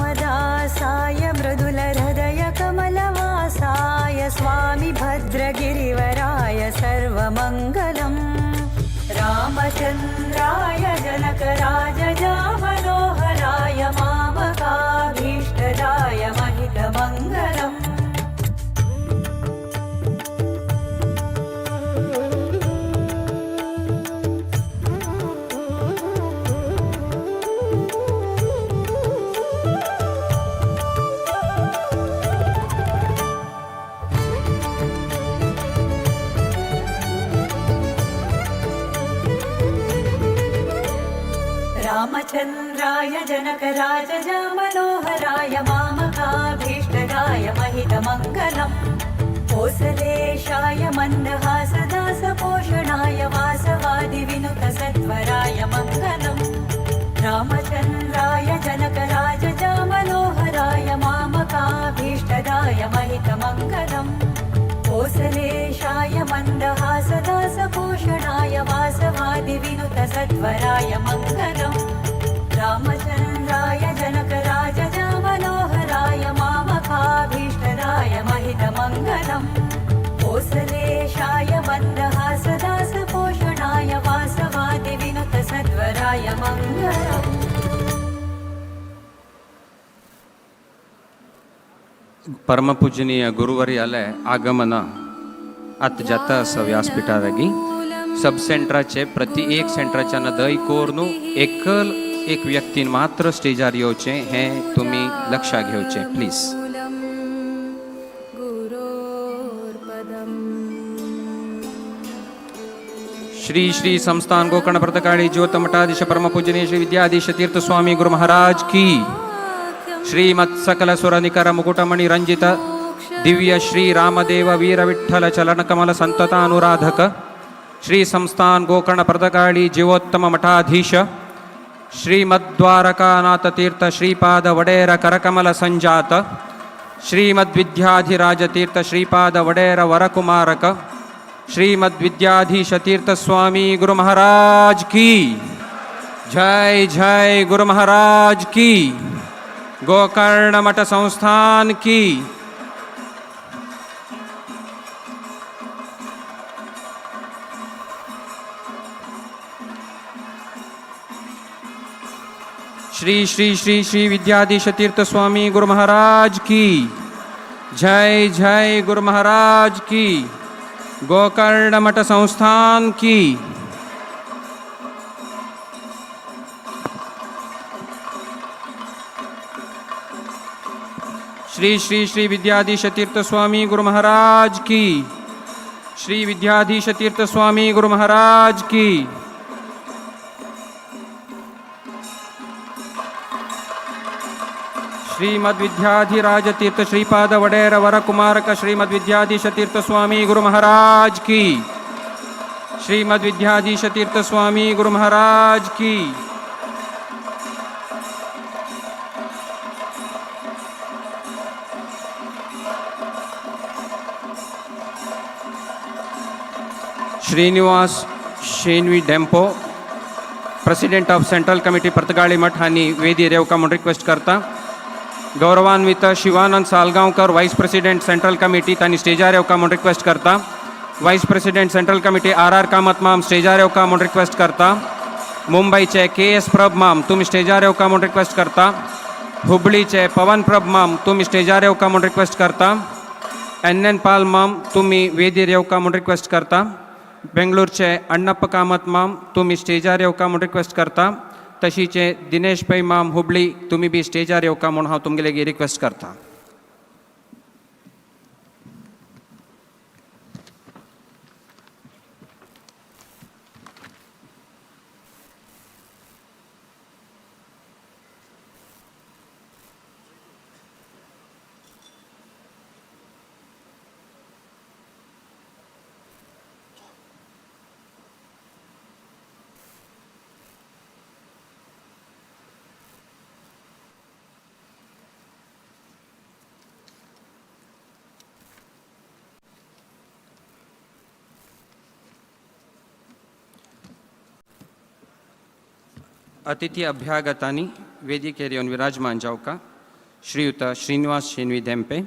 रामदासाय मृदुलहृदय कमलवासाय स्वामी भद्रगिरिवराय सर्वमङ्गलम् रामचन्द्राय जनकराजजामनोहराय मामकाभीष्टदाय महितमङ्गलम् रामचन्द्राय जनकराजजामनोहराय मामकाभीष्टदाय महितमङ्गलम् कोसलेशाय मन्दहासदासपोषणाय वासवादिविनुतसत्वराय मङ्गलम् रामचन्द्राय जनकराजजामनोहराय मामकाभीष्टदाय महितमङ्गलम् कोसलेशाय मन्दहासदासपोषणाय वासवादिविनुतसत्वराय मङ्गलम् रामचन्द्राय जनकराजजामनोहराय मामकाभीष्टदाय महितमङ्गलम् कोसलेशाय मन्दहासदासपोषणाय वासवादिविनुतसत्वराय मङ्गलम् परमपूजनीय गुरुवर्यालय आगमन आत जाता असं व्यासपीठावगी सब सेंटराचे प्रति एक सेंटराच्या दय कोरनू एक व्यक्तीन मात्र स्टेजार येवचे हे तुम्ही लक्षात घेवचे प्लीज. श्री श्री संस्थान गोकर्ण प्रतकाळी ज्योत मठाधीश परमपूजनीय श्री विद्याधीश तीर्थ स्वामी गुरु महाराज की. श्रीमत् सकल सुर निकर मुकुटमणि रंजित दिव्य श्री रामदेव वीर विठ्ठल चलन कमल संततानुराधक श्री संस्थान गोकर्ण प्रतकाळी जीवोत्तम मठाधीश श्रीमद्द्वारकानाथ तीर्थ श्रीपाद वडेर करकमल संजात श्रीमद्विद्याधिराज तीर्थ श्रीपाद वडेर वरकुमारक श्रीमद्विद्याधीश तीर्थ स्वामी गुरु महाराज की जय. जय गुरु महाराज की. गोकर्ण मठ संस्थान की. श्री श्री श्री श्री विद्याधीश तीर्थ स्वामी गुरु महाराज की जय. जय गुरु महाराज की. गोकर्ण मठ संस्थान की. श्री श्री श्री विद्याधीश तीर्थ स्वामी गुरु महाराज की. श्री विद्याधीश तीर्थ स्वामी गुरु महाराज की. श्रीमद्विद्याधिराज तीर्थ श्रीपाद वडेर वरकुमारक श्रीमद्विद्याधीश तीर्थ स्वामी गुरु महाराज की. श्रीमद्विद्याधीश तीर्थ स्वामी गुरु महाराज की. Srinivas Shenvi Dempo president of central committee Partagali मठ हानी वेदी रेवका म्हणून रिक्वेस्ट करता. गौरवान्वित Shivanand Salgaonkar vice president central committee तानी स्टेजार येवका म्हणून रिक्वेस्ट करता. Vice president central committee R Kamat माम स्टेजार येवका म्हणून रिक्वेस्ट करता. मुंबईचे KS प्रभ माम तुम्ही स्टेजार येवका म्हणून रिक्वेस्ट करता. हुबळीचे पवन प्रभ माम तुम्ही स्टेजार येवका म्हणून रिक्वेस्ट करता. NN पाल माम तुम्ही वेदी येवका म्हणून रिक्वेस्ट करता. बेंगलोरचे अण्णप्प कामत माम तुम्ही स्टेजार येवका म्हणून रिक्वेस्ट करता. तशीचे दिनेश पै माम हुबळी तुम्ही बी स्टेजार येवका म्हणून हांव तुमगेले रिक्वेस्ट करता. अतिथि अभ्यागतानी वेदिकेर येवन विराजमान जावका. श्रीयुत श्रीनिवास शेणवी धेंपे,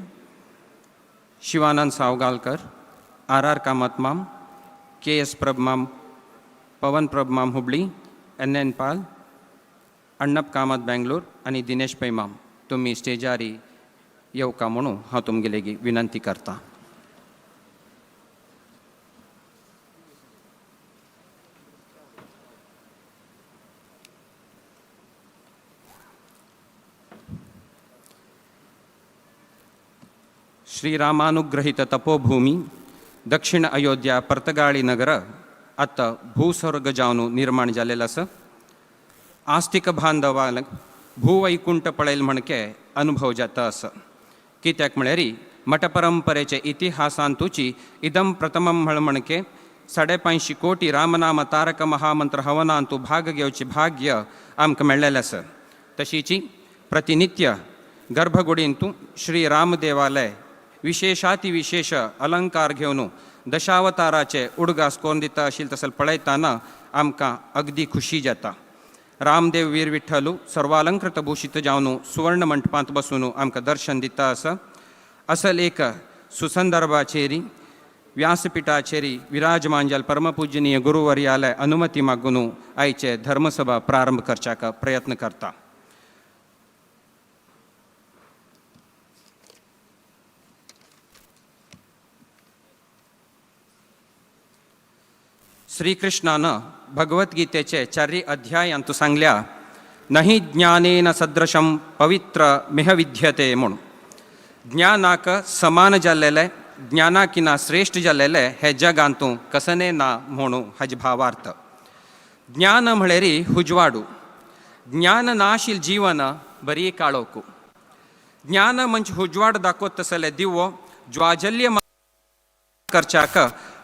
शिवानंद सावगालकर, आर कामतमाम, KS प्रभमाम, पवन प्रभमाम हुबळी, NN पाल, अण्णप कामत बेंगलोर आणि दिनेश पैमाम तुम्ही स्टेजारी येवका म्हणून हांव तुमगेलेगी विनंती करता. श्रीरामानुग्रहित तपोभूमी दक्षिण अयोध्या पर्तगाळी नगर आता भूस्वर्ग जावन निर्माण जालेलं असं आस्तिक बांधवांक भूवैकुंठ पळेल म्हणके अनुभव जाता असं कित्याक म्हळ्यार मठ परंपरेचे इतिहासांतुची इदम प्रथमम म्हणके 550 कोटी रामनाम तारक महामंत्र हवनांतू भाग घेवचे भाग्य आमकां मेळ्ळेलें आसा. तशीची प्रतिनित्य गर्भगुडींतू श्री राम देवालय विशेषातिविशेष अलंकार घेवन दशावताराचे उडगास कोण दिता आशिल्ले तसले पळयतना आमकां अगदी खुशी जाता. रामदेव वीर विठ्ठलू सर्वालंकृत भूषित जावन सुवर्ण मंटपांत बसून आमकां दर्शन दिता आसा. असल एक सुसंदर्भाचेरी व्यासपीठाचेरी विराजमान जाल परमपूजनीय गुरुवर्यालय अनुमती मागून आयचे धर्मसभा प्रारंभ करच्याक प्रयत्न करता. श्रीकृष्णानं भगवद्गीतेचे 4 अध्यायांत सांगल्या नहि ज्ञानेन सदृशम पवित्र मिह विद्यते म्हणून ज्ञानाक समान जाल्लेले ज्ञानाकिना श्रेष्ठ जाल्लेले हे जगांतू कसने ना म्हणून हाजे भावार्थ. ज्ञान म्हळ्यार उजवाडू, ज्ञान नाशिल जीवन बरी काळोखू. ज्ञान म्हणजे उजवाड दाखवत तसले दिवो ज्वाजल्य करच्याक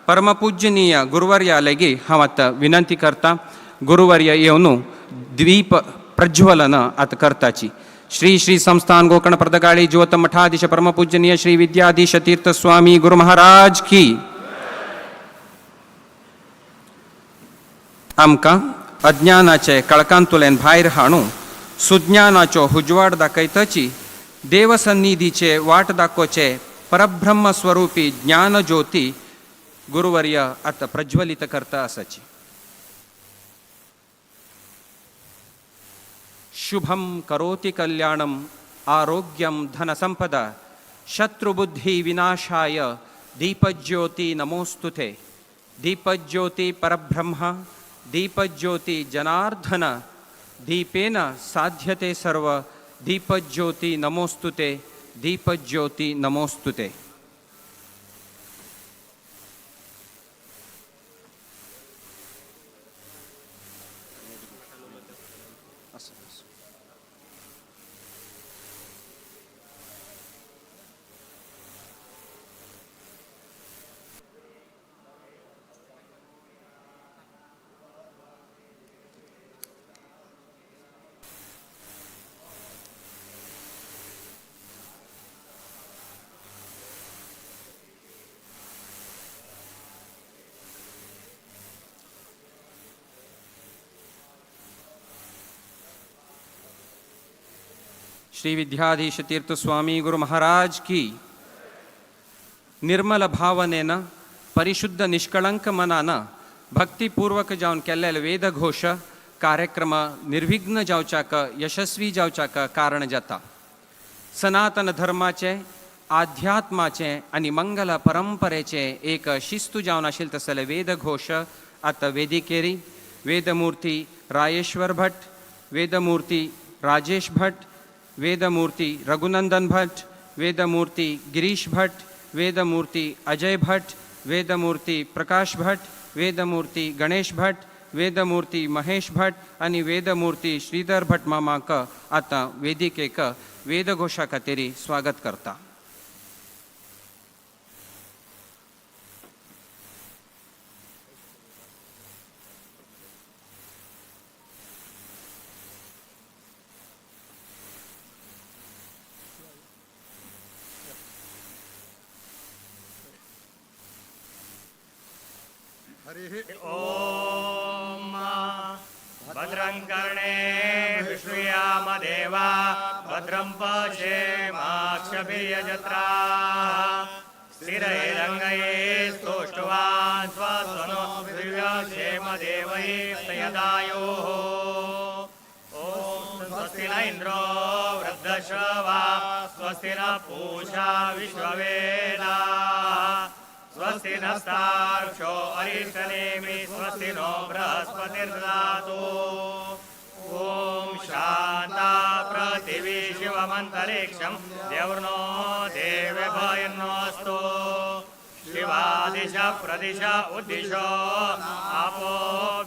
परमपूजनीय गुरुवर्यालेगी हांव आतां विनंती करता. गुरुवर्य येवन द्वीप प्रज्वलन आतां करताची. श्री श्री संस्थान गोकर्ण पर्तगाळी ज्योत मठाधीश परमपूजनीय श्री विद्याधीश तीर्थ स्वामी गुरु महाराज की. आमकां अज्ञानाचे कळकांतुल्यान भायर हाडून सुज्ञानाचो उजवाड दाखयताची देवसन्निधीचे वाट दाखोवचे परब्रह्म स्वरूपी ज्ञान ज्योती गुरुवर्य आतां प्रज्वलित करता आसाची. शुभम करोति कल्याणम आरोग्यम धनसंपदा शत्रुबुद्धि विनाशाय दीपज्योति नमोस्तुते. दीपज्योति परब्रह्म दीपज्योति जनार्दन दीपेन साध्यते सर्व दीपज्योति नमोस्तुते दीपज्योति नमोस्तुते. श्री विद्याधीश तीर्थ स्वामी गुरु महाराज की. निर्मल भावनेन परिशुद्ध निष्कळंक मनान भक्तिपूर्वक जावन केल्लेले वेदघोष कार्यक्रम निर्विघ्न जावच्याक यशस्वी जावच्याक कारण जाता. सनातन धर्माचे आध्यात्माचे आनी मंगल परंपरेचे एक शिस्तू जावन आशिल्ले तसले वेदघोष आतां वेदिकेरी वेदमूर्ती रायेश्वर भट, वेदमूर्ती राजेश भट, वेदमूर्ती रघुनंदन भट, वेदमूर्ती गिरीश भट, वेदमूर्ती अजय भट, वेदमूर्ती प्रकाश भट, वेदमूर्ती गणेश भट, वेदमूर्ती महेश भट आणि वेदमूर्ती श्रीधर भट मामाक आतां वेदिकेक वेदघोषा खातीर स्वागत करता. ओम भद्रं कर्णे विष्णुयाम देवा भद्रं पश्येमाक्षभिर्यजत्राः स्थिरैरङ्गैः स्तुष्ट्वान् स्वस्वनो दिव्यक्षेमदेवैः प्रयदायोः ॐ स्वस्ति न इन्द्रो वृद्धश्रवा स्वस्ति न पूषा विश्ववेदाः स्वस्ति नस्तार्क्ष्यो अरिष्टनेमि स्वस्ति नो बृहस्पतिर्ददातु ॐ शान्ता पृथिवी शिवमन्तरिक्षं देवर्नो देवेभयन्नोऽस्तु शिवादिश प्रदिश उद्दिशो आपो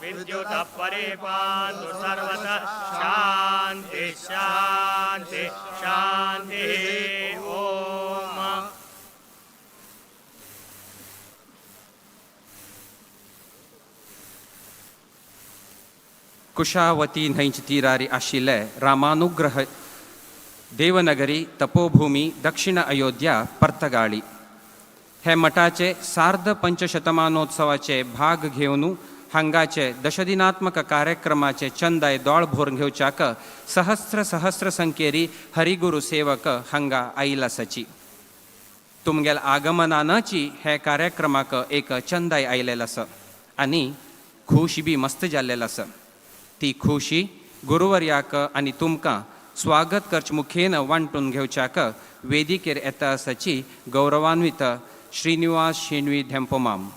विद्युतः परिपान्तु सर्वतः शान्ति शान्ति शान्तिः ॐ कुशावती न्हंयच्या तीरारी आशिल्ले रामानुग्रह देवनगरी तपोभूमी दक्षिण अयोध्या पर्तगाळी हे मठाचे सार्ध पंचशतमानोत्सवाचे भाग घेवन हांगाचे दशदिनात्मक कार्यक्रमाचे चंदाय दोळ भरून घेवच्याक सहस्र सहस्र संख्येरी हरिगुरू सेवक हांगा आयिल्ले आसाची तुमगेल आगमनानाची हे कार्यक्रमाक एक चंदाय आयलेलो आसा आनी खुशी बी मस्त जाल्लेलो आसा ती खुशी गुरुवर्याक आनी तुमकां स्वागत करचे मुखेन वांटून घेवच्याक वेदिकेर येता आसाची गौरवान्वित श्रीनिवास शेणवी धेंपोमाम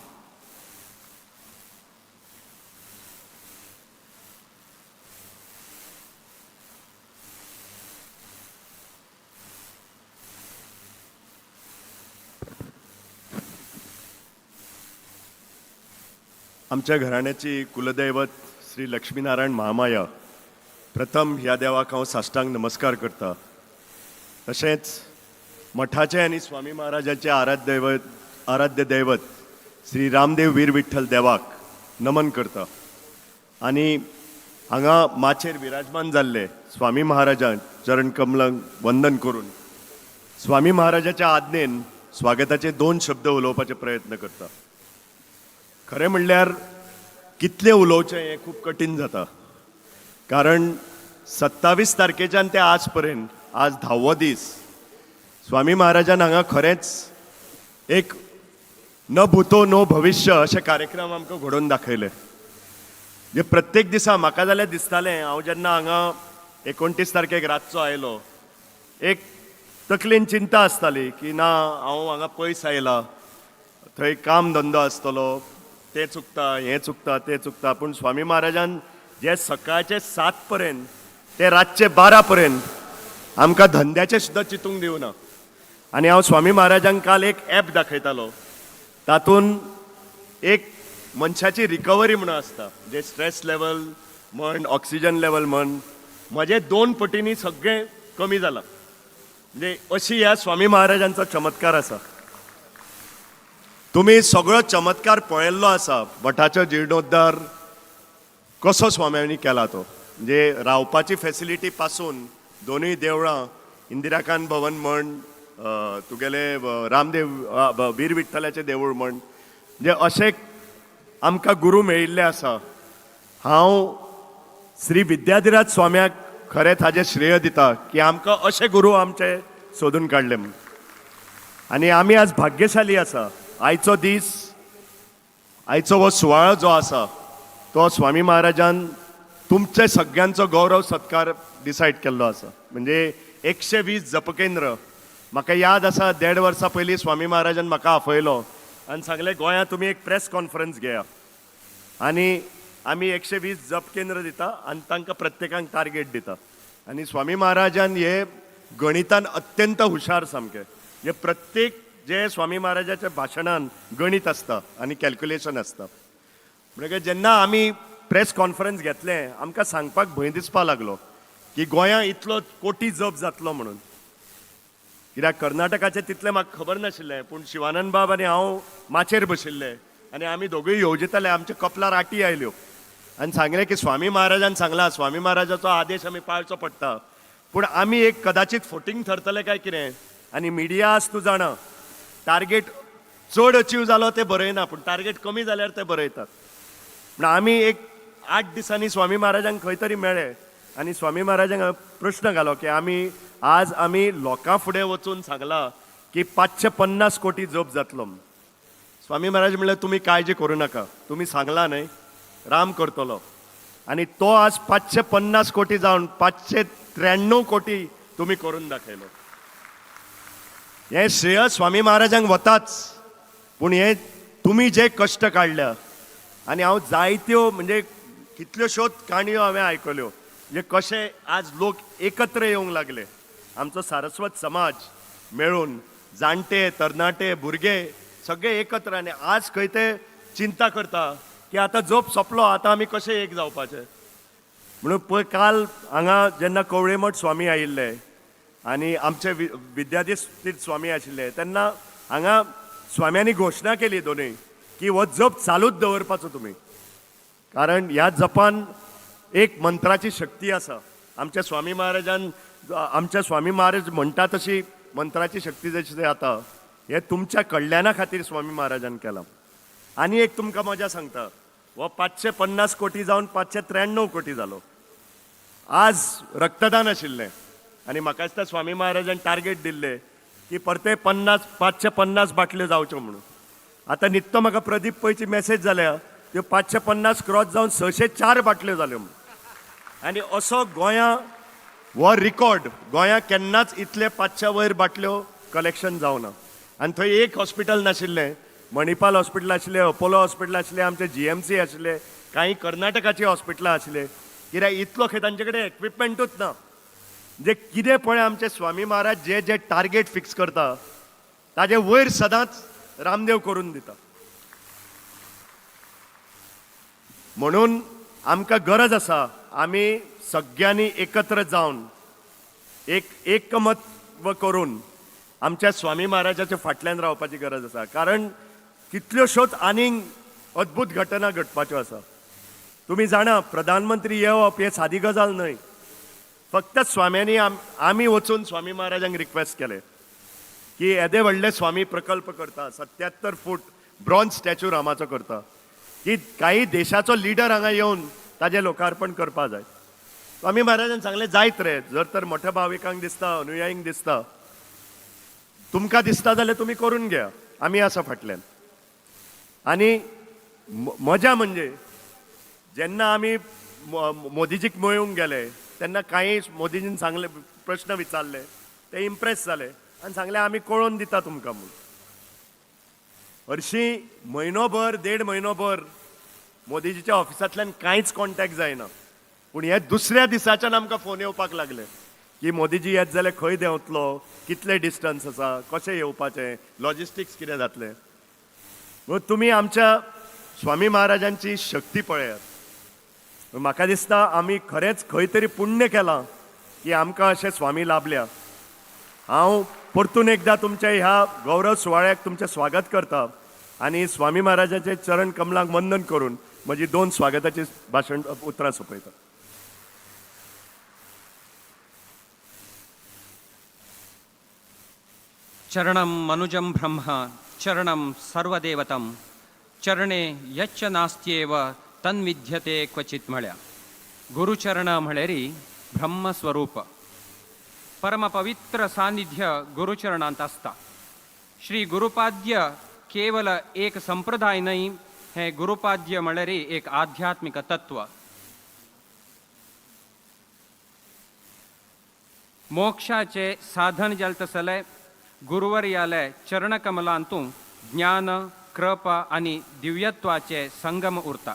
आमच्या घराण्याची कुलदैवत श्री लक्ष्मीनारायण महामाया प्रथम ह्या देवाक हांव साश्टांग नमस्कार करता तशेंच मठाचे आनी स्वामी महाराजाचे आराध्य दैवत श्री रामदेव वीर विठ्ठल देवाक नमन करता आनी हांगा माचेर विराजमान जाल्ले स्वामी महाराजां चरण कमलांक वंदन करून स्वामी महाराजाच्या आज्ञेन स्वागताचे 2 शब्द उलोवपाचे प्रयत्न करता खरें म्हणल्यार कितले उलोवचें हें खूब कठीण जाता कारण 27 तारखेच्यान ते आज पर्यंत आज 10वो दीस स्वामी महाराजान हांगा खरेंच एक न भूतो नो भविष्य अशे कार्यक्रम आमकां घडोवन दाखयले जे प्रत्येक दिसा म्हाका जाल्यार दिसतालें हांव जेन्ना हांगा 29 तारखेक रातचो आयलो एक तकलेन चिंता आसताली की ना हांव हांगा पयस आयला थंय काम धंदो आसतलो ते चुकता हें चुकता तें चुकता पूण स्वामी महाराजान जे सकाळचे 7 पर्यंत ते रातचे 12 पर्यंत आमकां धंद्याचे सुद्दां चिंतूंक दिवना आनी हांव स्वामी महाराजांक काल एक ॲप दाखयतालो तातूंत एक मनशाची रिकवरी म्हणून आसता जे स्ट्रेस लेवल म्हण ऑक्सिजन लेवल म्हण म्हजे 2 पटींनी सगळें कमी जालां म्हणजे अशी ह्या स्वामी महाराजांचो चमत्कार आसा तुम्ही सगळो चमत्कार पळयल्लो आसा मठाचो जीर्णोद्धार कसो स्वाम्यांनी केला तो म्हणजे रावपाची फॅसिलिटी पासून दोनूय देवळां इंदिराकांत भवन म्हण तुगेले रामदेव वीर विठ्ठलाचें देवूळ म्हण म्हणजे अशें आमकां गुरू मेळिल्ले आसा हांव श्री विद्याधिराज स्वाम्याक खरें ताजें श्रेय दिता की आमकां अशे गुरू आमचे सोदून काडले म्हूण आनी आमी आज भाग्यशाली आसा आयचो दीस आयचो हो सुवाळो जो आसा तो स्वामी महाराजान तुमचे सगळ्यांचो गौरव सत्कार डिसायड केल्लो आसा म्हणजे 120 जपकेंद्र म्हाका याद आसा 1.5 वर्सां पयलीं स्वामी महाराजान म्हाका आपयलो आनी सांगलें गोंयांत तुमी एक प्रेस कॉन्फरन्स घेया आनी आमी 120 जप केंद्र दिता आनी तांकां प्रत्येकांक टार्गेट दिता आनी स्वामी महाराजान हे गणितान अत्यंत हुशार सामके हे प्रत्येक जे स्वामी महाराजाच्या भाशणान गणित आसता आनी कॅल्क्युलेशन आसता म्हणजे जेन्ना आमी प्रेस कॉन्फरन्स घेतलें आमकां सांगपाक भंय दिसपा लागलो की गोंयांत इतलो कोटी जप जातलो म्हणून कित्याक कर्नाटकाचें तितलें म्हाका खबर नाशिल्लें पूण शिवानंद बाब आनी हांव माचेर बशिल्ले आनी आमी दोगूय येवजिताले आमच्या कपलार आटी आयल्यो आनी सांगलें की स्वामी महाराजान सांगलां स्वामी महाराजाचो आदेश आमी पाळचो पडटा पूण आमी एक कदाचित फोटींग थरतले काय कितें आनी मिडिया आज तूं जाणा टार्गेट चड अचीव जालो ते बरयना पूण टार्गेट कमी जाल्यार ते बरयतात म्हण आमी एक 8 दिसांनी स्वामी महाराजांक खंय तरी मेळ्ळे आनी स्वामी महाराजांक प्रश्न घालो की आमी आज आमी लोकां फुडें वचून सांगला की 550 कोटी जप जातलो म्हूण. स्वामी महाराज म्हणले तुम्ही काळजी करू नका, तुम्ही सांगला न्हय, राम करतलो. आणि तो आज 550 कोटी जावन 593 कोटी तुम्ही करून दाखयलो. हे श्रेय स्वामी महाराजांक वताच, पूण हे तुम्ही जे कश्ट काडल्या. आणि हांव जायत्यो म्हणजे कितल्योश्योच काणयो हांवें आयकल्यो म्हणजे कशे आज लोक एकत्र येवंक लागले. आमचो सारस्वत समाज मेळून जाणटे तरणाटे भुरगे सगळे एकत्र. आनी आज खंय ते चिंता करता की आतां जप सोंपलो, आतां आमी कशे एक जावपाचे म्हणून. पळय काल हांगा जेन्ना कवळेमठ स्वामी आयिल्ले आनी आमचे विद्याधीश स्वामी आशिल्ले तेन्ना हांगा स्वाम्यांनी घोशणा केली दोनूय की हो जप चालूच दवरपाचो तुमी, कारण ह्या जपान एक मंत्राची शक्ती आसा. आमच्या स्वामी महाराजान आमच्या स्वामी महाराज म्हणटा तशी मंत्राची शक्ती जशी जाता हे तुमच्या कल्याणा खातीर स्वामी महाराजान केलां. आनी एक तुमकां मजा सांगता, हो 550 कोटी जावन 593 कोटी जालो. आज रक्तदान आशिल्लें आनी म्हाका दिसता स्वामी महाराजान टार्गेट दिल्ले की परते 550 बाटल्यो जावच्यो म्हणून. आतां नित्तो म्हाका प्रदीप पयची मेसेज जाल्या त्यो 550 क्रॉस जावन 604 बाटल्यो जाल्यो म्हणून. आनी असो गोंयां हो रिकॉर्ड, गोंयां केन्नाच इतले 500 वयर बाटल्यो कलेक्शन जावना. आनी थंय एक हॉस्पिटल नाशिल्लें, मणिपाल हॉस्पिटल आशिल्लें, अपोलो हॉस्पिटल आशिल्लें, आमचे GMC आशिल्ले, काही कर्नाटकाची हॉस्पिटलां आशिल्ले. कित्याक इतलो खंय तांचे कडेन इक्विपमेंटूच ना. म्हणजे कितें पळय आमचे स्वामी महाराज जे जे टार्गेट फिक्स करता ताजे वयर सदांच रामदेव करून दिता. म्हणून आमकां गरज आसा आमी सगळ्यांनी एकत्र जावन एक एकमत करून आमच्या स्वामी महाराजाच्या फाटल्यान रावपाची गरज आसा. कारण कितल्योश्योच आनीक अद्भुत घटना घडपाच्यो आसा. तुम्ही जाणा प्रधानमंत्री येवप हे सादी गजाल न्हय. फक्त स्वाम्यांनी आमी वचून स्वामी महाराजांक रिक्वेस्ट केले की येदे व्हडले स्वामी प्रकल्प करता, 77 फूट ब्रॉन्झ स्टॅच्यू रामाचो करता, की काही देशाचो लिडर हांगा येवन ताजें लोकार्पण करपा जाय. स्वामी महाराजान सांगलें जायत रे, जर तर मोठ्या भाविकांक दिसता, अनुयायींक दिसता, तुमकां दिसता जाल्यार तुमी करून घ्या, आमी आसा फाटल्यान. आनी मजा म्हणजे जेन्ना आमी मोदीजीक मेळूंक गेले तेन्ना काही मोदीजीन सांगले, प्रश्न विचारले, ते इम्प्रेस जाले आनी सांगले आमी कळोवन दिता तुमकां म्हणून. हरशीं म्हयनोभर 1.5 म्हयनोभर मोदीजीच्या ऑफिसांतल्यान कांयच कॉन्टॅक्ट जायना. पूण हे दुसऱ्या दिसाच्यान आमकां फोन येवपाक लागले की मोदीजी येत जाल्यार खंय देंवतलो, कितले डिस्टन्स आसा, कशें येवपाचें, लॉजिस्टिक्स कितें जातलें. म्हणून तुमी आमच्या स्वामी महाराजांची शक्ती पळयात. म्हाका दिसता आमी खरेंच खंय तरी पुण्य केलां की आमकां अशे स्वामी लाभल्या. हांव परतून एकदां तुमच्या ह्या गौरव सुवाळ्याक तुमचें स्वागत करता आनी स्वामी महाराजांचे चरण कमलांक वंदन करून म्हजी 2 स्वागताची भाशण उतरां सोंपयता. चरणं मनुजं ब्रह्म चरणं सर्वदेवतं चरणे यच्च नास्त्येव तन्विद्यते क्वचित म्हळ्या. गुरुचरण म्हळेरी ब्रह्मस्वरूप परमपवित्र सान्निध्य गुरुचरणांत असता. श्री गुरुपाद्य केवल एक संप्रदाय नाही, हे गुरुपाद्य म्हळेरी एक आध्यात्मिक तत्व. मोक्षाचे साधन जलतसले गुरुवर्याले चरणकमलांतू ज्ञान कृपा आणि दिव्यत्वाचे संगम उरता.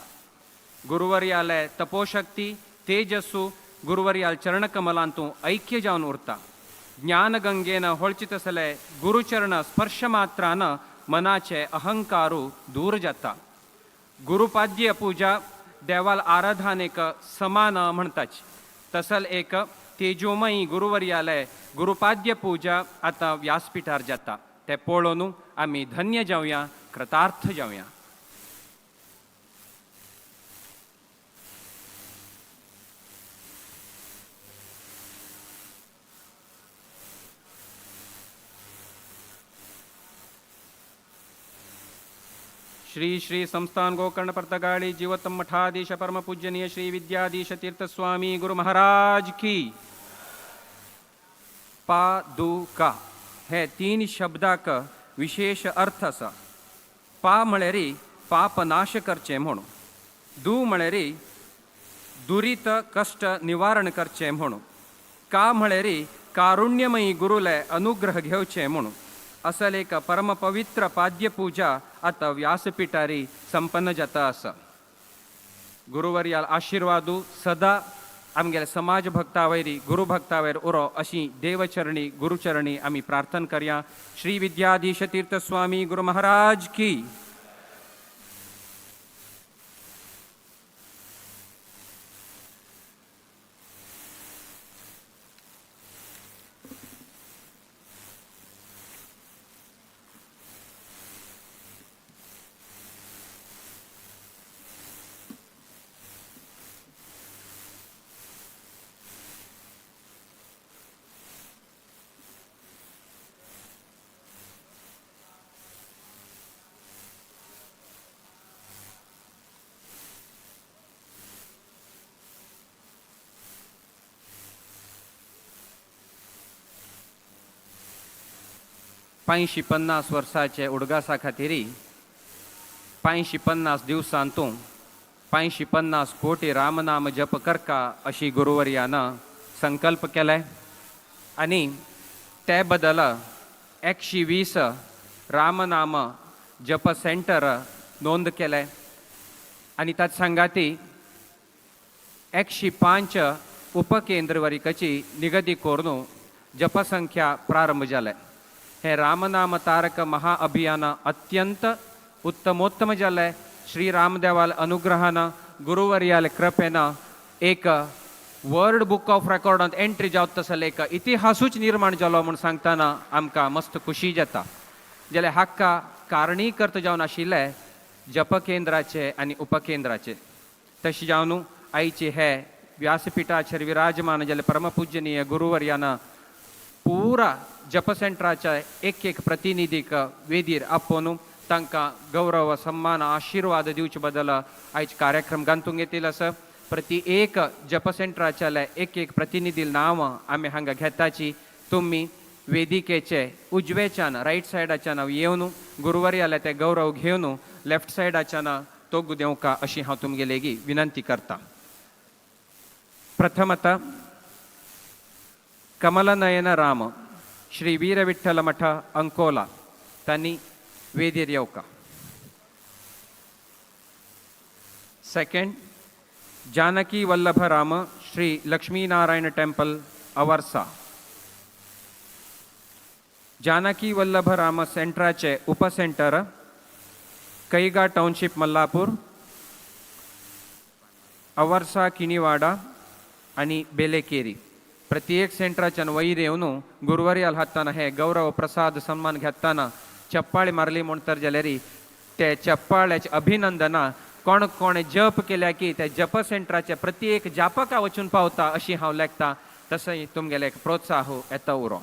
गुरुवर्याले तपोशक्ती तेजस्सू गुरुवर्याल चरणकमलांतू ऐक्य जावन उरता. ज्ञानगंगेन होळचितसले गुरुचरण स्पर्श मात्रान मनाचे अहंकारू दूर जाता. गुरुपाद्य पूजा देवाल आराधनेक समान म्हणटाच. तसल एक तेजोमयी गुरुवर्याले गुरुपाद्य पूजा आता व्यासपीठार जाता. ते पळोवन आमी धन्य जावया, कृतार्थ जावया. श्री श्री संस्थान गोकर्ण पर्तगाड़ी जीवोत्तम मठाधीश परम पूजनीय श्री विद्याधीश तीर्थ स्वामी गुरु महाराज की. पादुका हे 3 शब्दाक विशेष अर्थ आसा. पा म्हळ्यार पाप नाश करचे म्हणून, दू म्हळ्यार दुरीत कष्ट निवारण करचे म्हणून, का म्हळ्यार कारुण्यमयी गुरुले अनुग्रह घेवचे म्हणून. असल एक परमपवित्र पाद्यपूजा आता व्यासपीठारी संपन्न जाता आसा. गुरुवर्याल आशीर्वादू सदा आमगेल्या समाज भक्ता वयरी गुरु भक्ता वयर उरो अशी देवचरणी गुरुचरणी आमी प्रार्थना करया. श्री विद्याधीश तीर्थ स्वामी गुरु महाराज की. पांयशी 50 वर्साचे उडगासा खातीर 550 दिवसांतूं 550 कोटी रामनाम जप करका अशी गुरुवर्यानं संकल्प केलाय आणि ते बदल 120 रामनाम जप सेंटर नोंद केले आणि ताच सांगाती 105 उपकेंद्रवरिकाची निगदी करून जपसंख्या प्रारंभ जाले. हे रामनाम तारक महाअभियान अत्यंत उत्तमोत्तम जाले. श्री रामदेवाल अनुग्रहानं गुरुवर्याल कृपेनं एक वर्ल्ड बुक ऑफ रेकॉर्डांत एंट्री जावत तसले एक इतिहासूच निर्माण जालो म्हूण सांगतना आमकां मस्त खुशी जाता. जाल्यार हाका कारणीकर्त जावन आशिल्ले जपकेंद्राचे आनी उपकेंद्राचे. तशें जावन आयचे हे व्यासपीठाचेर विराजमान जाले परमपूजनीय गुरुवर्यानं पुरा जप सेंटराच्या एक प्रतिनिधीक वेदीर आपोवन तांकां गौरव सन्मान आशीर्वाद दिवचे बद्दल आयज कार्यक्रम घालूंक येतील आसा. प्रति एक जप सेंटराच्या एक प्रतिनिधी नांव आमी हांगा घेताची. तुमी वेदिकेचे उजवेच्यान रायट सायडाच्यान येवन गुरुवर्याले ते गौरव घेवन लेफ्ट सायडाच्यान तोग देवका अशी हांव तुमगे लेगी विनंती करता. प्रथमतः कमलनयन राम श्री वीर विठ्ठल मठ अंकोला तांणी वेदीर येवका. Second Janaki Vallabh Ram Shri Lakshminarayan temple Avarsa. जानकी वल्लभ राम सेंटराचे उपसेंटर कैगा टाउनशिप मल्लापूर, अवर्सा किणीवाडा आणि बेलेकेरी. प्रत्येक सेंटराच्यान वयर येवन गुरुवर्याल हाताना हे गौरव प्रसाद सन्मान घेताना चप्पाळी मारली म्हण तर जाल्यार ते चप्पाळ्याचे अभिनंदना कोण कोण जप केल्या की ते जप सेंटराचे प्रत्येक जापका वचून पावता अशी हांव लेखता. तसंय तुमगेले एक प्रोत्साह येता उरो.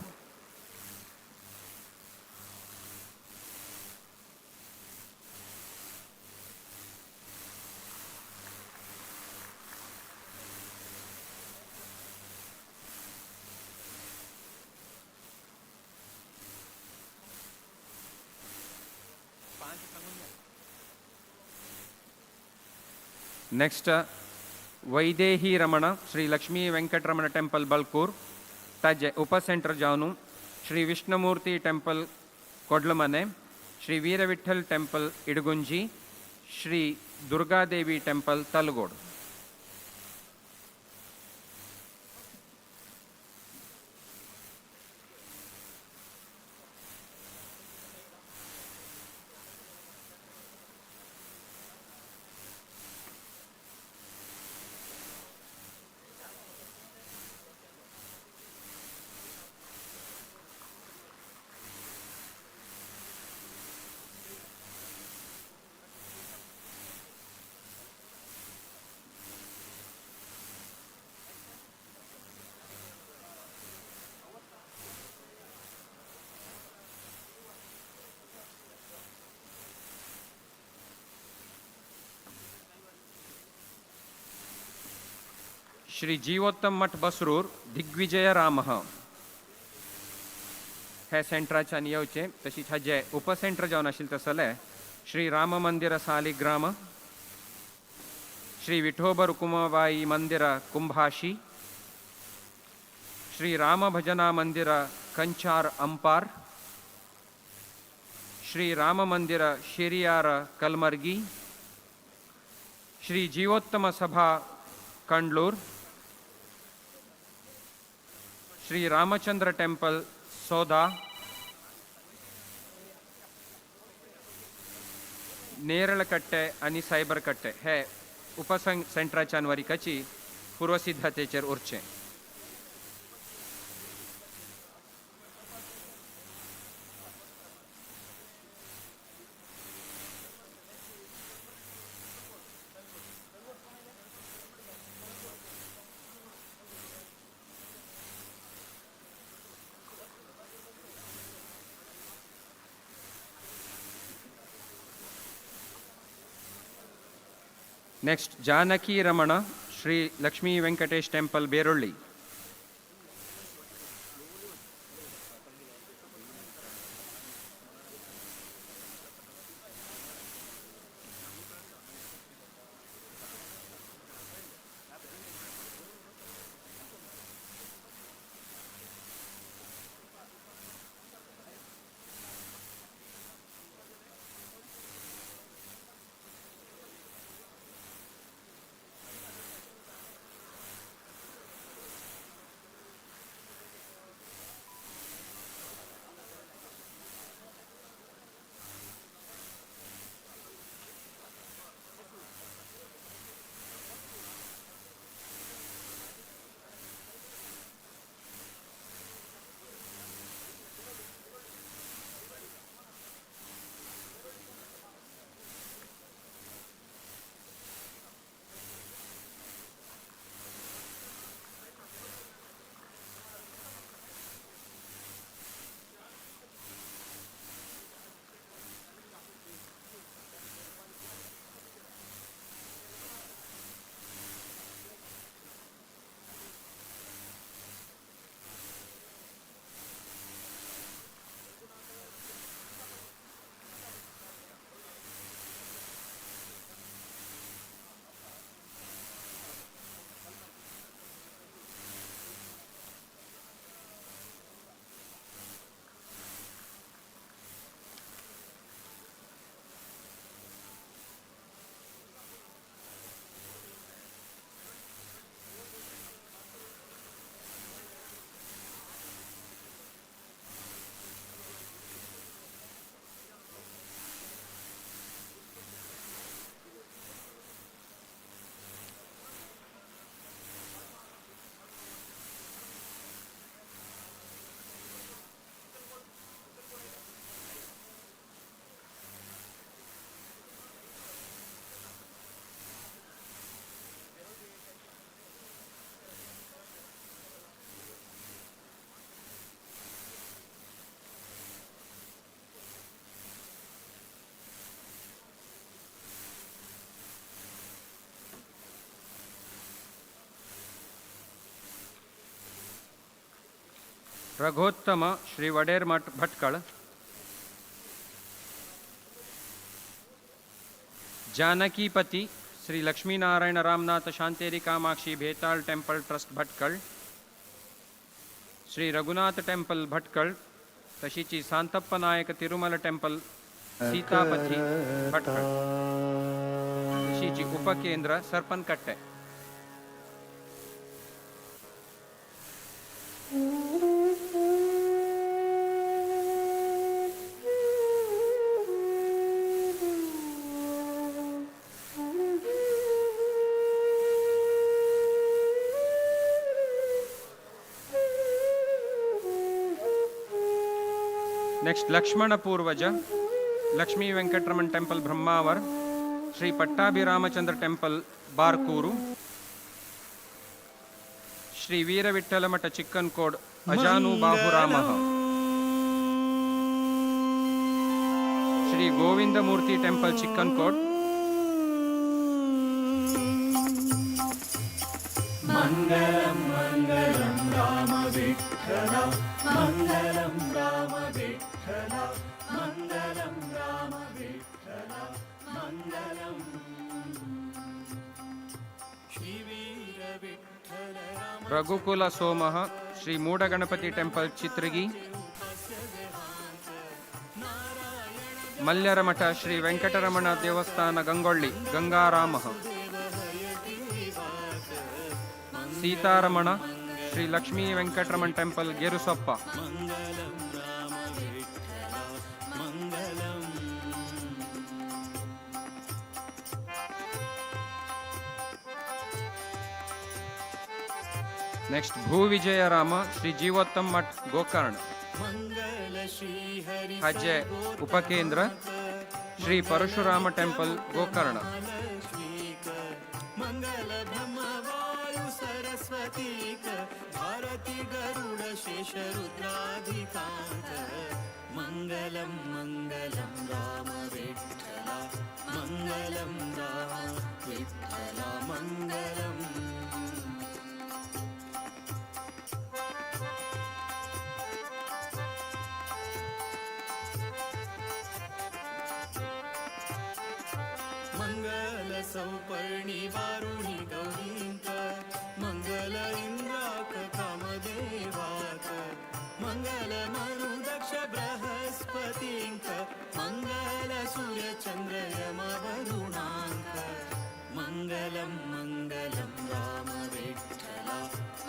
नेक्स्ट वैदेही रमण श्री लक्ष्मी वेंकटरमण टेम्पल बल्कूर ताजे उपसेंटर जावन श्री विष्णुमूर्ती टेम्पल कोडलमने, श्री वीर विठ्ठल टेम्पल इडगुंजी, श्री दुर्गादेवी टेम्पल तलगोड. श्री जीवोत्तम मठ बसरूर दिग्विजय राम, हे सेंटराच्यान येवचें. तशीच हाजे उपसेंटर जावन आशिल्लें तसले श्री राम मंदिर सालिग्राम, श्री विठोबा रुकुमाबाई मंदिर कुंभाशी, श्री राम भजना मंदिर कंचार अंपार, श्री राम मंदिर शेरियार कलमर्गी, श्री जीवोत्तम सभा कंडलूर, श्री रामचंद्र टेम्पल सौदा, नेरळकट्टे आणि सायबरकट्टे हे उपसेंटराच्यान वरिकाची पूर्वसिद्धतेचेर उरचें. Next Janaki Raman Shri Lakshmi Venkatesh temple Berolli. Raghottam Shri Vadermath Bhatkal, Janakipati Shri Lakshminarayan Ramnath Shanteri Kamakshi Betal temple trust Bhatkal, Shri Raghunath temple Bhatkal, तशीची सांतप्प नायक तिरुमल टेम्पल सीतापति भटकळ, तशीची उपकेंद्र सरपनकट्टे. नेक्स्ट लक्ष्मण पूर्वज लक्ष्मी वेंकटरमण टेम्पल ब्रह्मावर, श्री पट्टाभिरामचंद्र टेम्पल बारकूरु, श्री वीरविठ्ठलमठ चिक्कनकोड अजानु बाहुरामः, श्री गोविंदमूर्ति टेम्पल चिक्कनकोड, मंगलम मंगलम राम विठ्ठल मङ्गलं राम विठ्ठल मङ्गलं राम विठ्ठल मङ्गलम् श्रीवीर विठ्ठल राम रघुकुल सोमः श्री मूडगणपति टेंपल चित्रगी मल्यरमठ श्री वेंकटरमण देवस्थान गंगोळ्ळि गंगारामः सीतारमण श्री लक्ष्मी वेंकटरमण टेंपल गेरुसोप्प नेक्स्ट भूविजयराम श्री जीवोत्तम मठ गोकर्ण हजे उपकेंद्र श्री परशुराम टेंपल गोकर्ण मंगल ब्रह्म वायु सरस्वती भारती गरुड शेष रुद्राधिकांत मंगलम मंगलम राम विठ्ठल मंगलम राम विठ्ठल मंगलम मंगल सौपर्णी वारुणी गौरींक मंगल इंद्राक कामदेवाक मंगल मनु दक्ष बृहस्पतींक मंगल सूर्य चंद्र यम वरुणांक मंगलम मंगलम राम विठ्ठल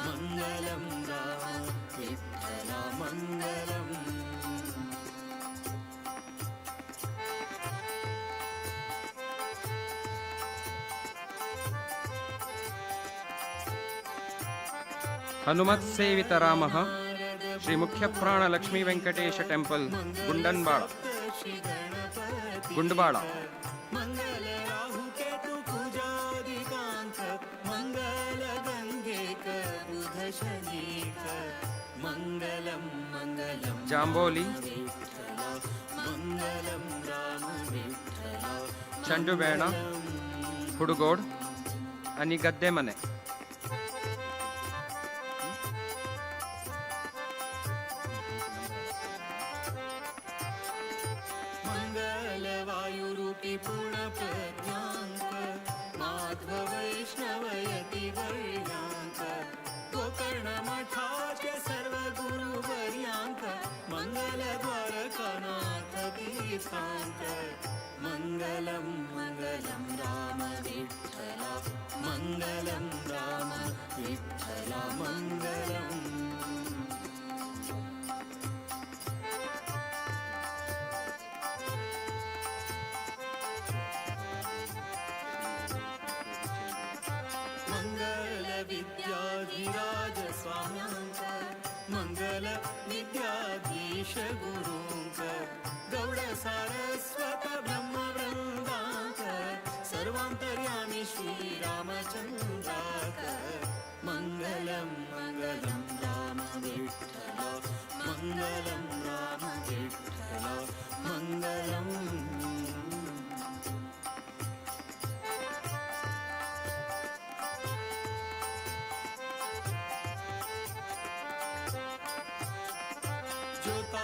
मंगलम राम विठ्ठल मंगलम हनुमत सेवित रामः श्री मुख्य प्राण लक्ष्मी वेंकटेश टेंपल गुंडबाड़ा मंगल राहु केतु पूजादिकांक मंगल गंगेक बुध शनीक मंगलम मंगलम जांबोली मंगलम राम विठ्ठल चंडुबेण हुडगोड आणि गद्देमने मंगल वायु रूपी पूर्ण प्रज्ञांक माधव वैष्णव यती वर्यांक गोकर्ण मठाचे सर्व गुरु वर्यांक मंगल द्वारकानाथ तीर्थांक मंगलम मंगलम राम विठ्ठल मंगलम राम विठ्ठल मंगलम मंगल विद्याधिराज स्वाम्यांक मंगल विद्याधीश गुरूंक गौड सारस्वत ब्रह्मवृंदांक सर्वांतर्यामी श्रीरामचंद्राक मंगलम मंगलम राम विठ्ठल मंगलम राम विठ्ठल मंगलम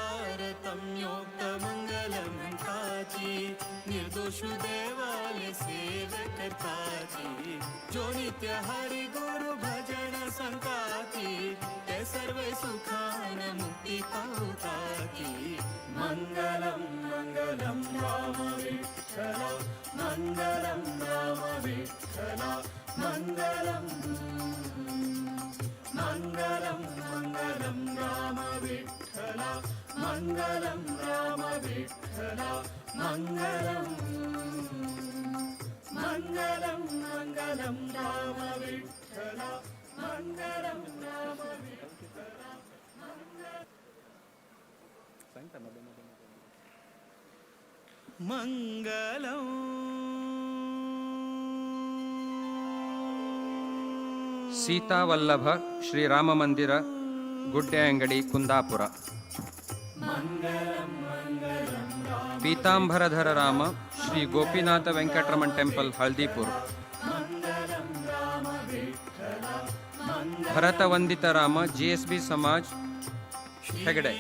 ज्योतारतम्योक्त मंगलमंताची निर्दोषु देवालय सेवकताची जो नित्य हरि गुरु भजन संताती ते सर्व सुखान मुक्ती पावताती मंगलम मंगलम राम विठ्ठल मंगलम राम विठ्ठल मंगलम मंगलम मंगलम राम विठ्ठल मंगलम राम विठ्ठल मंगलम मंगलम मंगलम राम विठ्ठल मंगलम राम विठ्ठल मंगलम सीता वल्लभ श्री राम मंदिर गुड्डे अंगड़ी कुंदापुर पीतांबरधर राम श्री गोपीनाथ वेंकटरमण टेंपल हल्दीपुर भरतवंदित राम जीएसबी समाज हेगडे.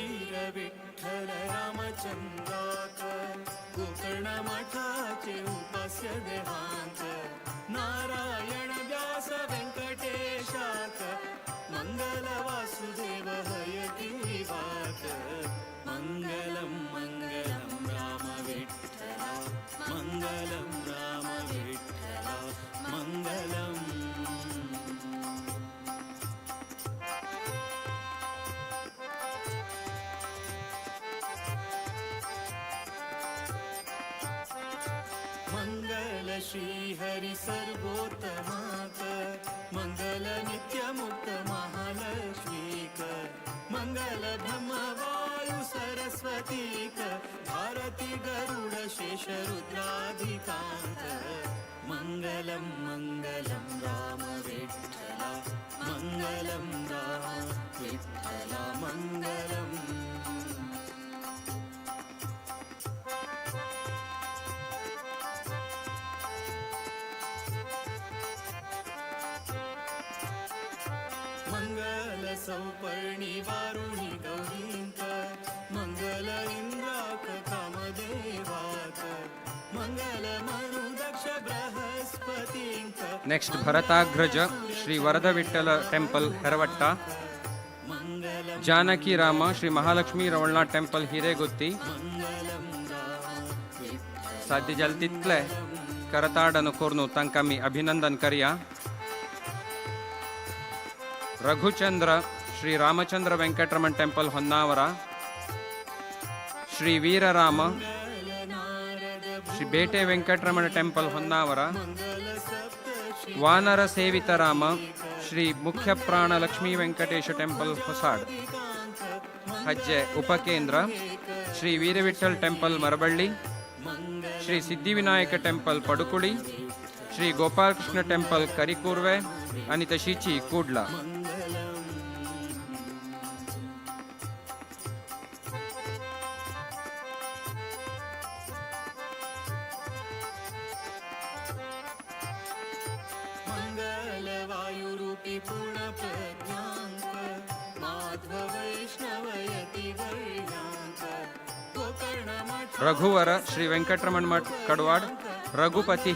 विठ्ठल रामचंद्राकर गोकर्ण मठाचे उपास्य देवांत नारायण व्यास व्यंकटेशाक मंगल वासुदेव हयती वात मंगलम मंगलम राम विठ्ठला मंगलम राम विठ्ठला मंगलम. मंगल श्री हरि सर्वोत्तमाक मंगल नित्यमुक्त महालक्ष्मीक मंगल ब्रह्म वायु सरस्वतीक भारती गरुड शेष रुद्राधिकांत मंगलम मंगलम राम विठ्ठला मंगलम राम विठ्ठला मंगलम. मंगल सौपर्णी वारुणी गौरींक मंगल इंद्राक कामदेवाक मंगल मनुदक्ष बृहस्पतींक. नेक्स्ट भरताग्रज श्री वरद विठ्ठल टेंपल हेरवट्टा. जानकी राम श्री महालक्ष्मी रवळनाथ टेंपल हिरेगुत्ती. साध्य जाल तितले करताडन कोरनु तांकां आमी अभिनंदन करया. रघुचंद्र श्री रामचंद्र वेंकटरमण टेंपल होन्नावरा. श्री वीरराम श्री बेटे वेंकटरमण टेंपल होन्नावरा. वानर सेवितराम श्री मुख्य प्राण लक्ष्मी वेंकटेश टेंपल ಹೊಸಾಡ್. ಹಜ್ಜೆ ಉಪಕೇಂದ್ರ Shri Veervithal temple Maraballi. Shri Siddhivinayak temple ಪಡುಕುಳಿ. Shri Gopalakrishna temple ಕರಿಕೂರ್ವೆ आणि तशीची ಕೂಡ್ಲ. मंगल वायुरूपी पूर्ण प्रज्ञांक माध्व वैष्णवयती वैज्ञांक गोकर्ण मठ रघुवर श्री वेंकटरमण मठ कडवाड. रघुपति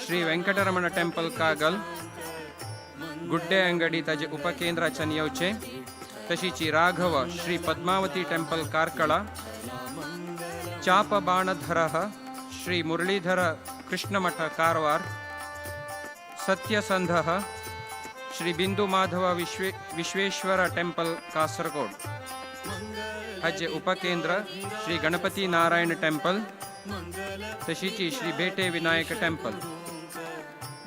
श्री वेंकटरमण टेंपल कागल. गुड्डे अंगडी ताजे उपकेंद्र चनियवचे. तशीची राघव श्री पद्मावती टेंपल कारकळ. चाप बाणधर श्री मुरलीधर कृष्णमठ कारवार. सत्यसंध श्री बिंदु माधव विश्वेश्वर टेंपल कासरगोड. हज उपकेंद्र श्री गणपति नारायण टेंपल. तशीची श्री बेटे विनायक टेंपल.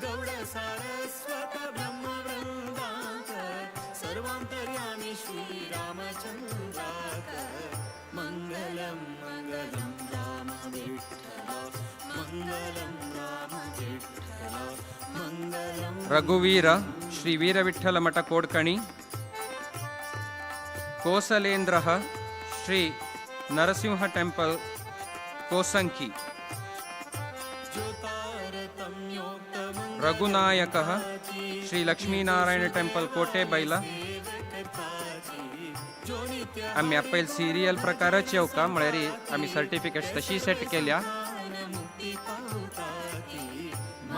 गौड सारस्वत ब्रह्म वृंदांक सर्वांतर्यामी श्री रामचंद्राक मंगलम मंगलम राम विठ्ठला मंगलम राम विठ्ठला मंगलम. रघुवीर श्री वीरविठ्ठल मठ कोडकणी. कोसलेंद्र श्री नरसिंह टेंपल कोसंकी. रघुनायक श्री लक्ष्मीनारायण टेंपल कोटे बैला. आम्ही आपले सिरियल प्रकारच येऊ का म्हळ्यार आम्ही सर्टिफिकेट्स तशी सेट केल्या.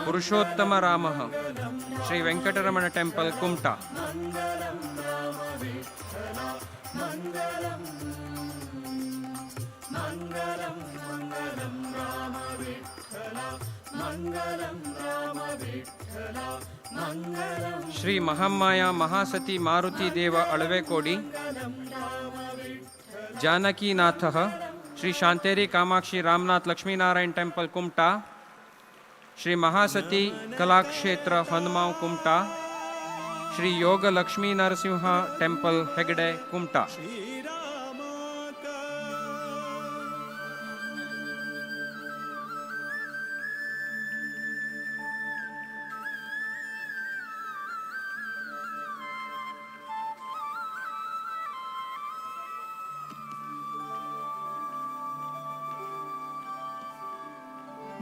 पुरुषोत्तम राम श्री वेंकटरमण टेंपल कुमटा. श्री महामाया महासती मारुति देव अळवेकोडी. जानकीनाथ श्री शांतेरी कामाक्षी रामनाथ लक्ष्मीनारायण टेंपल कुमटा. श्री महासती कलाक्षेत्र हनुमाव कुमटा. श्री योग लक्ष्मी नरसिंह टेंपल हेगडे कुमटा.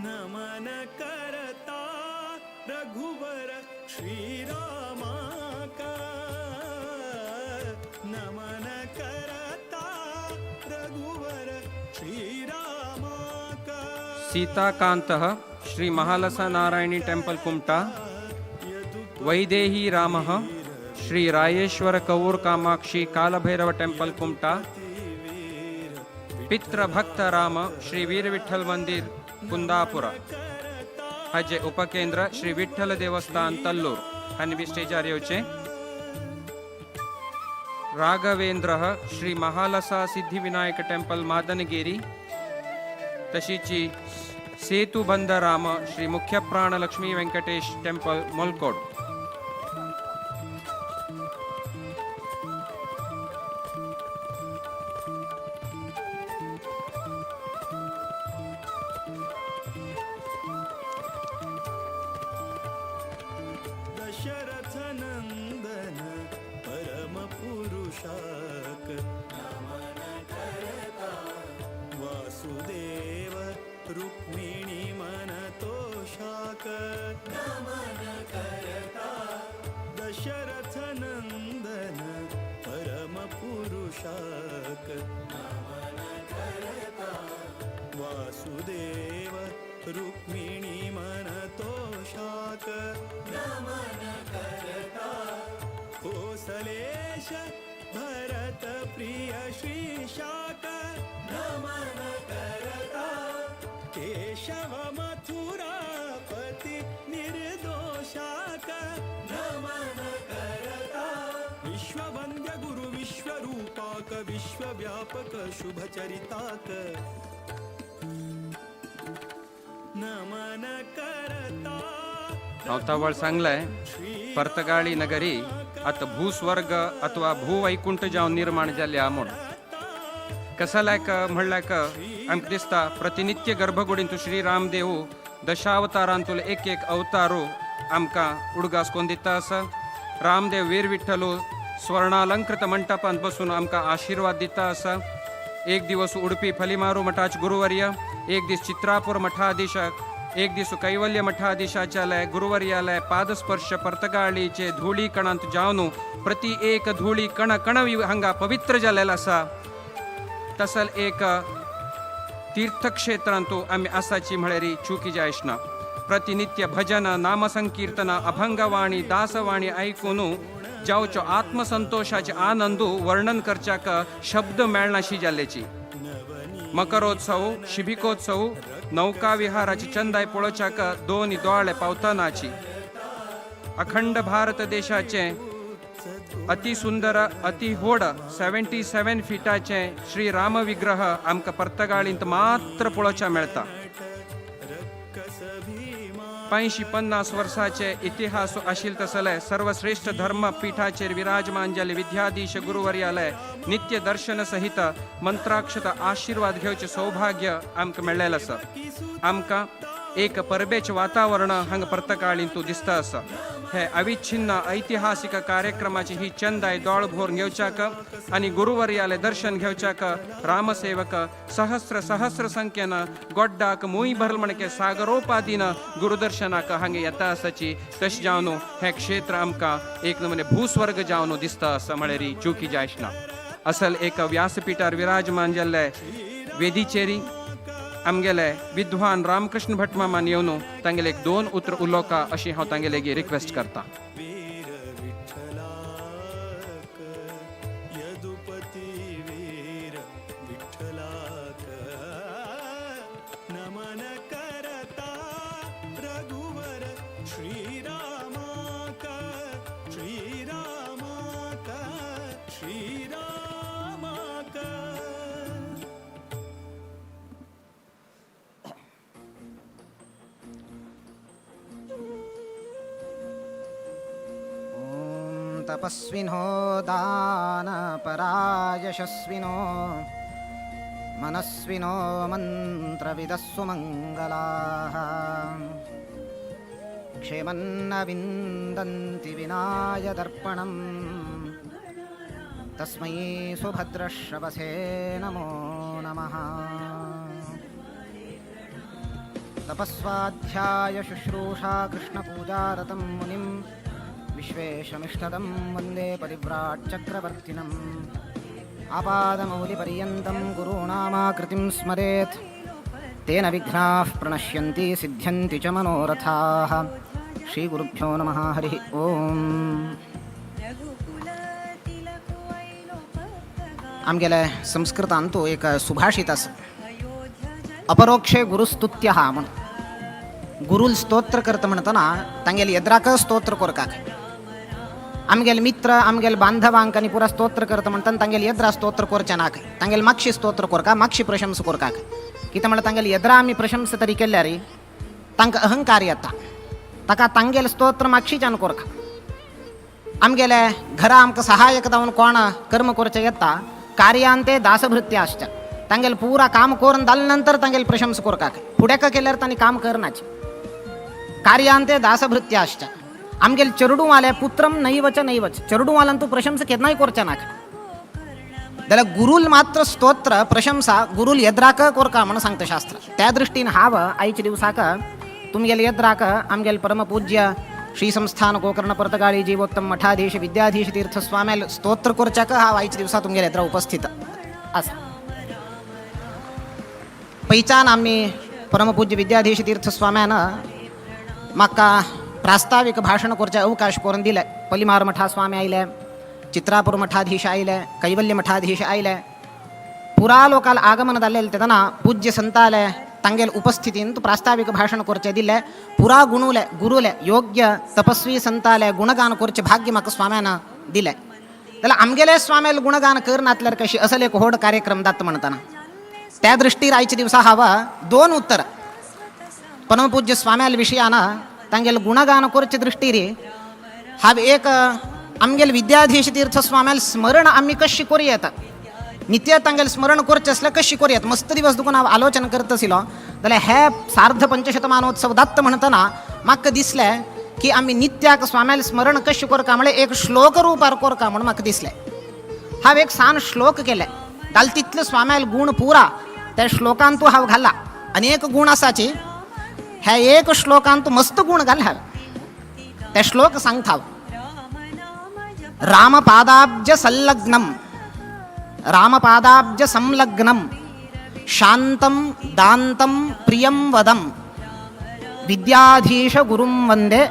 नमन करता रघुवर श्रीरामा का नमन करता रघुवर श्रीरामाका सीताकान्तः श्री महालसा नारायणी टेम्पल कुमटा, वैदेही रामः श्री रायेश्वर कौर कामाक्षी कालभैरव टेम्पल कुमटा, पितृभक्त राम श्री वीर विठ्ठल मंदिर कुंदापुर, हज उपकेंद्र श्री विठ्ठल देवस्थान तल्लूर हानी बी स्टेजार येवचे. राघवेंद्र श्री महालसा सिद्धिविनायक टेम्पल मादनगिरी, तशीची सेतुबंध राम श्री मुख्य प्राण लक्ष्मी वेंकटेश टेम्पल मोलकोड. दशरथ नंदन परम पुरुषाक नमन करता वासुदेव रुक्मिणी मन तोषाक नमन करता दशरथ नंदन परम पुरुषाक नमन करता वासुदेव रुक्मिणी मन तोषाक नमन करता कोसलेश भरत प्रिय श्रीशाक नमन करता केशव मथुरापति निर्दोषाक नमन करता विश्ववन्द्य गुरु विश्वरूपाक विश्वव्यापक शुभचरिताक नमन करता. अवतावळ सांगलाय पर्तगाळी नगरी आता भूस्वर्ग अथवा भूवैकुंठ जावन निर्माण जाल्या म्हूण. कसाल्याक म्हणल्याक आमकां दिसता प्रतिनित्य गर्भगुडींतू श्री रामदेव दशावतारांतूल एक एक अवतारू आमकां उडगास कोन्न दिता आसा. रामदेव वीर विठ्ठलू स्वर्णालंकृत मंटपांत बसून आमकां आशीर्वाद दिता आसा. एक दिवस उडपी फलीमारू मठाचे गुरुवर्य, एक दीस चित्रापूर मठाधीशक, एक दीस कैवल्य मठाधीशाचालय गुरुवर्यालय पादस्पर्श पर्तगाळीचे धुळी कणांत जावन प्रति एक धुळी कण कण हांगा पवित्र जालेला आसा. तसल एक तीर्थक्षेत्रांतू आमी आसाची म्हळ्यार चुकी जायचना. प्रतिनित्य भजन नामसंकीर्तन अभंगवाणी दासवाणी ऐकून जावचो आत्मसंतोषाचे आनंदू वर्णन करच्याक शब्द मेळनाशी जाल्ल्याची. मकरोत्सव शिबिकोत्सव नौका विहाराची चंदाय पळोवच्याक दोन दोळे पावतनाची. अखंड भारत देशाचे अति सुंदर अति व्हड 77 फिटाचे श्री राम विग्रह आमकां पर्तगाळींत मात्र पळोवच्या मेळटा. 50 वर्साचे इतिहास आशिल्ले तसले सर्वश्रेष्ठ धर्मपीठाचेर विराजमान जाल्ले विद्याधीश गुरुवर्यालय नित्य दर्शन सहित मंत्राक्षत आशीर्वाद घेवचे सौभाग्य आमकां मेळ्ळेलें आसा. आमकां एक परबेचे वातावरण हांगा पर्तगाळींतू दिसता आसा. हे अविच्छिन्न ऐतिहासिक कार्यक्रमाची ही चंदाय दोळ भोर घेवच्याक आनी गुरुवर्यालय दर्शन घेवच्याक रामसेवक सहस्र संख्येन गोड्डाक मुई भरल म्हणके सागरोपादीन गुरुदर्शनाक हांगा येता आसाची. तशें जावन हे क्षेत्र आमकां एक नमुने भूस्वर्ग जावन दिसता आसा म्हळ्यार चुकी जायचना. असल एक व्यासपीठार विराजमान जाल्ले वेदीचेरी आमगेले विद्वान रामकृष्ण भट मामान येवन तांगेले एक 2 उतर उलोवका अशी हांव तांगेले रिक्वेस्ट करता. वीर विठ्ठलाक यदुपती वीर विठ्ठलाक नमन करता रघुवर श्रीरामाक श्रीरामाक श्रीरामाक. तपस्विनो दानपरायशस्विनो मनस्विनो मन्त्रविदः सुमङ्गलाः क्षेमन्न विन्दन्ति विनाय दर्पणम् तस्मै सुभद्रश्रवसे नमो नमः. तपस्वाध्याय शुश्रूषा कृष्णपूजारतं मुनिं विश्वेशमिष्टदं वन्दे परिव्राट् चक्रवर्तिनं आपादमौलिपर्यन्तं गुरूणामाकृतिं स्मरेत् तेन विघ्नाः प्रणश्यन्ति सिद्ध्यन्ति च मनोरथाः श्रीगुरुभ्यो नमः हरिः ओम् आमगेले संस्कृतान तो एक सुभाषित आसा अपरोक्षे गुरुस्तुत्यः म्हण गुरुल स्तोत्र करता म्हणतना तांगेल एद्राक स्तोत्र कोरकाक आमगेल मित्र आमगेल बांधवांकानी पुरा स्तोत्र करता म्हणतना तांगेल एद्रा स्तोत्र कोरच्या नाक तांगेल मागशी स्तोत्र कोरका मागशी प्रशंस कोरकाक कित्याक म्हणल्यार तांगेल एद्रा आमी प्रशंस तरी केल्यार तांकां अहंकार येता ताका तांगेल स्तोत्र मागशीच्यान कोरका आमगेले घरा आमकां सहाय्यक जावन कोण कर्म करचें येता कार्यांते दासभृत्य आसच्या तांगेल पुरा काम करून जाले नंतर तांगेल प्रशंस कोरकाक फुडें केल्यार तांणी काम करनाचें कार्यांते दासभृत्य आसच्या आमगेल चेडूं वाले पुत्रम नैवच नैवच चेडूं वाल्यान तूं प्रशंस केन्नाय करचें नाका जाल्यार गुरुल मात्र स्तोत्र प्रशंसा गुरुल येद्राक कोरका म्हणून सांगता शास्त्र त्या दृश्टीन हांव आयच्या दिवसाक तुमगेल येद्राक आमगेल परमपूज्य श्री संस्थान गोकर्ण पर्तगाळी जीवोत्तम मठाधीश विद्याधीश तीर्थ स्वाम्याल स्तोत्र कोरच्याक हांव आयच्या दिवसा तुमगेल येद्रा उपस्थित आसा पैचान आमी परमपूज्य विद्याधीश तीर्थ स्वाम्यान म्हाका प्रास्ताविक भाषण करचे अवकाश करून दिले पलिमार मठा स्वामी आयले चित्रापूर मठाधीश आयले कैवल्य मठाधीश आयले पुरा लोकाल आगमन जाल्लें तेदना पूज्य संताले तांगेल उपस्थितीन प्रास्ताविक भाषण करचे दिले पुरा गुरुले योग्य तपस्वी संताले गुणगान करचे भाग्य म्हाका स्वाम्यान दिले जाल्यार आमगेले स्वाम्याल गुणगान करनातल्यार कशी असल एक व्हड कार्यक्रम जाता म्हणटाना त्या दृश्टीर आयच्या दिवसा हांव 2 उत्तर परमपूज्य स्वाम्याल विशयान तांगेल गुणगान करचे दृश्टीर हांव एक आमगेल विद्याधीश तीर्थ स्वाम्याल स्मरण आमी कशी करूं नित्य तांगेल स्मरण करचें असलें कशी करूं मस्त दिवस दुखून हांव आलोचन करता आशिल्लो जाल्यार हे सार्ध पंचशतमानोत्सव जाता म्हणटना म्हाका दिसलें की आमी नित्याक स्वाम्याल स्मरण कशें करता म्हळ्यार एक श्लोक रुपार करता म्हणून म्हाका दिसलें हांव एक सान श्लोक केले घाल तितले स्वाम्याल गुण पुरा त्या श्लोकान तूं हांव घाला अनेक गुण आसाची हे एक श्लोकान तूं मस्त गुण घाल हांव ते श्लोक सांगता हांव रामपादाब्ज संलग्नम रामपादाब्ज संलग्नम शांतं दान्तं प्रियं वदं विद्याधीश गुरुं वंदे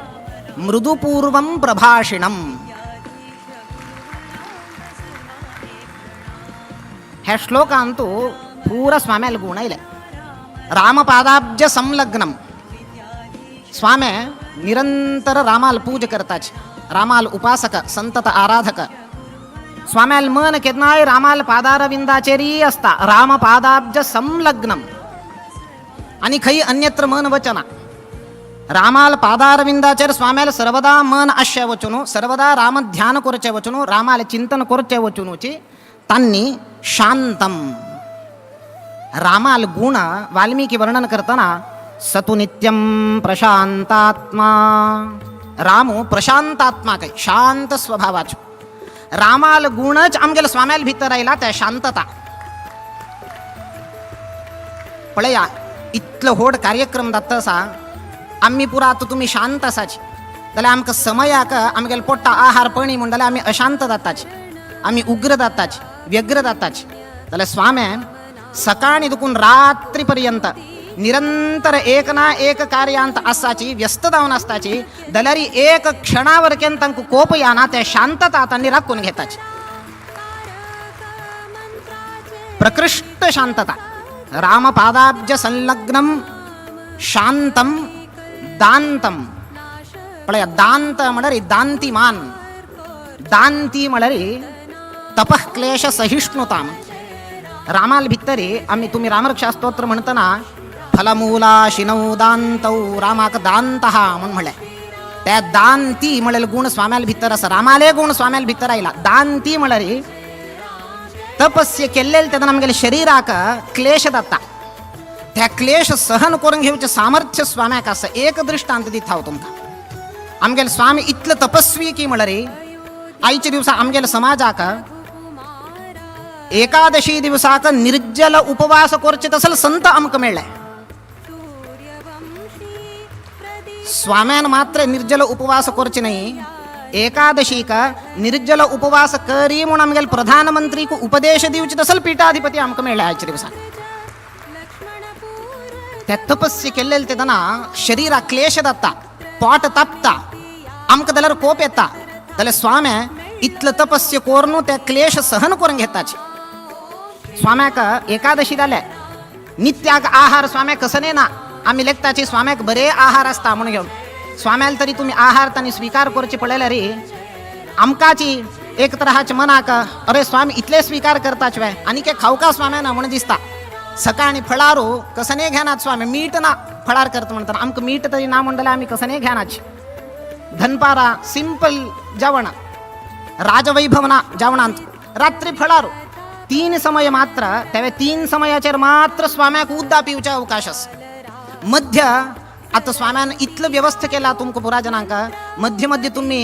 मृदुपूर्वं प्रभाषिणं हे श्लोकान तूं पूरा स्वाम्याल गुण आयले रामपादाब्ज संलग्नम स्वामे निरंतर रामाल पूज करताच रामाल उपासक संतत आराधक स्वाम्याल मन केन्नाय रामाल पादारविंदाचेरी असता रामपादाब्ज संलग्नम आणि खंय अन्यत्र मन वचना रामाल पादारविंदाचेर स्वाम्याल सर्वदा मन आशय वचून सर्वदा राम ध्यान करचे वचून रामाल चिंतन करचे वचूनची तांनी शांतम रामाल गुण वाल्मिकी वर्णन करतना सतु नित्यं प्रशांतात्मा रामू प्रशांतात्मा काय शांत स्वभावाचो रामाल गुणच आमगेल स्वाम्याल भितर आयला त्या शांतता पळया इतलो व्हड कार्यक्रम जाता आसा आमी पुरा आतां तुमी शांत आसाची जाल्यार आमकां समयाक आमगेल पोट्टा आहार पळणी म्हण जाल्यार आमी अशांत जाताची आमी उग्र जाताची व्यग्र जाताची जाल्यार स्वामी सकाळी दुखून रात्री पर्यंत निरंतर एक ना एक कार्यांत आसाची व्यस्त जावन आसताची जाल्यार एक क्षणावरकेन तांकां कोप येना ते शांतता तांणी राखून घेताची प्रकृष्ट शांतता रामपादाब्ज संलग्नम शांतम दांतम पळया दांत म्हळ्यार दांतिमान दांती म्हळ्यार तपः क्लेश सहिष्णुताम रामाल भितरी आमी तुमी रामरक्षा स्तोत्र म्हणटना फलमूला शिनौ दांतौ रामाक दांतः म्हणून म्हळें त्या दांती म्हळ्यार गुण स्वाम्याल भितर आसा रामाले गुण स्वाम्याल भितर आयला दांती म्हळ्यार तपस्या केल्लेले तेन्ना आमगेल्या शरिराक क्लेश जाता त्या क्लेश सहन करून घेवचें सामर्थ्य स्वाम्याक आसा एक दृश्टांत दिता हांव तुमकां आमगेले स्वामी इतले तपस्वी की म्हळ्यार आयच्या दिवसा आमगेल्या समाजाक एकादशी दिवसाक निर्जल उपवास करचे तसले संत आमकां मेळ्ळे स्वाम्यान मात्र निर्जल उपवास करचे नाही एकादशीक निर्जल उपवास करी म्हणून आमगेल प्रधानमंत्री को उपदेश दिवचे तसल पीठाधिपती आमकां मेळ्ळा आजच्या दिवसाक. त्या तपस्या केल्लेले तेदना शरीरा क्लेश जाता, पोट तापता, आमकां जाल्यार कोप येता, जाल्यार स्वामी इतलं तपस्या करून ते क्लेश सहन करून घेताचे. स्वाम्याक एकादशी जाल्या नित्याक आहार स्वाम्याक कसं ना आम्ही लेखताची स्वाम्याक बरे आहार असता म्हणून घेऊन स्वाम्याला तरी तुम्ही आहार तांणी स्वीकार करचे पडलेले रे आमकाची एक तराचे मनाक अरे स्वामी इतले स्वीकार करताच वे आणि के खावका स्वाम्याना म्हणून दिसता. सकाळी फळारू कसं नाही घेणार स्वामी मीठ ना फळार करता म्हणतात आमकां मीठ तरी ना म्हणलं आम्ही कसं नाही घेणार. धनपारा सिंपल जेवण राजवैभवना जेवणांत रात्री फळारू 3 समय मात्र त्या 3 समयाचेर मात्र स्वाम्याक उद्दा पिवचे अवकाश आसा. मध्य आता स्वाम्यान इतलं व्यवस्था केला तुमकां पुरा जनांक मध्य मध्य तुम्ही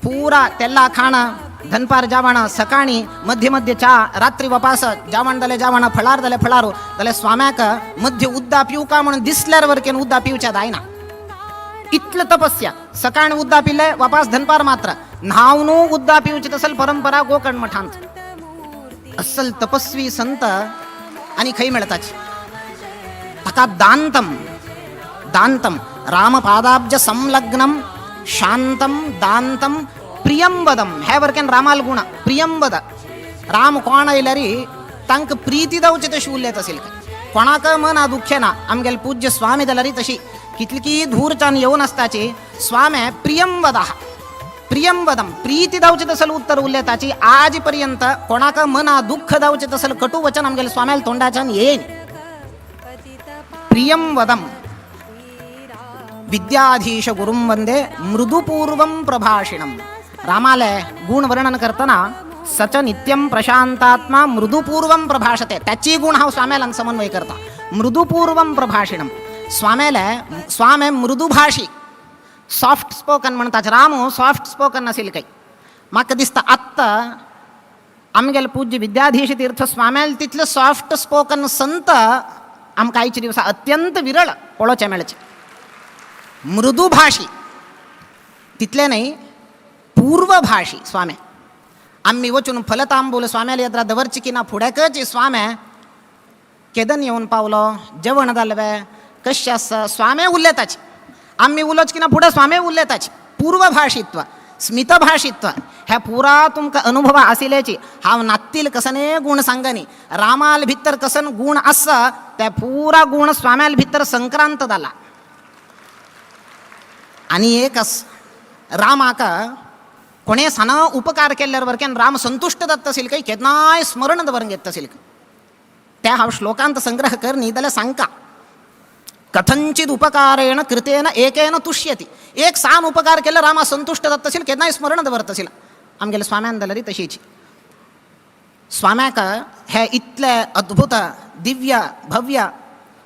पुरा तेल्ला खाणं धनपार जेवण सकाळी मध्य मध्य चा रात्री वपास जेवण जालें जेवण फळार जालें फळारू जाल्यार स्वाम्याक मध्य उद्दा पिवका म्हणून दिसल्यार वरकेन उद्दा पिवच्या जायना. इतलं तपस्या सकाळी उद्दा पिले वापास धनपार मात्र न्हावनू उद्दा पिवची तसल परंपरा गोकर्ण मठांत. असल तपस्वी संत आणि खै मेळताची ताका दांतम दांतम रामपादाब्ज संलग्नम शांतम दांतम प्रियंबदम हे वरकेन रामाल गुण प्रियंबद राम कोण आयल्यारी तांकां प्रीती जावची तशी उलयत असेल कोणाक मन दुख्खे ना आमगेल पूज्य स्वामी जाल्यारी तशी कितली धूरच्यान येवन आसताची स्वामी प्रियंबद प्रियंबदम प्रीती जावची तसल उत्तर उलयताची आज पर्यंत कोणाक मना दुःख जावचे तसल कटू वचन आमगेल स्वाम्याल तोंडाच्यान येईन. प्रियंवदम विद्याधीश गुरुं वंदे मृदुपूर्वं प्रभाषिणम. रामाले गुण वर्णन करताना सच नित्यम प्रशांतात्मा मृदुपूर्वं प्रभाषते त्याची गुण हा स्वाम्याला समन्वय करता. मृदुपूर्वं प्रभाषिणम स्वामी मृदुभाषी सॉफ्ट स्पोकन म्हणतात. रामू सॉफ्ट स्पोकन नसेल काही म्हाका दिसता आत्ता आमगेल पूज्य विद्याधीश तीर्थ स्वाम्याल तितले सॉफ्ट स्पोकन संत आमकां आयच्या दिवसा अत्यंत विरळ पळोवचे मेळचे. मृदुभाषी तितले नाही पूर्वभाषी स्वामी आम्ही वचून फलतांबूल स्वाम्याला येद्रा दवरची की ना फुडेकची स्वामी केदन येवन पावलो जेवण जालवे कशें आसा स्वामी उलयताची आम्ही उलोच की ना पुढे स्वामी उलयताची. पूर्वभाषित्व स्मितभाषित्व ह्या पुरा तुमकां अनुभव आशिल्ल्याची हांव नात्तील कसने गुण सांगनी रामाल भितर कसन गुण आसा त्या पुरा गुण स्वाम्याल भितर संक्रांत जाला. आणि एक रामाक कोणे साना उपकार केल्यार वरकेन राम संतुष्ट जाता असेल काही केन्नाय स्मरण दवरून घेत असेल त्या हांव श्लोकांत संग्रह करनी जाल्यार सांगता. कथंचित उपकारेण कृतेन एकेन तुष्यती. एक सान उपकार केला रामा संतुष्ट जात असेल केन्नाय स्मरण दवरत असेल आमगेल्या स्वाम्यान जाल्यारी तशीच. स्वाम्याक हे इतले अद्भुत दिव्य भव्य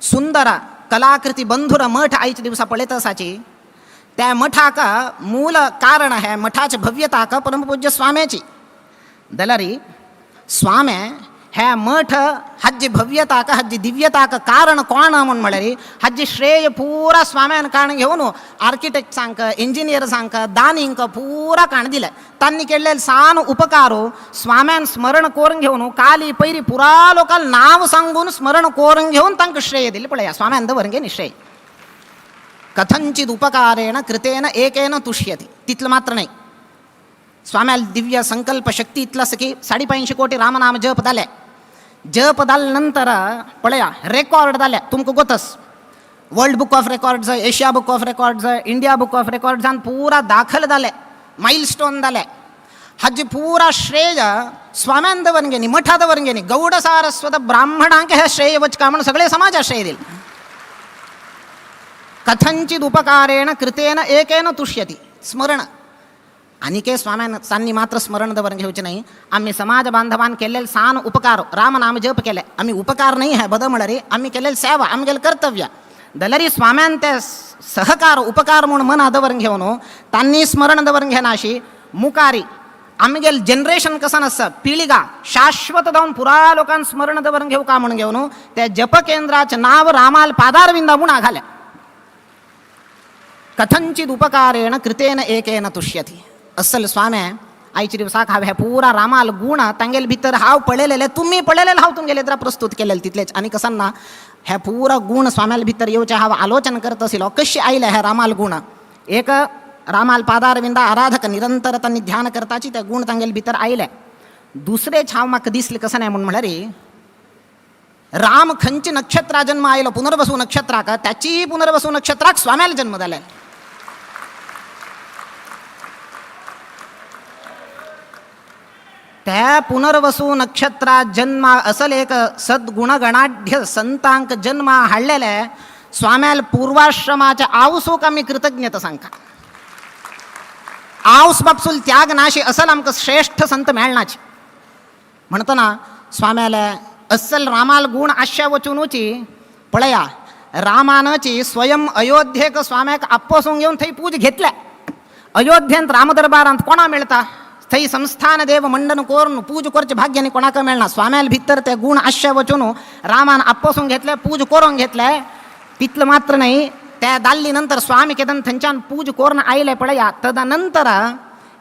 सुंदर कलाकृती बंधुर मठ आयच्या दिवसा पळयत आसाची त्या मठाक मूल कारण हे मठाची भव्यताक परमपूज्य स्वाम्याची जाल्यारी स्वामी हे मठ हाजी भव्यताक हाजी दिव्यताक कारण कोण म्हणून म्हळ्यार हाजी श्रेय पुरा स्वाम्यान काण घेवन आर्किटेक्ट्सांक इंजिनियर्सांक दानींक पुरा काण दिले. तांणी केल्ले सान उपकारू स्वाम्यान स्मरण करून घेवन काली पयरी पुरा लोकांक नांव सांगून स्मरण करून घेवन तांकां श्रेय दिले. पळया स्वाम्यान दवरून घे निश्चय. कथंचित उपकारेण कृतेन एकेन तुष्यती. तितलं मात्र नाही स्वाम्याल दिव्य संकल्प शक्ती इतलं असं की 550 कोटी रामनाम जप जाले. जप जाल्या नंतर पळया रेकॉर्ड जाल्या तुमकां गोतस world book of records Asia book of records India book of रेकॉर्ड्सान पुरा दाखल जाले माइलस्टोन जाले. हाजी पुरा श्रेय स्वाम्यान दवरून गेनी मठा दवरून गेनी गौड सारस्वत ब्राह्मणांक हे श्रेय वचका म्हणून सगळे समाजा श्रेय दिले. कथंचित उपकारेण कृतेन एकेन तुष्यती स्मरण आणि के स्वाम्यांनी मात्र स्मरण दवरून घेवचे नाही. आम्ही समाज बांधवान केलेले सान उपकार रामनाम जप केले आम्ही उपकार नाही है बद म्हळ्यार आम्ही केलेले सेवा आमगेले कर्तव्य जाल्यारी स्वाम्यान ते सहकार उपकार म्हणून मना दवरून घेवन तांणी स्मरण दवरून घेना अशी मुखारी आमगेल जनरेशन कसं आसा पिळगा शाश्वत जावन पुरा लोकांक स्मरण दवरून घेवका म्हणून घेवन त्या जप केंद्राचें नांव रामाल पादारविंदा म्हणून घालें. कथंचित उपकारेण कृतेन एकेन तुष्यती. अस्सल स्वामी आयच्या दिवसाक हांव हे पुरा रामाल गुण तांगेले भितर हांव पळयलेले तुमी पळयलेले हांव तुमगेले इतरा प्रस्तुत केलेले तितलेच आनी कसांना हे पुरा गुण स्वाम्याल भितर येवचे हांव आलोचन करत आशिल्लो कशे आयले हे रामाल गुण एक रामाल पादारविंदा आराधक निरंतर तांणी ध्यान करताची ते गुण तांगेले भितर आयले दुसरेच हांव म्हाका दिसले कसा नाही म्हणून म्हळ्यार राम खंयची नक्षत्रा जन्म आयलो पुनर्वसू नक्षत्राक त्याची पुनर्वसू नक्षत्राक स्वाम्याला जन्म जाले त्या पुनर्वसू नक्षत्रात जन्म असल एक सद्गुणगणाढ्य संतांक जन्म हाडलेले स्वाम्याल पूर्वाश्रमाच्या आवसूक आमी कृतज्ञता सांगता आवस बापसूल त्याग नाशी असल आमकां श्रेष्ठ संत मेळनाची म्हणतना स्वाम्याले अस्सल रामाल गुण आश्या वचूनची पळया रामानची स्वयं अयोध्येक स्वाम्याक आपोसून घेवन थंय पूज घेतल्या अयोध्येंत रामदरबारांत कोणा मेळटा थंय संस्थान देव मंडन करून पूज करचे भाग्याने कोणाक मेळना स्वाम्याल भितर ते गुण आश्या वचून रामान आपोसून घेतले पूज करून घेतले तितलं मात्र नाही त्या दाल्ली नंतर स्वामी केदन थंयच्यान पूज करून आयले पळया तदनंतर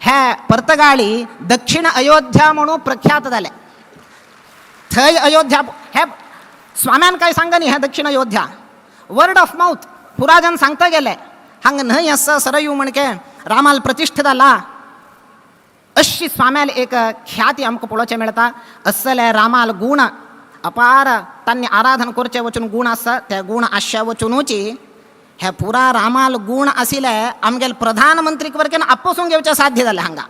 हे पर्तगाळी दक्षिण अयोध्या म्हणून प्रख्यात जाले थंय अयोध्या हे स्वाम्यान काय सांगा न्ही हे दक्षिण अयोध्या वर्ड ऑफ माउथ पुराजन सांगता गेले हांग न्हंय आसा सरयू म्हणके रामाल प्रतिष्ठ जाला अशी स्वाम्याल एक ख्याती आमकां पळोवचें मेळटा असले रामाल गुण अपार तांणी आराधन करचे वचून गुण आसा त्या गुण आश्या वचूनची हे पुरा रामाल गुण आशिल्ले आमगेले प्रधानमंत्रीक वरकेन आपोसून घेवचें साध्य जालें हांगा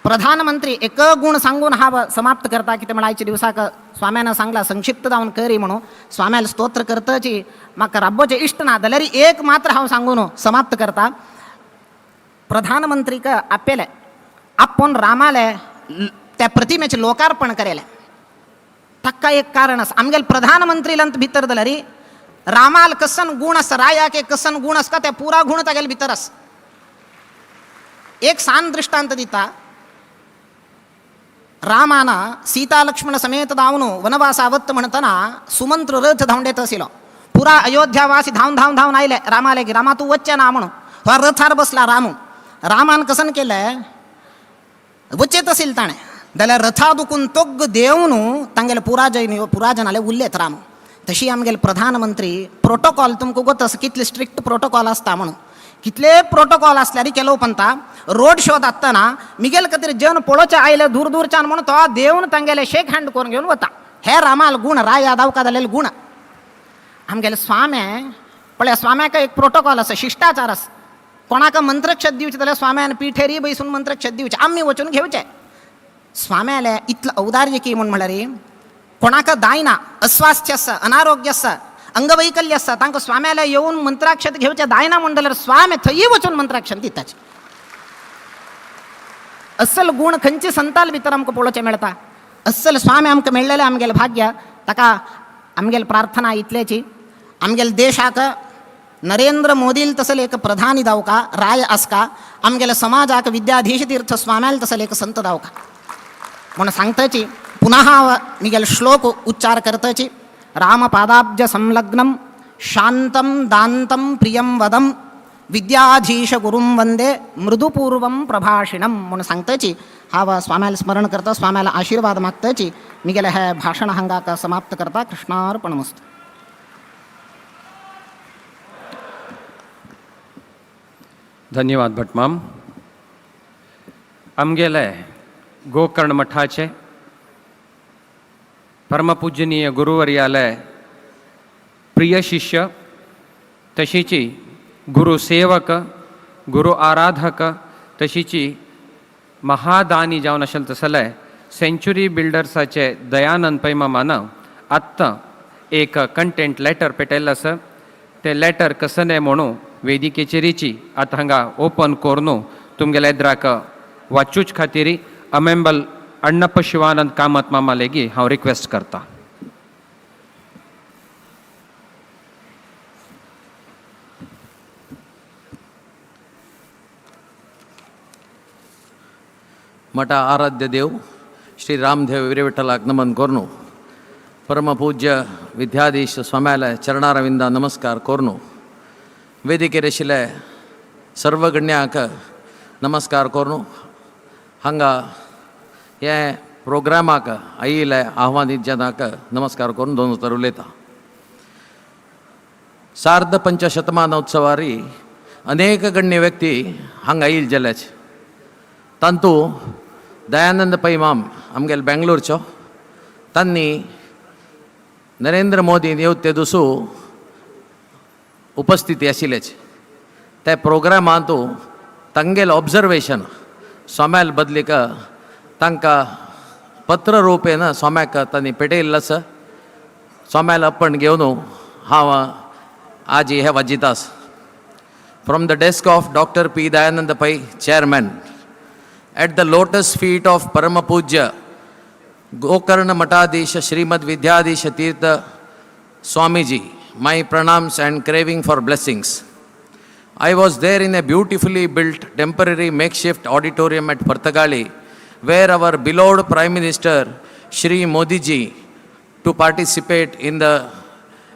प्रधानमंत्री एक गुण सांगून हांव समाप्त करता कितें म्हळ्यार आयच्या दिवसाक स्वाम्यान सांगला संक्षिप्त जावन करी म्हणून स्वाम्याल स्तोत्र करतची म्हाका राबोवचें इश्ट ना जाल्यार एक मात्र हांव सांगून समाप्त करता प्रधानमंत्रीक आपेले आपोवन रामाले त्या प्रतिमेचे लोकार्पण करेले ताका एक कारण आसा आमगेले प्रधानमंत्रीलांत भितर जाल्यार रामाल कसन गुण आसा रायाक एक कसन गुण आसता ते पुरा गुण तागेले भितर आसा एक सान दृष्टांत दिता रामान सीता लक्ष्मण समेत धांवन वनवासावत म्हणतना सुमंत्र रथ धांवडेत आशिल्लो पुरा अयोध्यावासी धांवन आयले रामाले की रामा तूं वच्चे ना म्हणून हो रथार बसला रामान कसन केलें वचेत आशिल्लें ताणें जाल्यार रथा दुखून तोग्ग देंवन तांगेले पुराजनाले उरलेत राम तशी आमगेले प्रधानमंत्री प्रोटोकॉल तुमकां गोत आसा कितले स्ट्रिक्ट प्रोटोकॉल आसता म्हणून कितले प्रोटोकॉल आसल्यार केलो पंता रोड शो धाडटना मिगेल खातीर जन पळोवचे आयले दूर दूरच्यान म्हणून तो देंवन तांगेले शेक हँड करून घेवन वता हे रामाल गुण राया दावका जालेले गुण आमगेले स्वामी पळय स्वाम्याक एक प्रोटोकॉल आसा शिश्टाचार आसा कोणाक मंत्रक्षत दिवचे जाल्यार स्वाम्यान पिठेरी बैसून मंत्रक्षत दिवचे आमी वचून घेवचे स्वाम्याले इतलो औदार्य की म्हळ्यार कोणाक दायना अस्वास्थ्य आसा अनारोग्य आसा अंगवैकल्य आसा तांकां स्वाम्याले येवन मंत्राक्षत घेवचे दायना म्हण जाल्यार स्वामी थंय वचून मंत्राक्षत दिताचे अस्सल गुण खंयचे संताल भितर आमकां पळोवचें मेळटा अस्सल स्वामी आमकां मेळ्ळेले आमगेले भाग्य ताका आमगेली प्रार्थना इतलेची आमगेले देशाक नरेंद्र मोदील तसल एक प्रधानी जावका राय आसका आमगेल्या समाजाक विद्याधीश तीर्थ स्वाम्याल तसल एक संत जावका म्हणून सांगताची पुनः मिगेल श्लोक उच्चार करताची रामपादाब्ज संलग्नम शांतं दांतं प्रियं वदम विद्याधीश गुरुं वंदे मृदुपूर्वं प्रभाषिणम म्हणून सांगताची हांव स्वाम्याला स्मरण करता स्वाम्याला आशीर्वाद मागताची मिगेले हे भाषण हांगा समाप्त करता कृष्णार्पणमस्तु धन्यवाद भटमाम आमगेले गोकर्ण मठाचे परमपूजनीय गुरुवर्याले प्रिय शिष्य तशीची गुरु सेवक गुरु आराधक तशीची महादानी जावन आशिल्ले तसले सेंच्युरी बिल्डर्साचे दयानंद पै मामान आत्ता एक कंटेंट लेटर पेटयल्लें आसा तें लेटर कसने म्हणून वेदिकेचेरीची आतां हांगा ओपन करून तुमगेल्या इद्राक वाचूच खातीर अमेंबल अण्णप्प शिवानंद कामत मामा लेगी हांव रिक्वेस्ट करता मठ आराध्य देव श्री रामदेव विरेविठलाक नमन कोर्नु परमपूज्य विद्याधीश स्वाम्याला चरणारविंदा नमस्कार कोर्नु वेदिकेर आशिल्ले सर्व गण्यांक नमस्कार करून हांगा हे प्रोग्रामाक आयिल्ले आव्हानीत जनाक नमस्कार करून दोन उतर उलयता. सार्ध पंचशतमानोत्सवारी अनेक गण्य व्यक्ती हांगा आयिल्ले जाल्याचे तांतू दयानंद पै इमाम आमगेले बेंगलोरचो तांणी नरेंद्र मोदी येवते ते दुसू उपस्थिती आशिल्लेचे ते प्रोग्रामांत तांगेल ऑब्जर्वेशन सोम्याल बदलीक तांकां पत्र रुपेन सोम्याक तांणी पेटयल्लो आसा. सोम्याल अप्पण घेवन हांव आज हे वाजितास. From the desk of doctor P Dayanand Pai chairman at the lotus feet of Paramapujya Gokarna Matadisha Srimad Vidyadisha Tirtha Swamiji, my pranams and craving for blessings. I was there in a beautifully built temporary makeshift auditorium at Partagali, where our beloved Prime Minister Shri Modi ji to participate in the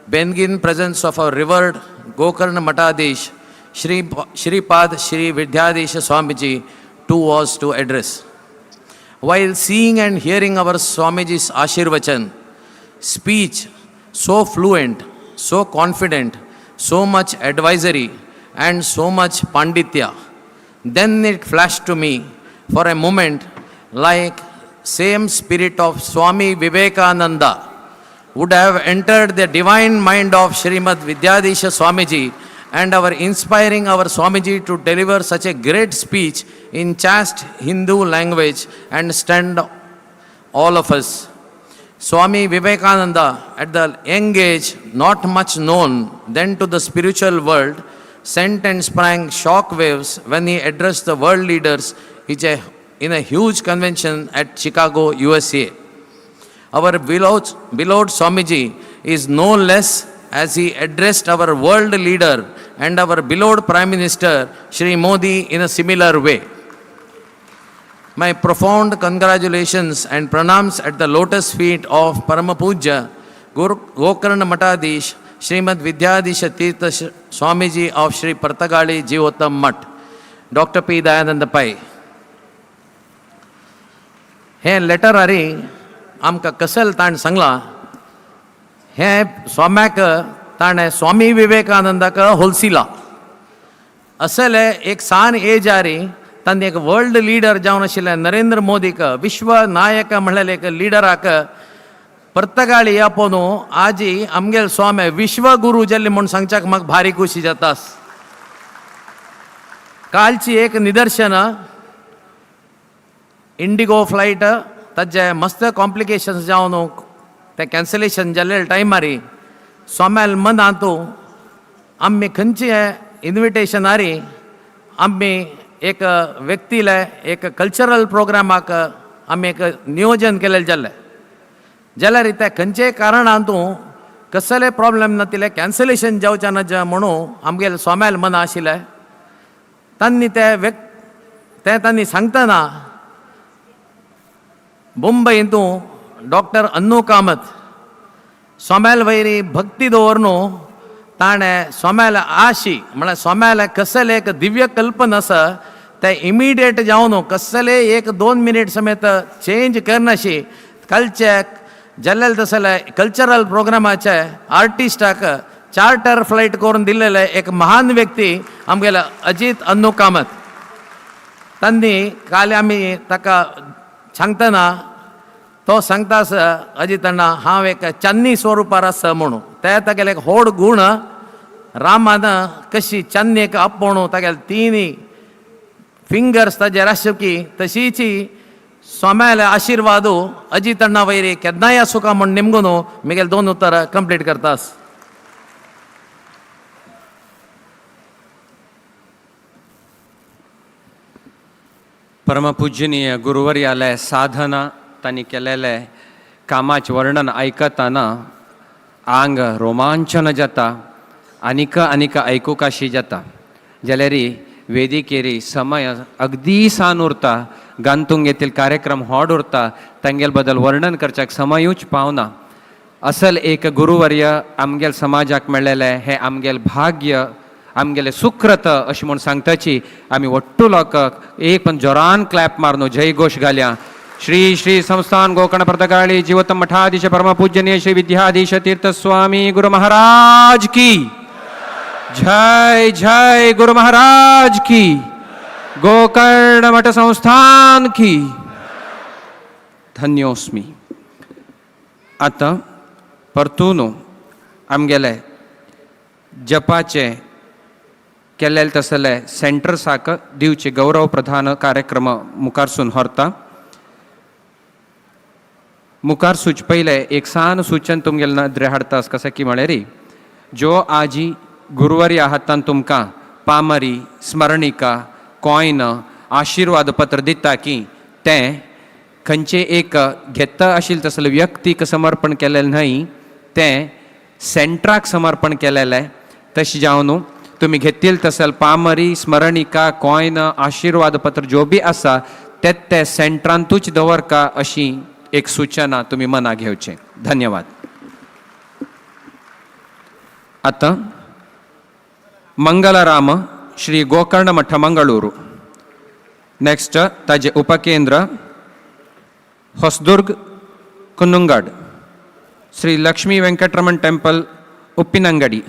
benign presence of our revered Gokarna Matadish Shri Pad Shri Vidyadisha Swamiji too was to address. While seeing and hearing our Swamiji's Ashirvachan, speech so fluent, so confident, so much advisory and so much panditya, then it flashed to me for a moment like same spirit of Swami Vivekananda would have entered the divine mind of Srimad Vidyadisha Swamiji and inspiring our Swamiji to deliver such a great speech in chaste Hindu language and stand all of us. Swami Vivekananda, at the young age not much known then to the spiritual world, sent and sprang shock waves when he addressed the world leaders in a huge convention at Chicago, USA. Our beloved Swamiji is no less as he addressed our world leader and our beloved Prime Minister Shri Modi in a similar way. My profound congratulations and pranams at the lotus feet of Paramapujya Gokarna Matadish Srimad Vidyadisha Tirtha Swamiji of Shri Partagali Jeevottam Mutt, Dr. P. Dayananda Pai. हे letter आरी आमकां कसल ताण सांगला हे स्वाम्याक ताणें स्वामी विवेकानंदाक होलसिला असले एक सान एज आरी तांणी एक वर्ल्ड लिडर जावन आशिल्ले नरेंद्र मोदीक विश्व नायक म्हणलेले एक लिडराक पर्तगाळी आपोवन आजी आमगेले स्वामी विश्वगुरू जाल्ले म्हूण सांगच्याक म्हाका भारी खुशी जाता. कालची एक निदर्शन इंडिगो फ्लायट ताजे मस्त कॉम्प्लिकेशन्स जावन ते कॅन्सलेशन जाल्ले टायमारी सोम्याल मनांतू आमी खंयचे इन्विटेशनारी आमी एक व्यक्तीले एक कल्चरल प्रोग्रामाक आमी एक नियोजन केलेले जाल्यार ते खंयचे कारणांतू कसले प्रॉब्लेम नातिले कॅन्सलेशन जावचे ना म्हणून आमगेले सोम्याल मना आशिल्ले तांणी ते तांणी सांगतना मुंबईतू डॉक्टर अन्नू कामत सोम्याल वयरी भक्ती दवरून ताणें सोम्याल आशी म्हळ्यार सोम्याल कसले एक दिव्य कल्पना आसा ते इमिडिएट जावन कसले एक 2 मिनिट समेत चेंज करनाशी कालचे जाल्ले तसले कल्चरल प्रोग्रामाचे आर्टिस्टाक चार्टर फ्लायट करून दिल्लेले एक महान व्यक्ती आमगेले अजित अन्नू कामत तांणी काल आमी ताका सांगतना तो सांगता अजित अण्णा हांव एक चान्नी स्वरुपार आसा म्हणून ते तागेले एक व्हड गूण रामान कशी चान्नीक आपोवण तागेले 3 फिंगर्स ताजेर आसप की तशीची सोम्याले आशिर्वादू अजित अण्णा वयरी केन्नाय आसूं का म्हूण निमगून म्हगेले 2 उतरां कंप्लीट करतास. परमपूजनीय गुरुवर्याले साधना तांणी केलेले कामाचें वर्णन आयकतना आंग रोमांचन जाता आनीक आयकूंक अशी जाता जाल्यार वेदिकेरी समय अगदी सान उरता गांतूंक येतील कार्यक्रम होड उरता तांगेल बद्दल वर्णन करच्याक समयूच पावना. असल एक गुरुवर्य आमगेल समाजाक मेळ्ळेले हे आमगेल भाग्य आमगेले सुक्रत अशी म्हूण सांगताची आमी वट्टू लोकांक एक पण जोरान क्लॅप मारनो जय घोष घालया. श्री श्री संस्थान गोकर्ण पर्तगाळी जीवोत्तम मठाधीश परमपूजनीय श्री विद्याधीश तीर्थ स्वामी गुरु महाराज की जय. जय गुरु महाराज की. गोकर्ण मठ संस्थान की. धन्योस्मी. आता परतून आमगेले जपाचे केल्ले तसले सेंटर्साक दिवचे गौरव प्रधान कार्यक्रम मुखारसून व्हरता. मुखार सूच पहिले एक सान सूचन तुमगेले नदरे हाडटा कसा की म्हळ्यार ज्यो आजी गुरुवारी आहात तुमकां पामरी स्मरणिका कॉयन आशिर्वाद पत्र दिता की तें खंयचे एक घेता आशिल्ले तसले व्यक्तीक समर्पण केलेलें न्हय, तें सेंटराक समर्पण केलेलें. तशें जावन तुमी घेतिल्ले तसले पामरी स्मरणिका कॉयन आशिर्वाद पत्र जो बी आसा ते सेंटरांतूच दवरका अशी एक सूचना तुमी मना घेवचें. धन्यवाद. आता मंगलराम श्री गोकर्ण मठ मंगळूरू. नेक्स्ट ताजे उपकेंद्र ಹೊಸದುರ್ಗ್ ಕುನ್ನುಂಗಡ್. ಶ್ರೀ ಲಕ್ಷ್ಮೀ ವೆಂಕಟರಮಣ ಟೆಂಪಲ್ ಉಪ್ಪಿನಂಗಡಿ.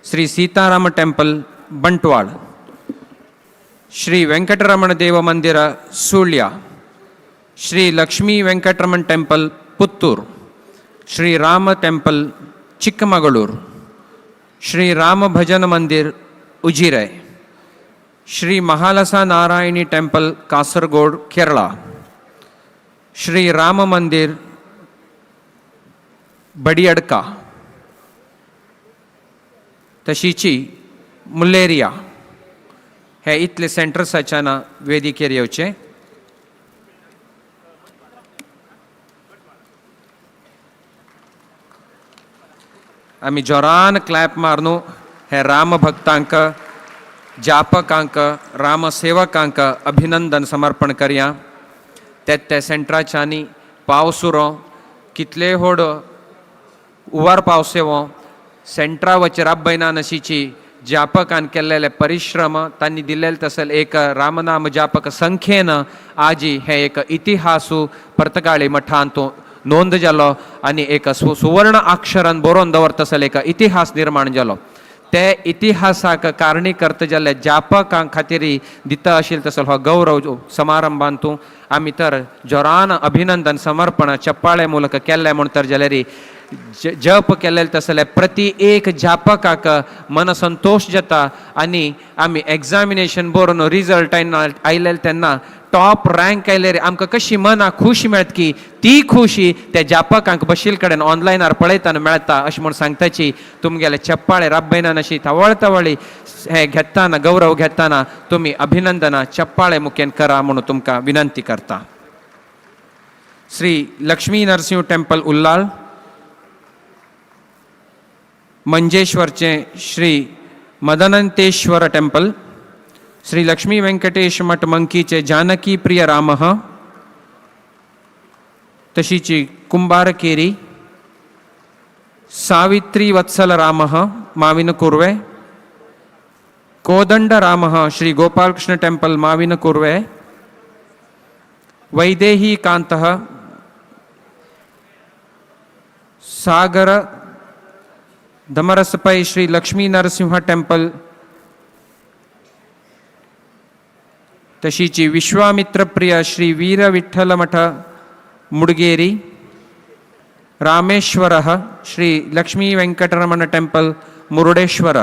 ಶ್ರೀ ಸೀತಾರಾಮ ಟೆಂಪಲ್ ಬಂಟ್ವಾಳ. ಶ್ರೀ ವೆಂಕಟರಮಣ ದೇವ ಮಂದಿರ ಸುಳ್ಯ. ಶ್ರೀ ಲಕ್ಷ್ಮೀ ವೆಂಕಟರಮಣ ಟೆಂಪಲ್ ಪುತ್ತೂರು. ಶ್ರೀ ರಾಮ ಟೆಂಪಲ್ ಚಿಕ್ಕಮಗಳೂರು. ಶ್ರೀ ರಾಮ ಭಜನ ಮಂದಿರ್ ಉಜಿರೆ. ಶ್ರೀ ಮಹಾಲಸ ನಾರಾಯಣಿ ಟೆಂಪಲ್ ಕಾಸರಗೋಡ್ ಕೇರಳ. श्री राम मंदिर बडियडका. तशीची मुल्लेरिया. हे इतले सेंटर्साच्या वेदिकेर येवचे. आमी जोरान क्लॅप मारनू हे राम भक्तांक जापकांक रामसेवकांक अभिनंदन समर्पण करया. ते सेंटराच्यांनी पावसुरो कितले व्हड उवार पावसेवो सेंटरा वचे राबयना नशीची जापकान केल्लेले परिश्रम तांणी दिल्लेले तसले एक रामनाम जापक संख्येन आजी हे एक इतिहासू पर्तगाळी मठांत नोंद जालो आनी एक सुवर्ण अक्षरान बरोवन दवरतसले एक इतिहास निर्माण जालो. ते इतिहासाक कारणीकर्ता जाल्ल्या जापकां खातीर दिता आशिल्लो तसलो हो गौरव समारंभांतू आमी तर जोरान अभिनंदन समर्पण चप्पाळे मूलक केल्ले म्हूण तर जाल्यार जप केल्ले तसले प्रति एक जापकाक मन संतोष जाता. आनी आमी एग्जामिनेशन बरोवन रिजल्ट आयले तेन्ना टॉप रँक आयल्यार आमकां कशी मना खुशी मेळटा की ती खुशी त्या जापकांक बशील कडेन ऑनलायनार पळयतना मेळटा अशें म्हूण सांगताची तुमगेले चप्पाळे राबयनान अशी तवळतवळी हे घेताना गौरव घेताना तुमी अभिनंदना चप्पाळे मुखेन करा म्हणून तुमकां विनंती करता. श्री लक्ष्मी नरसिंह टेंपल उल्लाळ. मंजेश्वरचे श्री मदनंतेश्वर टेंपल. श्री लक्ष्मी वेंकटेश मठ मंकीचे जानकी प्रिय राम. तशीची कुंभारकेरी. सावित्री वत्सल राम माविन कुर्वे. कोदंड राम श्री गोपालकृष्ण टेंपल माविन कुर्वे. वैदेही कांत सागर दमरसपै श्री लक्ष्मी नरसिंह टेंपल. तशीची विश्वामित्र प्रिय श्री वीर विठ्ठल मठ मुडगेरी. रामेश्वर श्री लक्ष्मी वेंकटरमण टेंपल मुरुडेश्वर.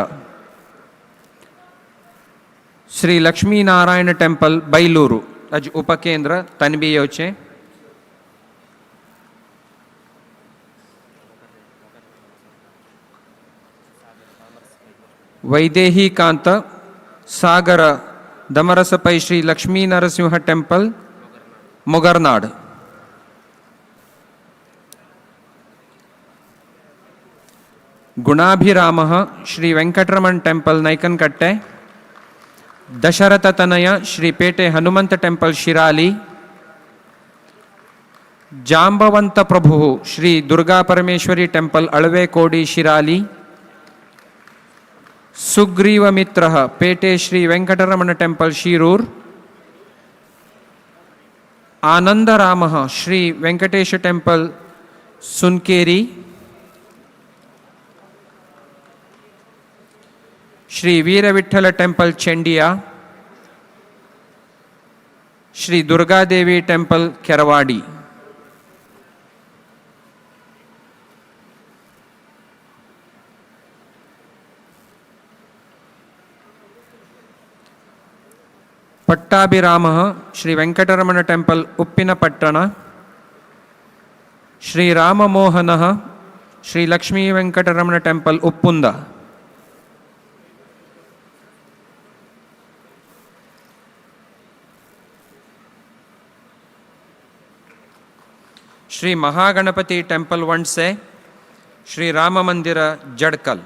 श्री लक्ष्मी नारायण टेंपल बैलूरू. ताजे उपकेंद्र तनबी येवचे. वैदेही कांत सागर दमरसपै श्री लक्ष्मी नरसिंह टेंपल मुगरनाड. गुणाभिराम श्री वेंकटरमण टेंपल नैकनकट्टे. दशरथ तनय श्री पेटे हनुमंत टेंपल शिराली. जांबवंत प्रभु श्री दुर्गा परमेश्वरी टेंपल अळवे कोडी शिराली. सुग्रीवमित्रः पेटे श्री वेंकटरमण टेम्पल शीरूर, आनंदरामः Shri Venkatesha temple Sunkeri, Shri Veeravitthala temple Chendiya, Shri Durgadevi temple Keravadi. पट्टाभिरामः श्री वेंकटरमण टेम्पल उप्पिनपट्टण, श्री राममोहनः श्री लक्ष्मी वेंकटरमण टेम्पल उप्पुंद, श्री महागणपति टेम्पल वंडसे, श्री राम मंदिर जड़कल।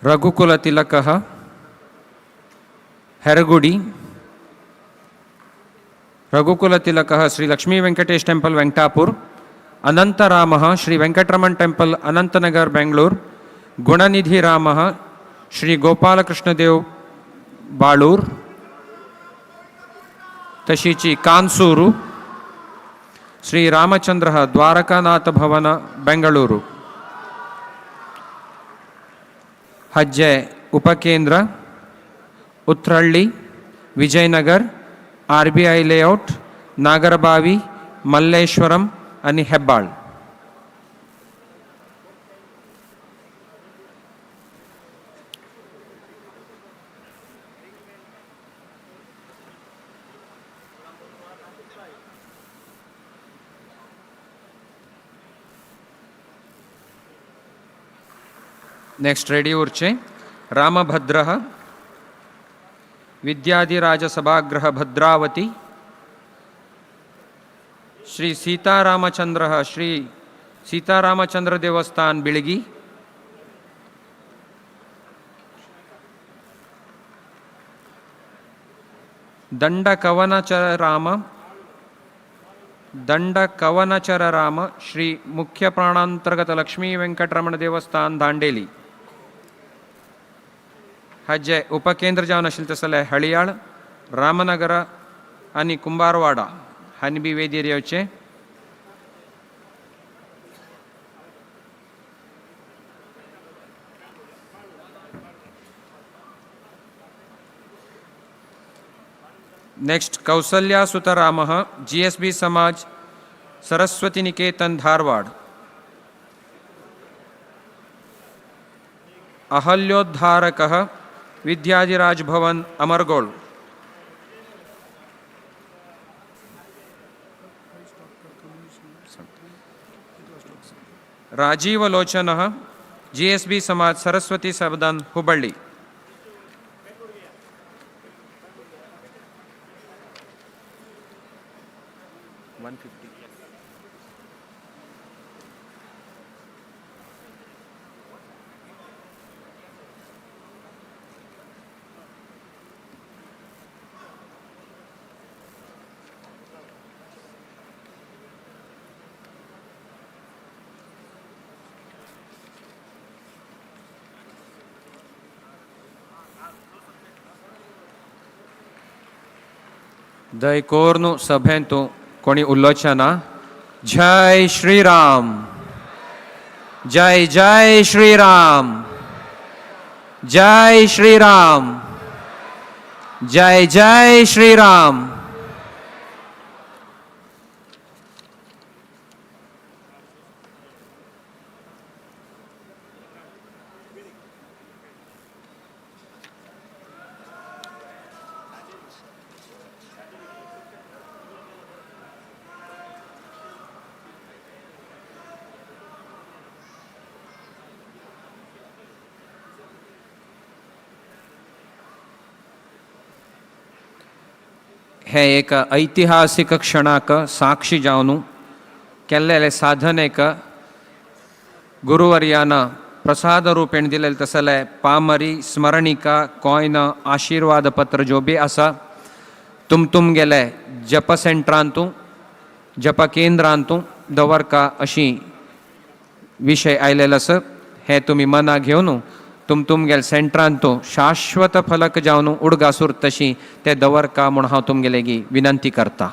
रघुकुल तिलकः हेरगुडी, रघुकुल तिलकः श्री लक्ष्मी वेंकटेश टेम्पल वेंकटापुर, अनंतरामः श्री वेंकटरमण टेम्पल अनंतनगर बेंगलूर, गुणनिधि रामः श्री गोपालकृष्णदेव बाळूर, तशीची कांसूरू, श्री रामचंद्रः द्वारकानाथ भवन बेंगलूरू, हज्जे उपकेंद्र उत्रहल्ली विजयनगर आरबीआई लेआउट नागरबावी मल्लेश्वरम आणि हेब्बाळ। नेक्स्ट रेडी उर्चे रामभद्रः विद्याधिराज सभागृह भद्रावती, श्री सीतारामचंद्रः श्री सीतारामचंद्र देवस्थान बिळगी, दंडकवनचर राम श्री मुख्य प्राणांतर्गत लक्ष्मी वेंकटरमण देवस्थान दांडेली, हज्जे उपकेंद्र जावन आशिल्ले तसले हळियाळ रामनगर आणि कुंभारवाडा हांणी बी वेदीर येवचे। नेक्स्ट कौसल्या सुतरामः जीएसबी समाज सरस्वती निकेतन धारवाड़, अहल्योद्धारकः विद्याधिराज भवन अमरगोल, राजीव लोचनः जीएसबी समाज सरस्वती सदन हुबಳ್ಳಿ। दयकोर्नु सभेंतु कोणी उल्लोचना जय श्रीराम जय जय श्रीराम जय श्रीराम जय जय श्रीराम. हे एक ऐतिहासिक क्षणाक साक्षी जावन केल्लेले साधन एक गुरुवर्यानं प्रसाद रूपेण दिलेले तसले पामरी स्मरणिका कॉइन आशीर्वाद पत्र जो बी आसा तुमगेले जप सेंटरांतू जप केंद्रांतू दवरका अशी विषय आयलेलो आसा. हे तुमी मना घेवन तुमगेले सेंटरांतू शाश्वत फलक जावन उडगासूर तशी ते दवरका म्हूण हांव तुमगेलेगी विनंती करता.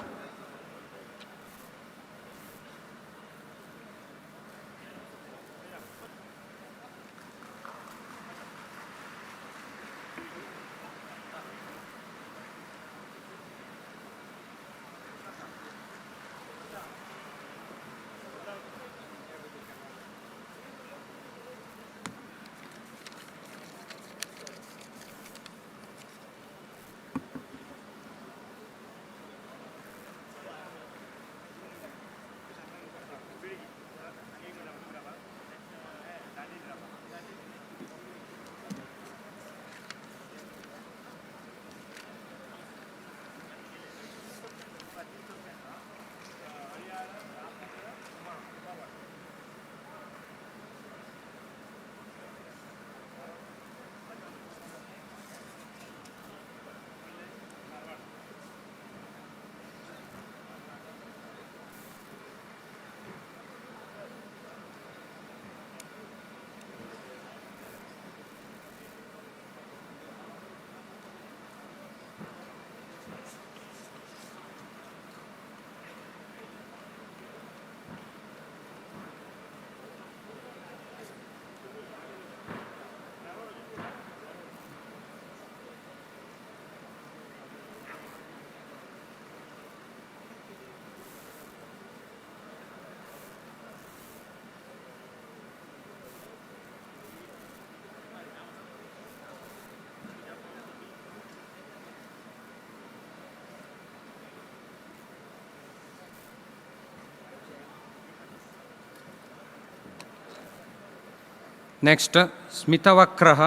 नेक्स्ट स्मितवक्रः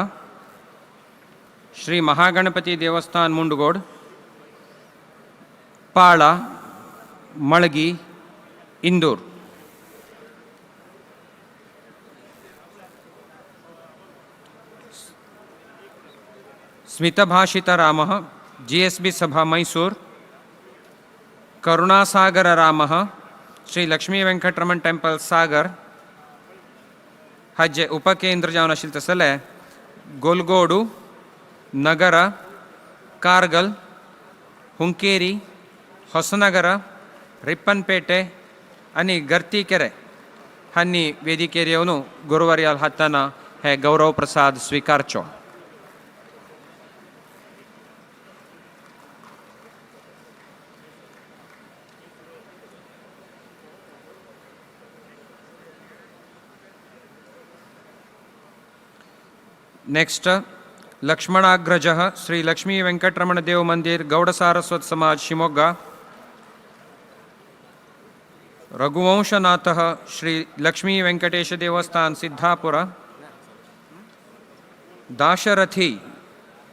श्री महागणपति देवस्थान मुंडगोड पाळा मळगी इंदूर. स्मितभाषितरामः GSB सभा मैसूर. करुणासागररामः श्री लक्ष्मी वेंकटरमण टेंपल सागर. हजे उपकेंद्र जावन आशिल्ले तसले गोलगोडू नगर कारगल हुंकेरी ಹೊಸನಗರ रिप्पनपेटे आनी गर्तीकेरे हांनी वेदिकेर येवन गुरुवर्याल हाताना हे गौरव प्रसाद स्वीकारचो. नेक्स्ट लक्ष्मणाग्रजः श्री लक्ष्मी वेंकटरमण देव मंदिर गौड़ सारस्वत समाज शिवमोग्गा. रघुवंशनाथः श्री लक्ष्मी वेंकटेश देवस्थान सिद्धापुर. दाशरथी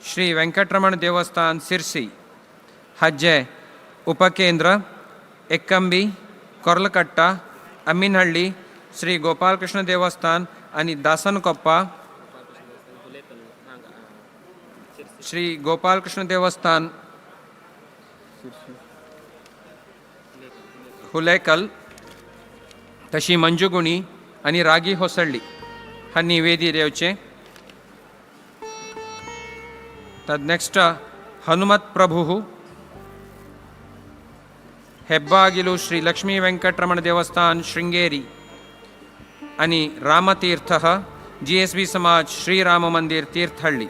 श्री वेंकटरमण देवस्थान सिरसी. हज्जे उपकेंद्र एक्कंबी कोर्लकट्टा अम्मिनहಳ್ಳಿ श्री गोपालकृष्ण देवस्थान आणि दासनकोप्पा श्री गोपालकृष्ण देवस्थान हुलेकल तशी मंजुगुणी आणि रागी होसळ्ळी हांनी वेदीर येवचे. तद नेक्स्ट हनुमत प्रभू ಹೆಬ್ಬಾಗಿಲು ಶ್ರೀ ಲಕ್ಷ್ಮೀ ವೆಂಕಟರಮಣ ದೇವಸ್ಥಾन शृंगेरी आणि रामतीर्थ GSB समाज श्रीराम मंदिर Thirthahalli.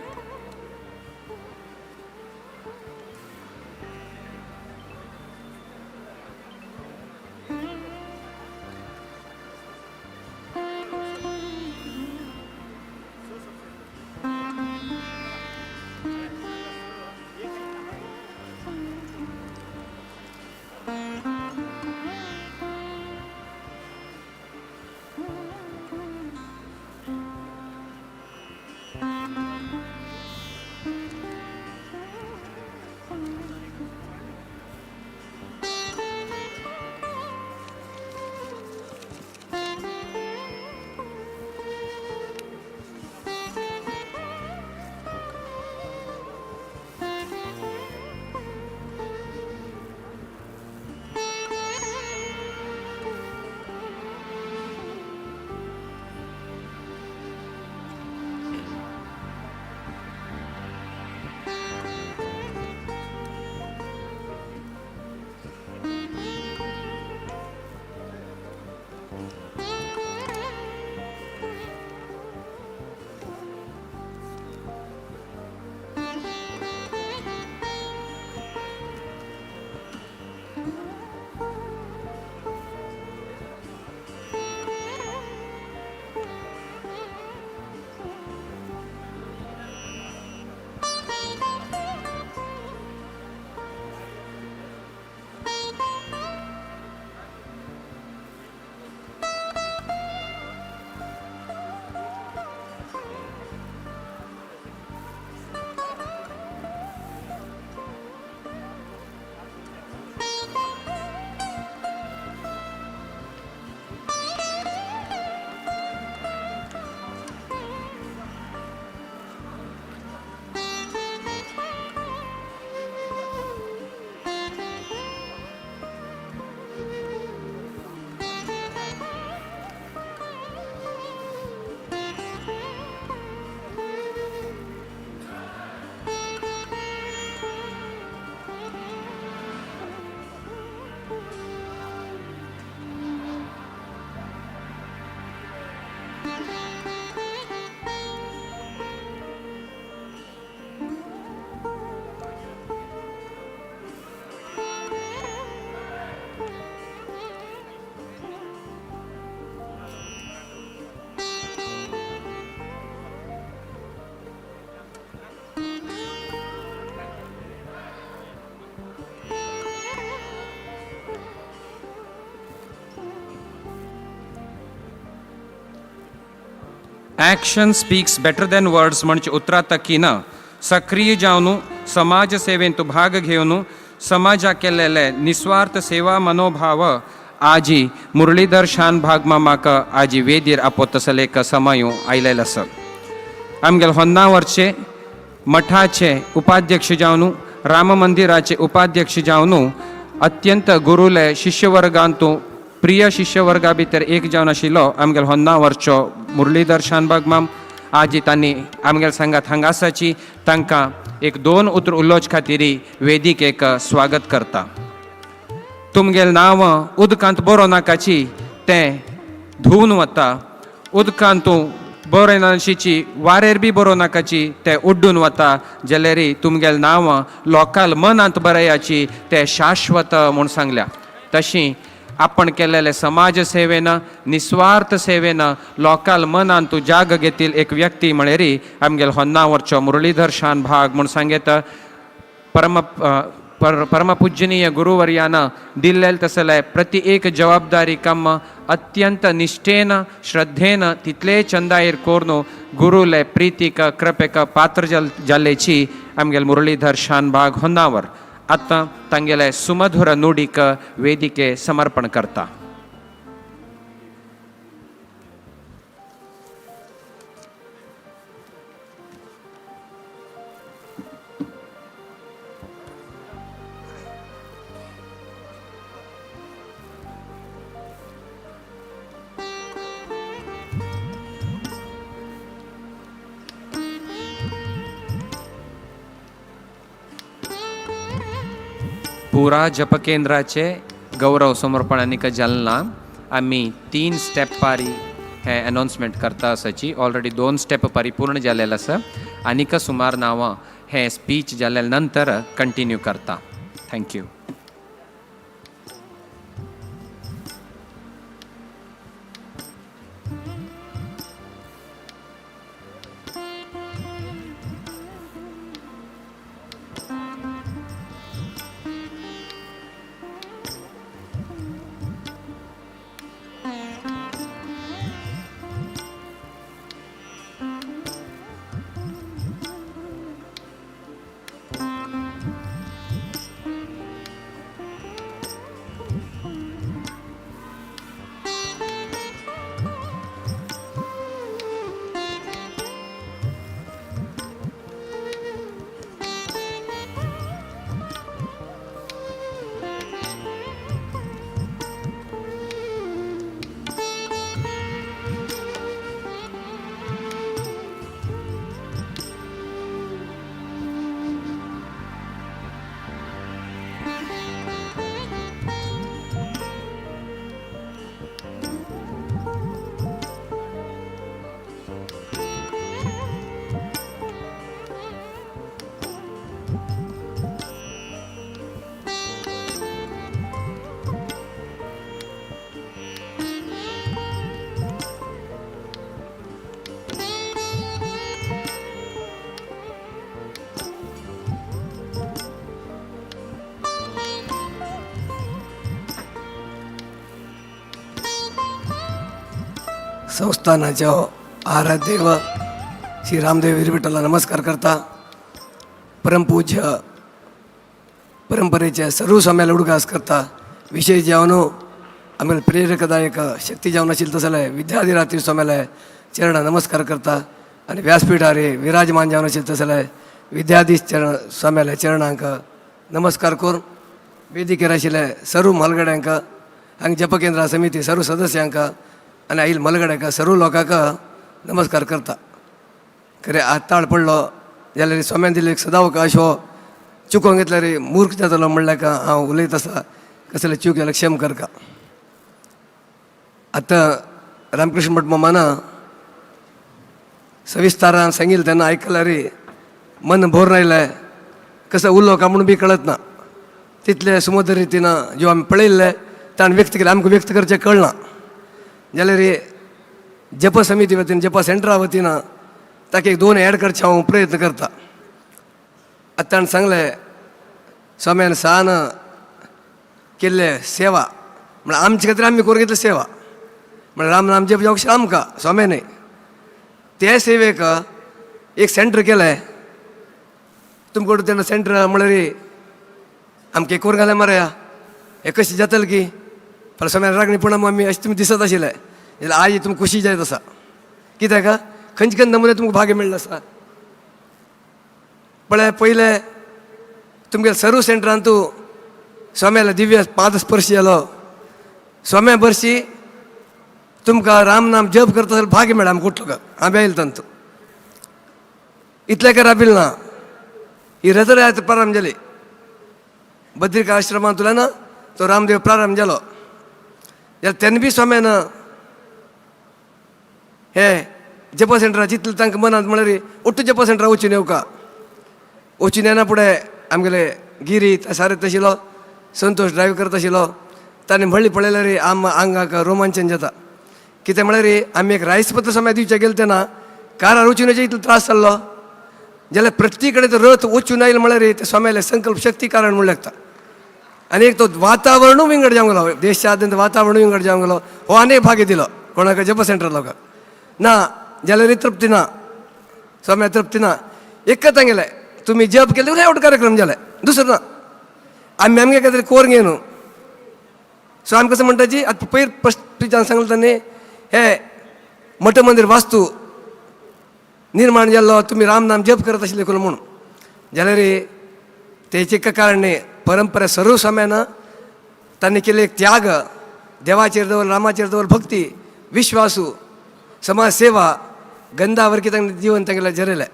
Action speaks better than words म्हणजे उतरातकीनं सक्रिय जावन समाज सेवेंत भाग घेवन समाजा केलेले निस्वार्थ सेवा मनोभाव आजी मुरलीधर शान भाग म्हाका आजी वेदीर आपोतसले एक समय आयलेलो आसा. आमगेल होन्नावरचे मठाचे उपाध्यक्ष जावन राम मंदिराचे उपाध्यक्ष जावन अत्यंत गुरुले शिष्यवर्गांतू प्रिय शिष्यवर्गा भितर एक जावन आशिल्लो आमगेल होन्नावरचो मुरलीधर शानबाग माम आजी तांणी आमगेल सांगात हांगासाची तांकां एक 2 उतर उलोवचे खातीर वेदिकेक स्वागत करता. तुमगेल नांव उदकांत बरो नाकाची तें धुवन वता, उदकांत बरें नाशिची वारेर बी बरो नाकाची तें उड्डून वता, जाल्यार तुमगेल नांव लोकाल मनांत बरयाची तें शाश्वत म्हूण सांगल्या. तशी आपण केलेले समाज सेवेन निस्वार्थ सेवेन लोकाल मनान तूं जाग घेतील एक व्यक्ती म्हळ्यार आमगेल होन्नावरचो मुरलीधर शान भाग म्हूण सांगेत. परमपूजनीय गुरुवर्यान दिल्लेले तसले प्रति एक जबाबदारी काम अत्यंत निश्ठेन श्रद्धेन तितले चंदायेर कोरून गुरुले प्रीतीक कृपेक पात्र जाल्लेची आमगेल मुरलीधर शान भाग होन्नावर आतां तांगेले सुमधुर नुडीक वेदिके समर्पण करता. पुरा जप केंद्राचे गौरव समर्पण आनीक जालना आमी 3 स्टेप पारी हे अनाउन्समेंट करता आसाची ऑलरेडी 2 स्टेप पारी पूर्ण जालेले आसा आनीक सुमार नांवां हे स्पीच जाल्या नंतर कंटिन्यू करता. थँक्यू. संस्थानाच्या आराध्य व श्री रामदेव विरविठ्ठलला नमस्कार करता. परमपूज्य परंपरेच्या सर्व स्वाम्याला उडगास करता. विशेष जेवणो आम्हाला प्रेरकदायक शक्ती जेवण असेल तसं विद्याधिरात्री स्वाम्याला चरण नमस्कार करता. आणि व्यासपीठारे विराजमान जेवण असेल तसं विद्याधीश चरण स्वाम्याला चरणांक नमस्कार करून वेदिकेर आशिल्ले सर्व मलगड्यांक हांगा जपकेंद्रा समिती सर्व सदस्यांक आणि आईल मलगड्याक सर्व लोकांक नमस्कार करता. खरें आताळ पडलो जाल्यार स्वाम्यान दिल्लो एक सदावकाश हो चुकोवंक घेतल्यार मूर्ख जातलो म्हणल्यार हांव उलयत आसा कसले चूक जाल्यार क्षम करता. आतां रामकृष्ण भट मामान सविस्तारान सांगिल्लें तेन्ना आयकल्यार मन भोर रायलें. कसं उरलो काय म्हणून बी कळत ना. तितले सुमधुर रितीन जो आमी पळयल्ले ताणें व्यक्त केलें आमकां व्यक्त करचें कळना. जाल्यार जप समिती वतीन जप सेंटरा वतीन ताका एक 2 ॲड करचे हांव प्रयत्न करता. आतां ताणें सांगलें स्वाम्यान सान केल्ले सेवा म्हळ्यार आमचे खातीर आमी करूं घेतली सेवा म्हळ्यार राम नाम जप जावंक आमकां स्वाम्यान ते सेवेक एक सेंटर केलें. तुमकडे तेन्ना सेंटर म्हळ्यार आमकां करूं घालें मरे हें कशें जातलें की फाल्यां स्वाम्यान रागणी पूण आमी अशें तुमी दिसत आशिल्ले जाल्यार आज तुमकां खुशी जायत आसा. कित्याक खंयचे खंयचे नमुने तुमकां भाग्य मेळ्ळो आसा. पळय पयले तुमगे सर्व सेंटरान तूं स्वाम्याला दिव्य पाद स्पर्श जालो. स्वाम्या बरशी तुमकां राम नाम जप करता जाल्यार भाग्य मेळ्ळा आमकां कुठलो हांवें आयलो तंतू इतलें काय राबिल्लो ना. ही रथयात्रा प्रारंभ जाली बद्रिका आश्रमांतल्यान तो रामदेव प्रारंभ जालो. जाल्यार तेन्ना बी स्वाम्यान हे जप सेंटरा चिंतलें तांकां मनांत म्हळ्यार ಒಟ್ಟು जप सेंटरा वचून येवका. वचून येना फुडें आमगेले गिरी सारयत आशिल्लो संतोष ड्रायव्ह करता आशिल्लो. ताणें म्हणलें पळयल्यार आंगाक रोमांचन जाता. कित्याक म्हळ्यार आमी एक रायसपत्र स्वाम्या दिवचे गेले तेन्ना कारार वचून येवचे इतलो त्रास जाल्लो जाल्यार प्रत्येक कडेन तो रथ वचून आयलो म्हळ्यार ते स्वाम्याले संकल्प शक्ती कारण म्हूण लागता. आनी एक तो वातावरणूय विंगड जावंक लागलो. देशच्या आद्यंत वातावरणूय विंगड जावंक लागलो. हो आनी एक भाग्य दिलो कोणाक जप सेंटर लोकांक ना जाल्यार तृप्ती ना. स्वाम्या तृप्ती ना. एकच सांगलें तुमी जप केले एवढो कार्यक्रम जाले दुसरो ना. आमी आमगे कितें कोर घे न्हू. सो आमी कसं म्हणटा जी आतां पयर प्रश्न सांगलें तांणी हे मठ मंदिर वास्तू निर्माण जाल्लो तुमी राम नाम जप करत आशिल्ले करून म्हणून जाल्यार तेचे कारण न्ही परंपरा सर्व स्वाम्यान तांणी केले एक त्याग देवाचेर दवर रामाचेर दवर भक्ती विश्वासू समाज सेवा गंधावरकी तांणी जीवन तांगेलें जरयलें.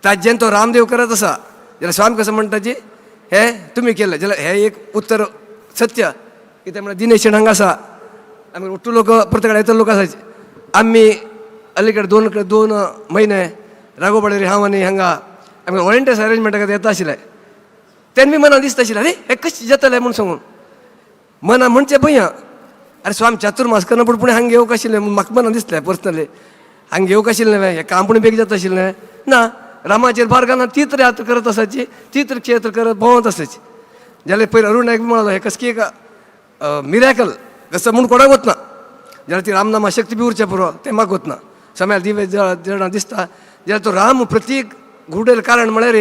ताजेन तो रामदेव करत आसा जाल्यार स्वामी कसं म्हणटा जी हे तुमी केलें जाल्यार हे एक उत्तर सत्य कित्याक म्हळ्यार दिनेश हांगा आसा आमी ओट्टू लोक प्रत्येक येतले लोक असायचे आम्ही अलीकडे दोन महिने राघोपाडेरी हांव आनी हांगा आमी वॉलंटियर्स अरेंजमेंटा खातीर येता आशिल्ले तेन्ना मनां दिसता आशिल्लें अरे हे कशें जातलें म्हूण सांगून मनां म्हणचें भंय अरे स्वामी चातुर्मास करना पूण हांगा येवंक आशिल्लें म्हूण म्हाका मनां दिसलें पर्सनली हांगा येवंक आशिल्लें हें काम पूण बेग जाता आशिल्लें ना रामाचेर भार घालना तीच यात्रा करत आसाची तीच क्षेत्र करत भोंवत आसाची जाल्यार पयलीं अरुण नायक म्हणालो हे कसं की एक मिरॅकल कसं म्हूण कोणाक वतना जाल्यार ती रामनामा शक्ती बी उरचें पुरो तें म्हाका वतना समयार दिवे जळना दिसता जाल्यार तो राम प्रतीक घुडेल कारण म्हळ्यार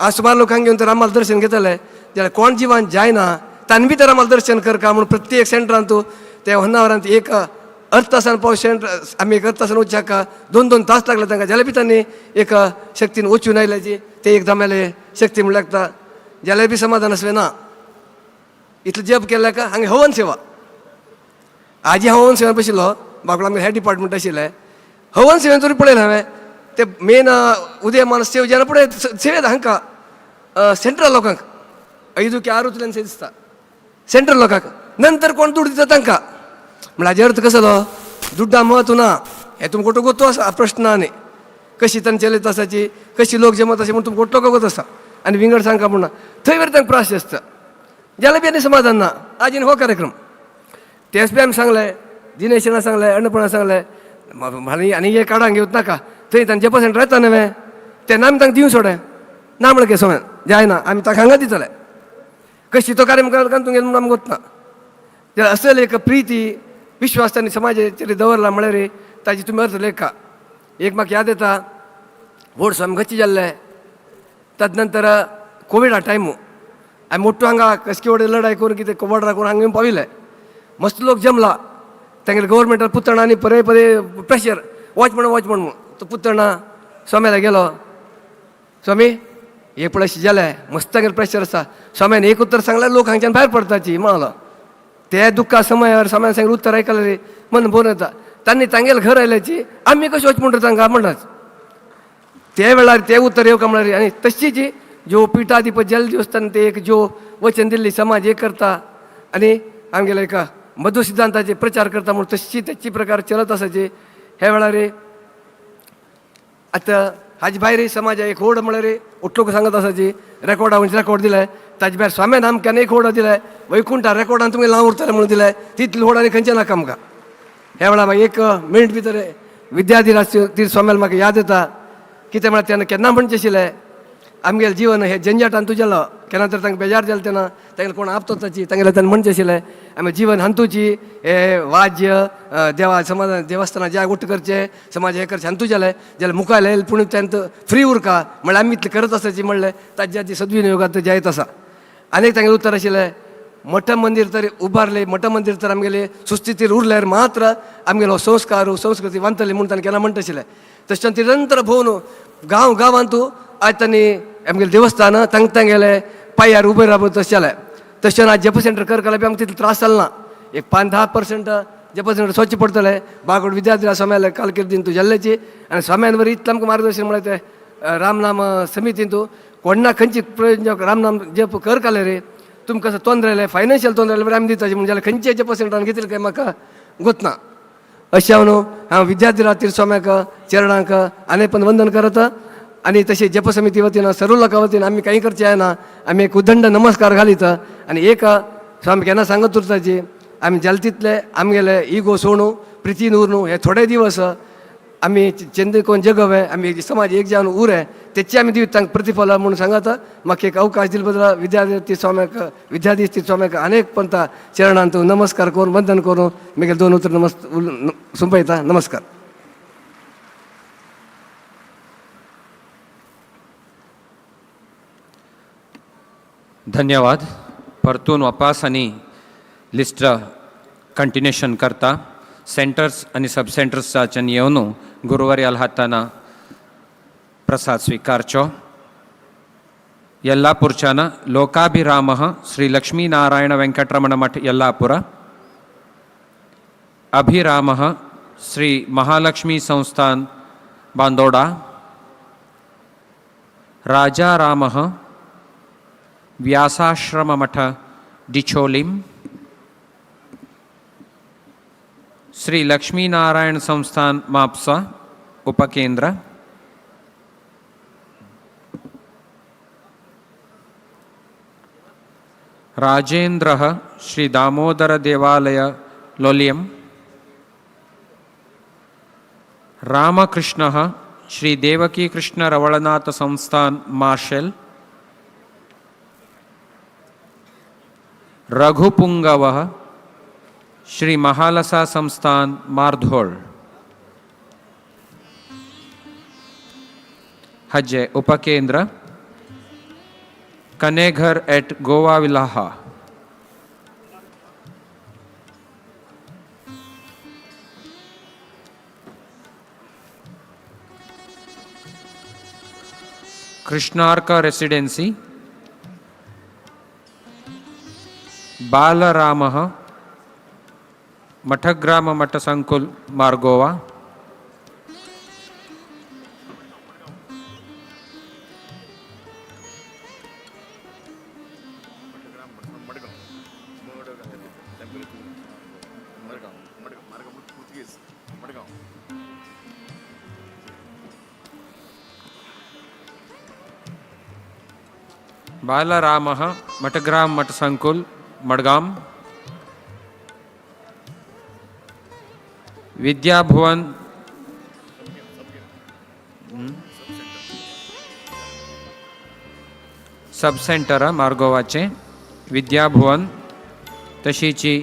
आज सुमार लोक हांगा घेवन ते रामाला दर्शन घेतले जाल्यार कोण जिवान जायना तांणी बी ते रामाला दर्शन करका म्हणून प्रत्येक सेंटरांत तूं ते होन्नावरांत एक अर्ध तासान पावस सेंटर आमी एक अर्ध तासान वचूं 2-2 तास लागले तांकां जाल्यार बी तांणी एक शक्तीन वचून आयल्याची ते एक जमले शक्ती म्हण लागता जाल्यार बी समाधान आसलें ना इतलें जप केलें का हांगा हवन सेवा आजी हांव हवन सेवेन बशिल्लो बाबा आमगे हेड डिपार्टमेंट आशिल्लें हवन सेवेन जरी पळयलें हांवें ते मेन उदयमान सेव जेन्ना पळय सेवेद हांकां सेंट्रल लोकांक 5 की 6 उचल्यान दिसता सेंट्रल लोकांक नंतर कोण दूड दिता तांकां म्हळ्यार हाजे अर्थ कसो दुड्डा महत्व ना हें तुमकां गोटो गोतो आसा प्रश्न न्ही कशी तांणी चलयत आसाची कशी लोक जमत अशें म्हूण तुमकां गोटलो गोत आसा आनी विंगड सांगता म्हूण थंय बरें तांकां प्रास आसता जाल्यार बी आनी समाधान ना आजीन हो कार्यक्रम तेच बी आमी सांगलें दिनेशाना सांगलें अन्नपूर्णा सांगलें म्हाणी आनी हे काडांक घेवच नाका थंय तांचे जप सेंटर येता न्हय तेन्ना आमी तांकां दिवं सोडें ना म्हळ्यार केसो जायना आमी ताका हांगा दितले कशी तो कार्यक्रम तुमगे म्हणून आमकां वतना जाल्यार असल एक प्रिती विश्वास तांणी समाजाचेर दवरला म्हळ्यार ताजी तुमी अर्थ लेखा एक म्हाका याद येता व्हड स्वामी गच्ची जाल्ले ताजे नंतर कोविडा टायमू आमी मोठ्ठो हांगा कसकी व्हड लढाई करून कितें बॉर्डरा करून हांगा येवन पाविल्ले मस्त लोक जमला तांगेले गव्हर्मेंटान पुतणा आनी परे प्रेशर वच म्हणून तो पुतणा स्वाम्याला गेलो स्वामी हे पळय अशें जालें मस्त तांगेले प्रेशर आसा स्वाम्यान एक उत्तर सांगल्यार लोक हांगच्यान भायर पडटाची म्हणालो ते दुख्खा समयार स्वाम्यान सांगलें उत्तर आयकलें रे मन बोर येता तांणी तांगेले घर आयल्याची आमी कशें वच म्हणटा तांकां म्हणटाच ते वेळार ते उत्तर येवका म्हळ्यार आनी तशीच ज्यो पिठाधिपत जल देवस्थान ते एक ज्यो वचन दिल्ली समाज एक करता आनी आमगेले एक मधु सिद्धांताचे प्रचार करता म्हणून तशी त्याची प्रकार चलत आसाचे ह्या वेळार आतां हाजे भायर समाज एक होड म्हळ्यार उठलोक सांगत आसाची रेकॉर्डा म्हणजे रेकॉर्ड दिलाय ताजे भायर स्वाम्यान आमकां एक होड दिलाय वैकुंठा रेकॉर्डान तुमगे नांव उरतलें म्हणून दिलाय तितली होड आनी खंयचे नाका आमकां ह्या वेळार एक मिनट भितर विद्यार्थी ती स्वाम्याल म्हाका याद येता कितें म्हळ्यार तेन्ना केन्ना म्हणचें आशिल्लें आमगेलें जीवन हे झंझाटान तुजेलो केन्ना तर तांकां बेजार जालें तेन्ना तांगेलें कोण आपतोताची तांगेलें ताणें म्हणचें आशिल्लें आमी जीवन हांतुची हे वाद्य देवा समाज देवस्थानां ज्या गोश्ट करचे समाज हे करचे हांतू जालें जाल्यार मुखार येयले पूण तेंत फ्री उरका म्हळ्यार आमी इतलें करत आसाची म्हणलें ताज्या ती सद्विनियोगात जायत आसा आनीक तांगेलें उत्तर आशिल्लें मठ मंदिर तरी उबारले मठ मंदिर तर आमगेले सुस्थितीर उरल्यार मात्र आमगेलो संस्कार संस्कृती वांतली म्हणून ताणें केन्ना म्हणटा आशिल्लें तशें निरंतर भोंवन गांवांत आज तांणी आमगेलें देवस्थान तांगेले पांयार उबे राबत तशें जालें तशें आज जप सेंटर करतले बी आमकां तितलो त्रास जालो ना एक 5-10% जप सेंटर स्वच्छ पडतले बागोड विद्यार्थी स्वाम्याले कालकिर्दीन तूं जाल्ल्याची आनी स्वाम्यान बरें इतलें आमकां मार्गदर्शन म्हळ्यार ते रामनाम समितीन तूं कोणा खंयची प्रयोजन रामनाम जप करताले रे तुमकां कसं तोंदर आयलें फायनान्शियल तोंदर आयलें बरें आमी दिताचें म्हणजे जाल्यार खंयचे जप सेंटरान घेतले काय म्हाका गोतना अशें हांव विद्यार्थी रातीर स्वाम्याक चरणांक आनी पण वंदन करत आणि तसे जप समिती वतीनं सर्व लोकां वतीन आमी काही करचे आहे ना आमी एक उदंड नमस्कार घालीत आणि एक स्वामी केन्ना सांगत उरताची आमी जाल तितले आमगेले इगो सोडू प्रितीन उरनू हे थोडे दिवस आमी चेंदी कोण जगवे आमी समाज एक जावन उरे तेची आमी दिवत तांकां प्रतिफल म्हणून सांगत म्हाका एक अवकाश दिले बद्दल विद्यार्थी स्वाम्याक अनेक पंथा चरणांत नमस्कार करून वंदन करून म्हगेले 2 उतर सुंपयता नमस्कार. धन्यवाद. परतून वापस आणि लिस्ट कंटिन्युएशन करता सेंटर्स आणि सब सेंटर्साच्यान येवन गुरुवारी हाताना प्रसाद स्वीकारचो. यल्लापूरच्यान लोकाभिराम श्री लक्ष्मी नारायण वेंकटरमण मठ यल्लापुर, अभिराम श्री महालक्ष्मी संस्थान बांदोडा, राजाराम व्यासाश्रम मठ डिचोलिम, श्री लक्ष्मीनारायण संस्थान मापसा उपकेंद्र, राजेंद्र श्री दामोदर देवालय लोलियम, रामकृष्ण श्री देवकी कृष्ण रवळनाथ संस्थान मार्शल, रघुपुंगव श्री महालसा संस्थान मारधोळ, हज उपकेंद्र कनेघर एट गोवा विलाहा, कृष्णार्क रेसिडेंसी, बालराम मठग्राम मठ संकुल मार्गोवा, बालराम मठग्राम मठ संकुल मडगाम, विद्याभुवन सब सेंटर मार्गोवाचे विद्याभुवन, तशीची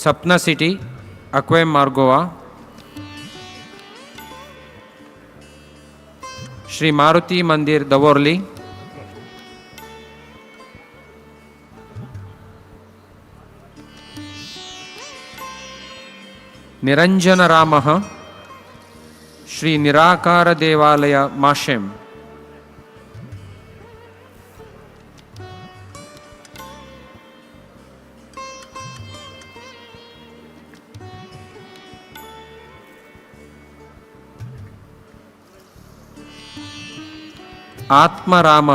सपना सिटी अक्वेम मार्गोवा, श्री मारुती मंदिर दवोर्ली, निरंजन राम श्री निराकार देवालय माशेम, आत्मराम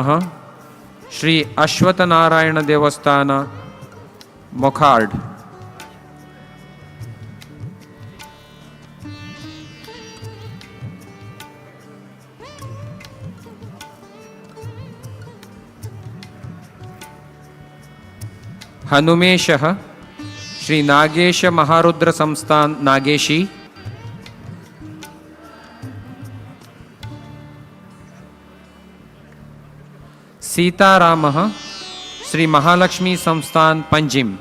श्री अश्वथ नारायण देवस्थान मोखार्ड, हनुमेश श्री नागेश महारुद्र संस्थान नागेशी, सीताराम श्री महालक्ष्मी संस्थान पंजिम,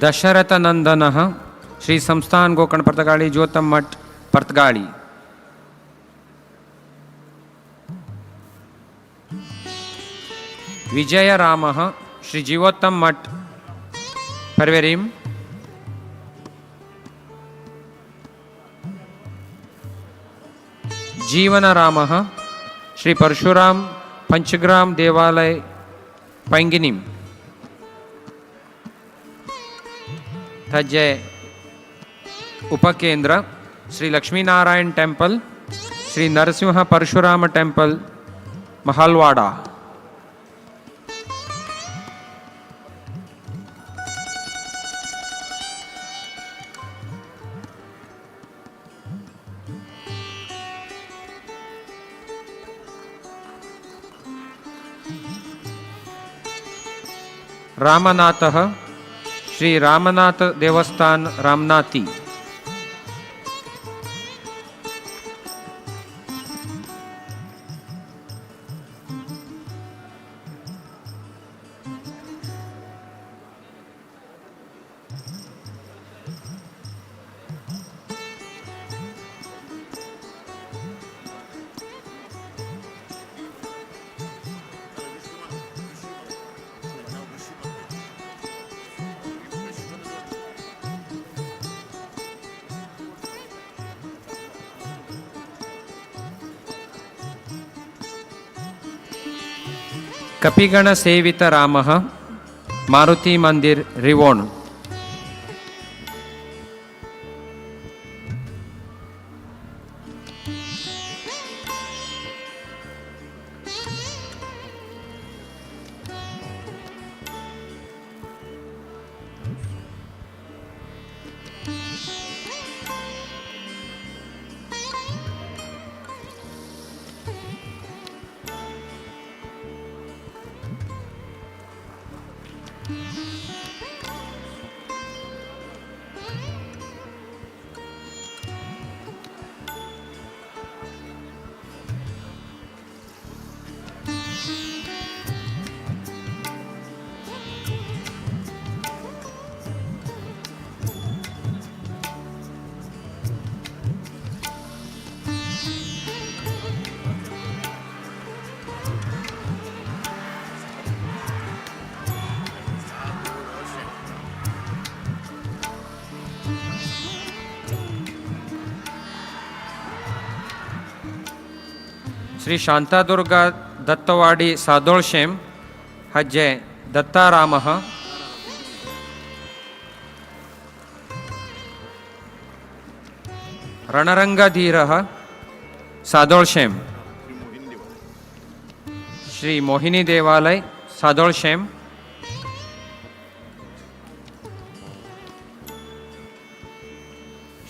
दशरथ नंदन श्री संस्थान गोकर्ण पर्तगाड़ी ज्योतम मठ पर्तगाड़ी, विजय राम श्री जीवोत्तम मठ परवेरीम, जीवन राम श्री परशुराम पंचग्राम देवालय पैंगिनीम, तज्जय उपकेंद्र श्री लक्ष्मीनारायण टेम्पल, श्री नरसिंह परशुराम टेम्पल महालवाड़ा, रामनाथ श्री रामनाथ देवस्थान रामनाथी, कपिगण सेवित रामः मारुति मंदिर रिवोण। श्री शांतादुर्गा दत्तवाडी सादोळशेम हज्जे दत्तारामः रणरंगधीरः सादोळशेम। श्री मोहिनी देवालय सादोळशेम।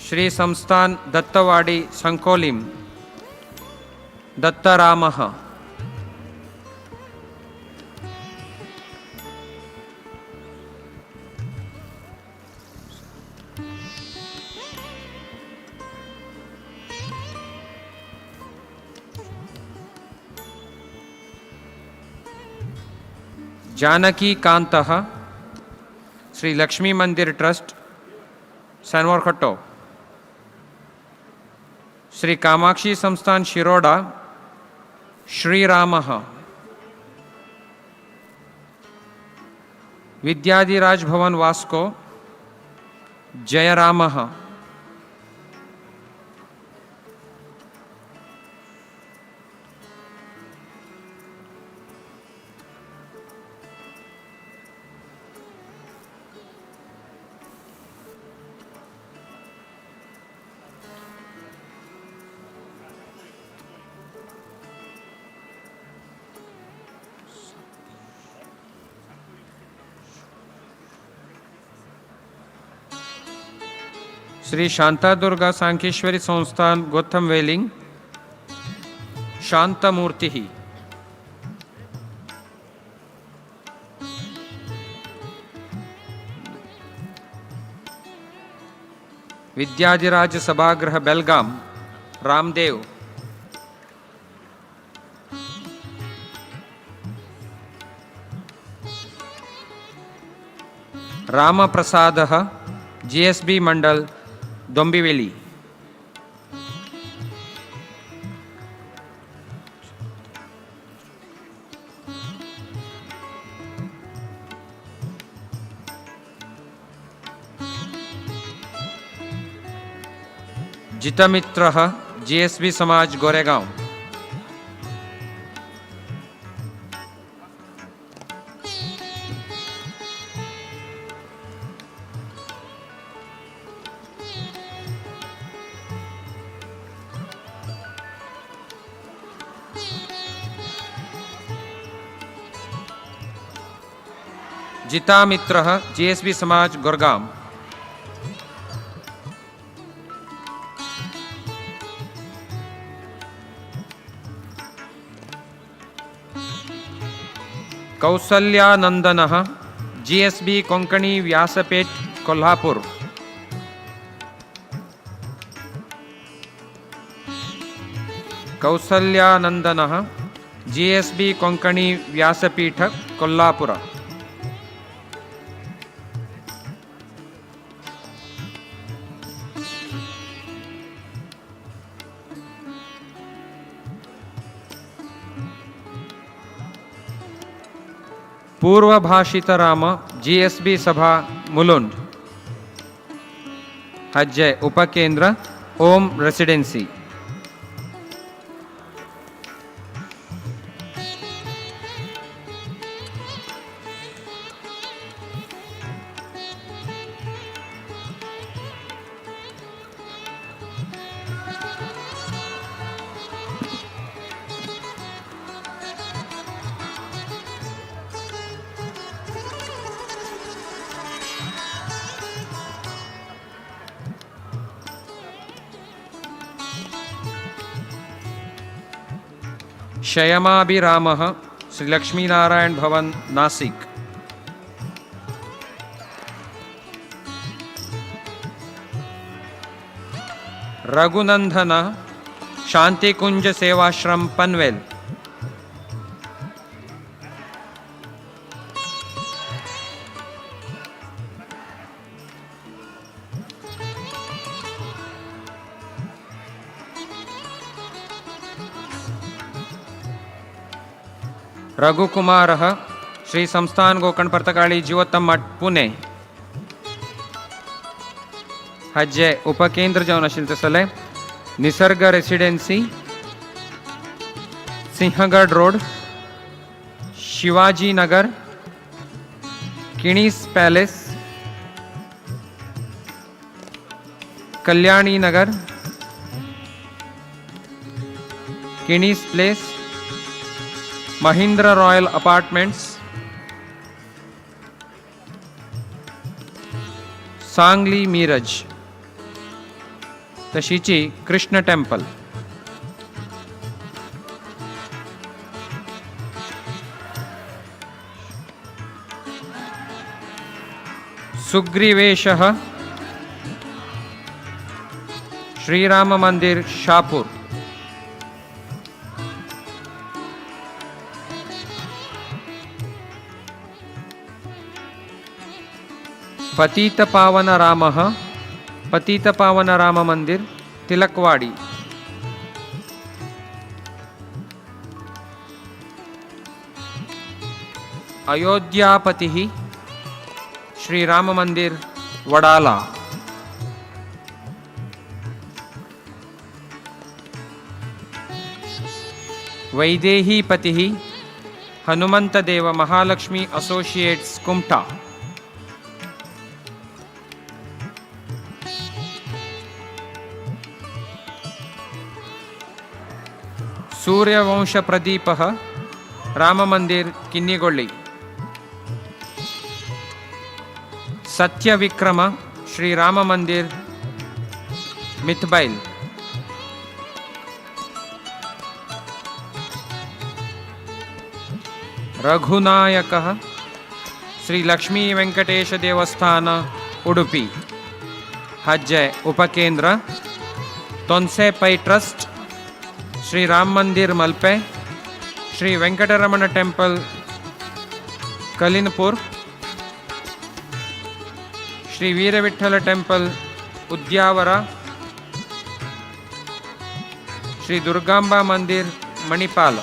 श्री संस्थान दत्तवाडी संकोलीम दत्तारामः। जानकी कांतः श्री लक्ष्मी मंदिर ट्रस्ट सनवरखट्टो। श्री कामाक्षी संस्थान शिरोडा श्रीरामः। विद्याधिराज भवन वास्को जयरामः। श्री शांतादुर्गा सांखेश्वरी संस्थान गौतम वेलिंग शांतमूर्ति। विद्याधिराज सभागृह बेलगाम रामदेव। रामप्रसादः जीएसबी मंडल दोंबिवली। जितमित्रः जीएसबी समाज गोरेगांव। जिता मित्र जीएसबी समाज गुरगांव। कौसल्यानंदन जीएसबी कोंकणी व्यासपीठ कोल्हापुर। कौसल्यानंदन जीएसबी कोंकणी व्यासपीठ कोल्हापुर। पूर्व भाषित राम जीएसबी सभा मुलुंड हज्जे उपकेंद्र ओम रेसिडेंसी। शयमाभिरामः श्री लक्ष्मीनारायण भवन नासिक। रघुनंदन शांतिकुंज सेवाश्रम पनवेल। रघुकुमार श्री संस्थान गोकर्ण पर्तकाली जीवोत्तम मठ पुणे। हज्जे उपकेंद्र जावन आशिल्लें तसले Nisarg residency Sinhagad road Shivaji Nagar Kinis palace Kalyani Nagar Kinis place Mahindra royal apartments Sangli Miraj तशीची कृष्ण टेम्पल। सुग्रीवेशः श्रीराम मंदिर शाहपुर। पतित पावन राम मंदिर तिलकवाड़ी। अयोध्यापति श्री राम मंदिर वडाला। वैदेहीपति हनुमंत देव महालक्ष्मी असोसिएट्स कुमटा। सूर्यवंश प्रदीपः राम मंदिर किन्निगोळ्ळि। सत्यविक्रम श्री राम मंदिर मिथबैल। रघुनायकः श्री लक्ष्मी वेंकटेश देवस्थान उडुपी। हज्जे उपकेंद्र तोन्सेपै ट्रस्ट श्री राम मंदिर मल्पे श्री वेंकटरमण टेम्पल कलिनपुर श्री वीरविठ्ठल टेम्पल उद्यावरा श्री दुर्गांबा मंदिर मणिपाल।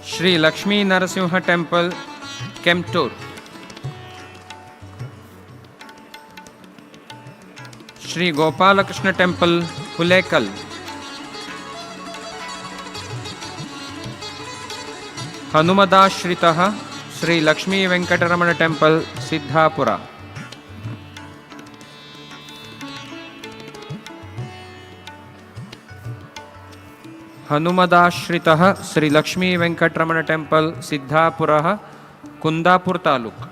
श्री लक्ष्मी नरसिंह टेम्पल केम्टूर। श्री गोपालकृष्ण टेम्पल हुलेकल। हनुमदाश्रितः श्री लक्ष्मी वेंकटरमण टेम्पल सिद्धापुरा। हनुमदाश्रितः श्री लक्ष्मी वेंकटरमण टेम्पल सिद्धापुरः कुंदापुर तालूक।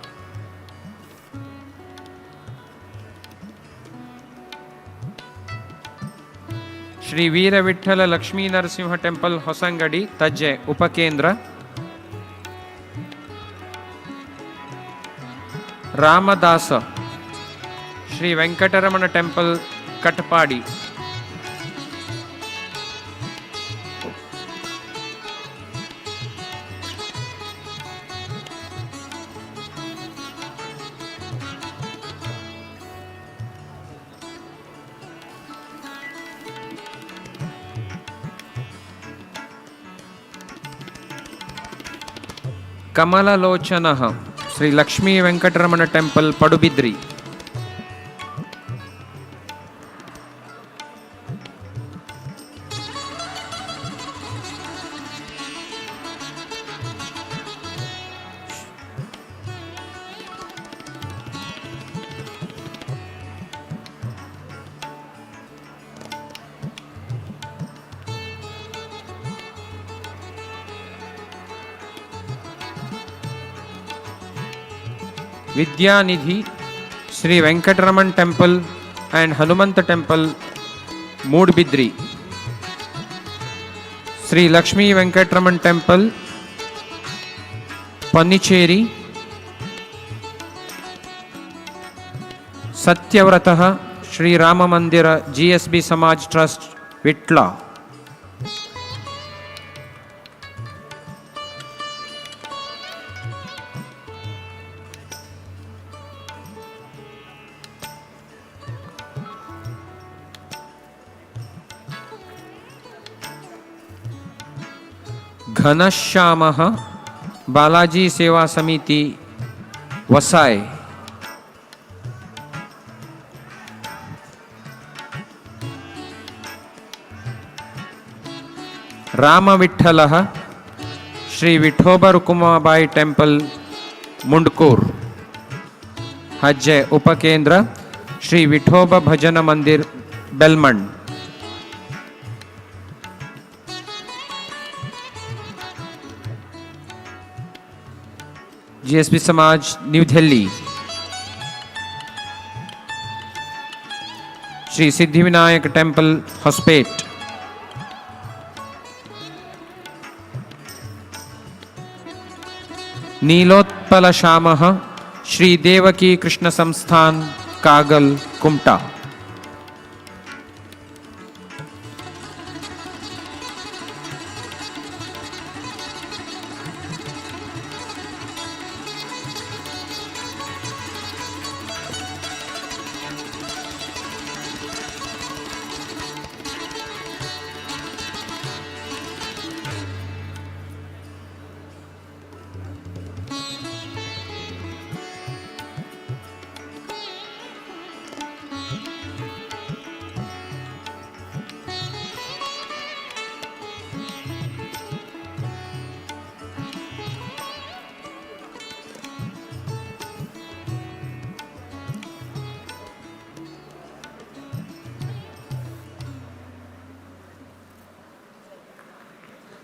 श्री वीरविठ्ठल लक्ष्मी नरसिंह टेम्पल होसंगडी तज्जे उपकेंद्र। रामदास श्री वेंकटरमण टेम्पल कटपाड़ी। कमललोचनः Shri Lakshmi Venkataraman temple Padubidri. Vidyanidhi, Shri Venkataramana temple and Hanumanta temple Moodbidri, Shri Lakshmi Venkataraman temple पन्निचेरी, सत्यव्रतः Shri Ram मंदिर GSB समाज ट्रस्ट विट्ला। घनश्यामः बालाजी सेवा समिति वसाय। राम विठ्ठलः श्री विठोबा रुकुमाबाई टेंपल मुंडकूर। हज उपकेंद्र श्री विठोबा भजन मंदिर बेलमंड। GSB समाज न्यू दिल्ली, श्री सिद्धिविनायक टेंपल होस्पेट। नीलोत्पल श्यामः श्री देवकी कृष्ण संस्थान कागल कुमटा।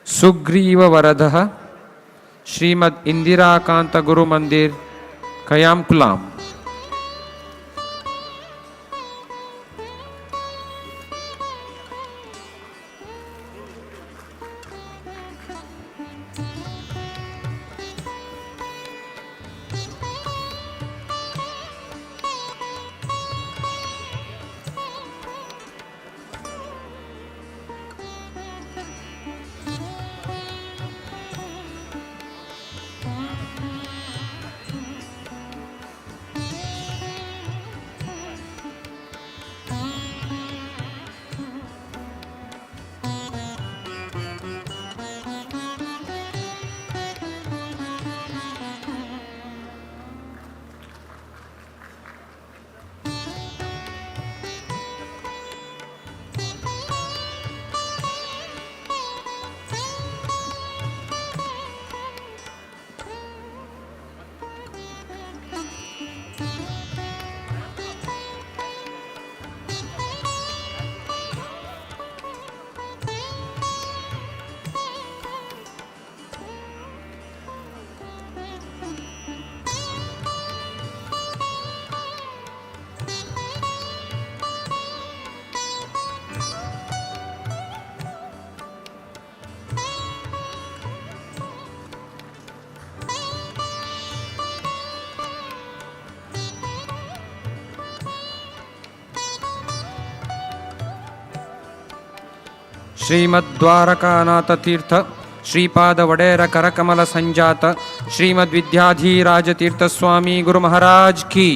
सुग्रीव वरदः श्रीमद इंदिराकांत गुरु मंदिर कयामकुलाम। श्रीमद्द्वारकानाथ तीर्थ श्रीपाद वडेर करकमल संजात श्रीमद्विद्याधीराज तीर्थ स्वामी गुरु महाराज की।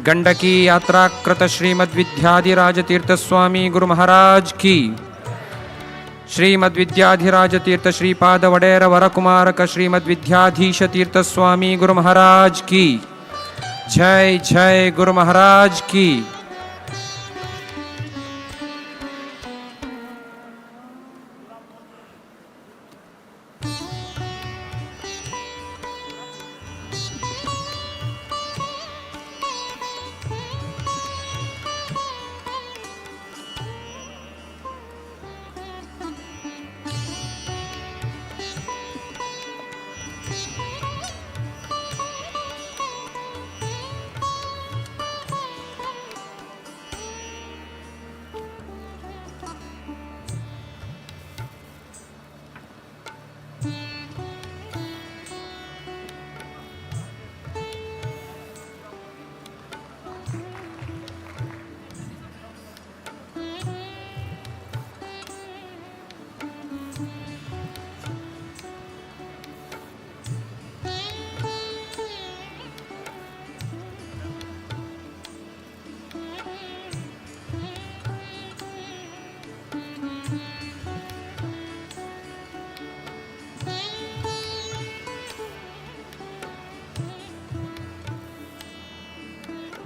गंडकी यात्राकृत श्रीमद्विद्याधीराज तीर्थ स्वामी गुरु महाराज की। श्रीमद्विद्याधीराज तीर्थ श्रीपाद वडेर वरकुमारक श्रीमद्विद्याधीश तीर्थ स्वामी गुरु महाराज की। जय जय गुरु महाराज की।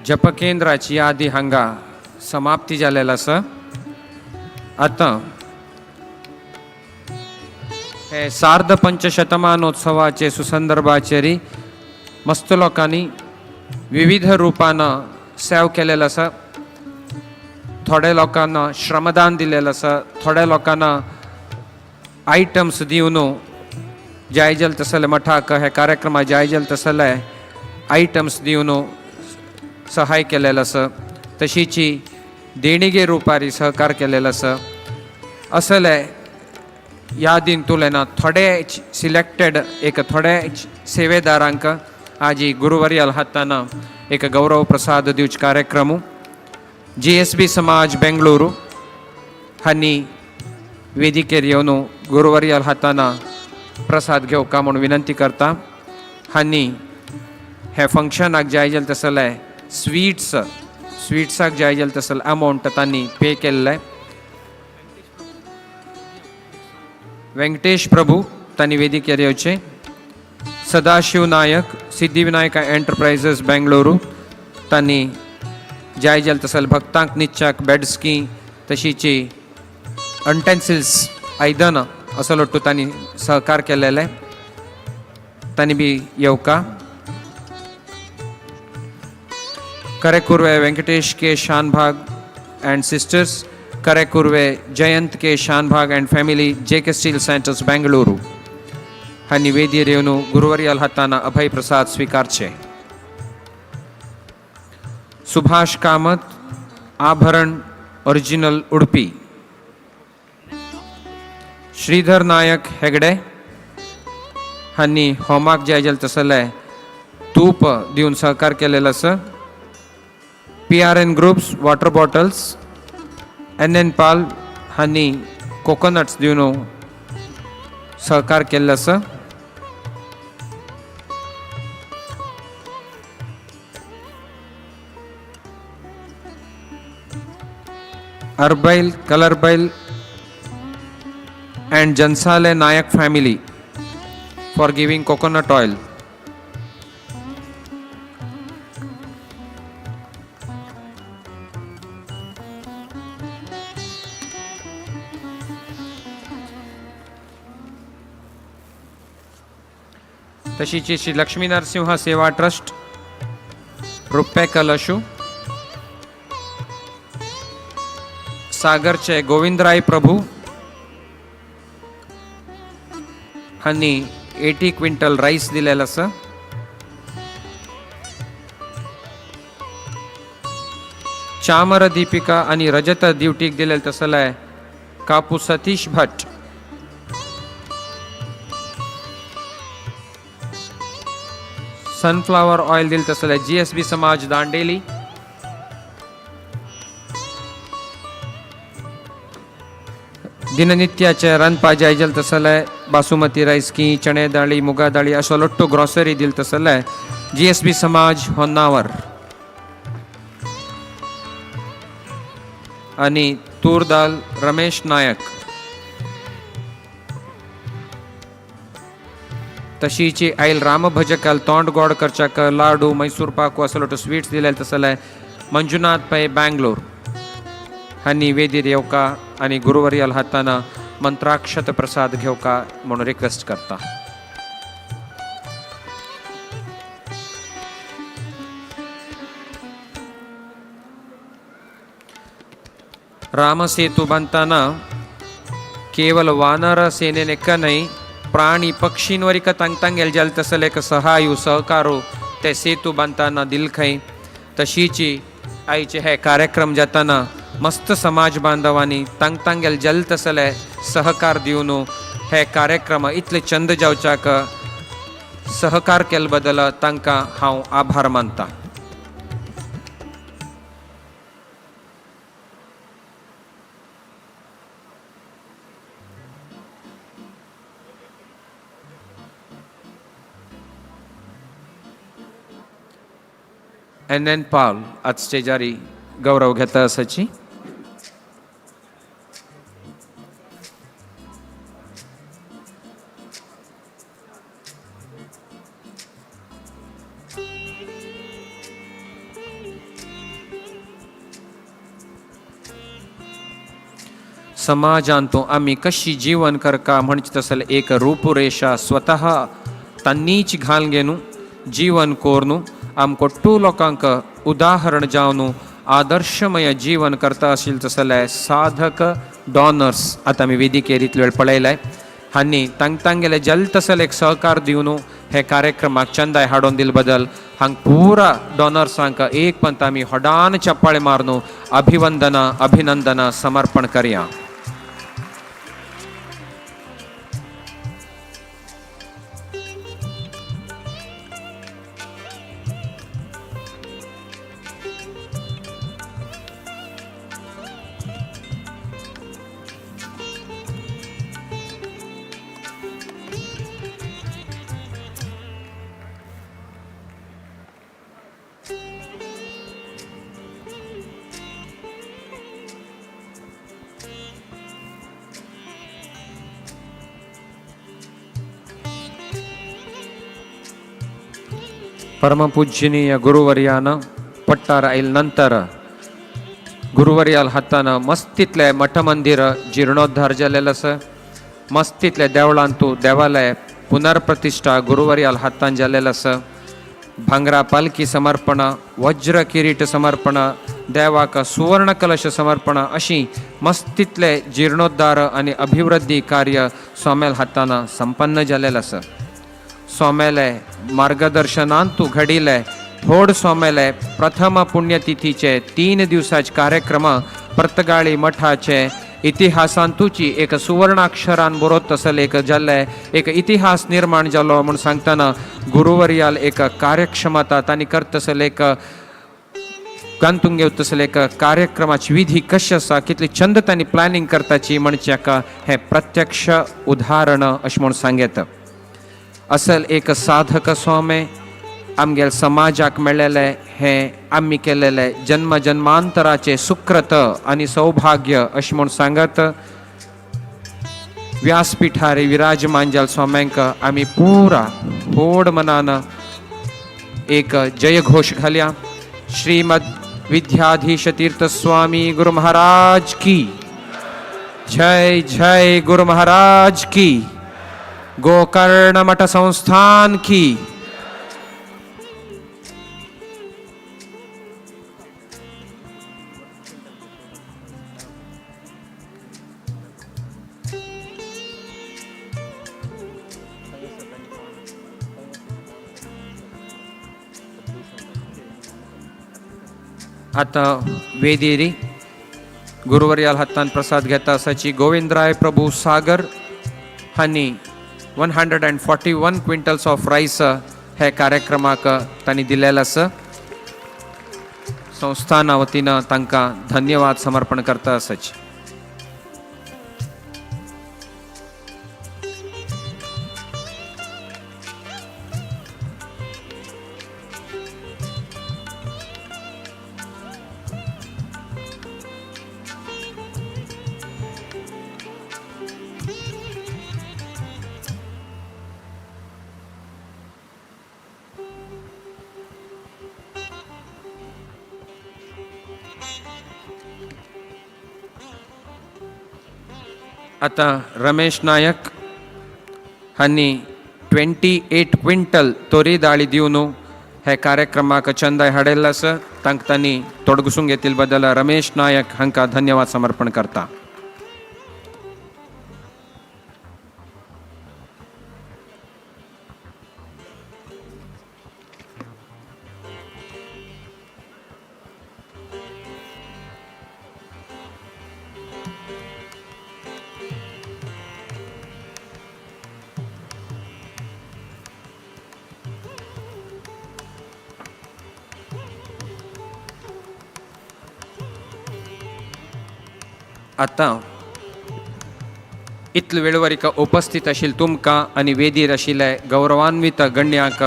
जपकेंद्राची यादी हांगा समाप्ती जालेला आसा. आतां हे सार्ध पंचशतमानोत्सवाचे सुसंदर्भाचेरी मस्त लोकांनी विविध रुपानं सेव केलेलं आसा. थोड्या लोकांना श्रमदान दिलेलं आसा, थोड्या लोकांना आयटम्स दिवन जाय जाल तसले मठाक हे कार्यक्रमाक जाय जाल तसले आयटम्स दिवन सहाय केलेलं आसा. तशीची देणगे रुपारी सहकार केलेलं आसा. असले यादीन तुलना थोडे सिलेक्टेड थोडे सेवेदारांक आज गुरुवर्याल हाताना एक गौरव प्रसाद दिवच कार्यक्रम GSB समाज बेंगळूरू हांनी वेदिकेर येवन गुरुवर्याल हाताना प्रसाद घेवका म्हणून विनंती करता. हांनी हे फंक्शनाक जाय जाल तसले स्वीट्साक जाय जाल तसले अमावंट तांणी पे केल्ले. वेंकटेश प्रभू तांणी वेदिकेर येवचे. सदाशिव नायक सिद्धिविनायक एंटरप्राइजेस बेंगळूरू तांणी जाय जाल तसले भक्तांक निच्चाक बेड्सकी तशीची अंटेन्सिल्स आयदनां असो लोट्टू तांणी सहकार केलेले. तांणी बी येवका. Karekurve Venkatesh K Shanbhag and sisters, Karekurve Jayant K Shanbhag and family JK steel centres Bengaluru हांनी वेदीर येवन गुरुवर्याल हाताना अभय प्रसाद स्वीकारचे. सुभाष कामत आभरण ओरिजिनल उडपी. श्रीधर नायक हेगडे हांनी होमाक जाय जाल तसले तूप दिवन सहकार केलेलो आसा. PRN groups water bottles. NN Pal हांनी कोकोनट्स दिवन सहकार केल्लो आसा. अर्बैल कलरबैल and Jansale Nayak family for giving coconut oil. तशीची Shri Lakshmi Narasimha सेवा ट्रस्ट रुपये कलशू. सागरचे गोविंदराय प्रभू हांनी 80 क्विंटल राईस दिलेलो आसा. चामर दीपिका आणि रजत ड्युटीक दिलेले तसले कापू सतीश भट. सनफ्लावर ऑयल दिले तसले GSB समाज दांडेली. दिननित्याचे रांदपा जाय जाल तसले बासुमती रायस की चणे दाळी मुगा दाळी असो लोट्टो ग्रॉसरी दिल तसले GSB समाज होन्नावर. आणि तूर दाल रमेश नायक. तशीची आयल राम भजकाल तोंड गोड करचाक लाडू मैसूर पाक असो लोट्टो स्वीट्स दिले तसले मंजुनाथ पै बेंगलोर हांनी वेदीर येवका आणि गुरुवर्याल हाताना मंत्राक्षत प्रसाद घेवका म्हणून रिक्वेस्ट करता. रामसेतू बांधताना केवल वानर सेनेनेक न्हय प्राणी पक्षींवरिक तांग येल तसले एक सहायू सहकारू ते सेतू बांधताना दिलखय. तशीची आयचे हे कार्यक्रम जाताना मस्त समाज बांधवांनी तांग जल तसले सहकार दिवन हे कार्यक्रम इतले चंद जावच्याक सहकार केले बदल तांकां हांव आभार मानता. NN पाल आज स्टेजारी गौरव घेता आसाची. समाजांतू आम्ही कशी जीवन करका म्हणचे तसले एक रूपुरेषा स्वतः तन्नीच घाल घेनू जीवन कोरनू आम कोट्टू लोकांक उदाहरण जावनू आदर्शमय जीवन करता असेल तसले साधक डॉनर्स आता मी वेदिकेरीत वेळ पळयलाय हांनी तांगेले जल तसले एक सहकार दिवनू हे कार्यक्रमाक चंदाय हाडून दिल बदल हांग पुरा डॉनर्सांक एक पंत आमी होडान चप्पाळे मारनू अभिवंदना अभिनंदना समर्पण करया. परमपूजनीय गुरुवर्यानं पट्टार आयल नंतर गुरुवर्याल हातानं मस्तीतले मठ मंदिर जीर्णोद्धार जाल्लेलो आसा. मस्तीतले देवळांतू देवालय पुनर्प्रतिष्ठा गुरुवर्याल हातान जाल्लेलो आसा. भांगरा पालखी समर्पण वज्र किरीट समर्पण देवाक सुवर्ण कलश समर्पण अशी मस्तीतले जीर्णोद्धार आणि अभिवृद्धी कार्य स्वाम्याल हातान संपन्न जाल्लेलें आसा. स्वामेले मार्गदर्शनांतू घडिले होड स्वामेले प्रथम पुण्यतिथीचे 3 दिवसाचे कार्यक्रम पर्तगाळी मठाचे इतिहासांतूची एक सुवर्णाक्षरान बरोत तसले एक जाल्ले एक इतिहास निर्माण जालो म्हूण सांगतना गुरुवर्याल एक कार्यक्षमता तांणी करता तसले एक गांतून घेवता तसले एक कार्यक्रमाची विधी कशी आसा कितली चंद तांणी प्लॅनिंग करताची म्हणजे हे प्रत्यक्ष उदाहरण अशें म्हूण सांगेत. असल एक साधक स्वामी आमगेल समाजाक मेळ्ळेले हे आमी केलेले जन्म जन्मांतराचे सुकृत आणि सौभाग्य अशें म्हूण सांगत व्यासपीठार विराजमान जाल स्वाम्यांक आमी पुरा व्हड मनान एक जयघोष घालया. श्रीमद विद्याधीश तीर्थ स्वामी गुरु महाराज की जय. जय गुरु महाराज की. गोकर्ण मठ संस्थान की. आता वेदेरी गुरुवर्याल हातान प्रसाद घेता आसाची गोविंदराय प्रभू सागर हांणी 141 क्विंटल्स ऑफ राईस हे कार्यक्रमाक तांणी दिलेले आसा. संस्थाना वतीनं तांकां धन्यवाद समर्पण करता आसाची. आता रमेश नायक हांणी 28 क्विंटल तोरी दाळी दिवन हे कार्यक्रमाक चंदाय हाडयल्लो आसा. तांकां तांणी तोडगसून घेतिल्ले बद्दल रमेश नायक हांकां धन्यवाद समर्पण करता. आता इतले वेळवरीक उपस्थित आशिल्ले तुमकां आनी वेदीर आशिल्ले गौरवान्वित गण्यांक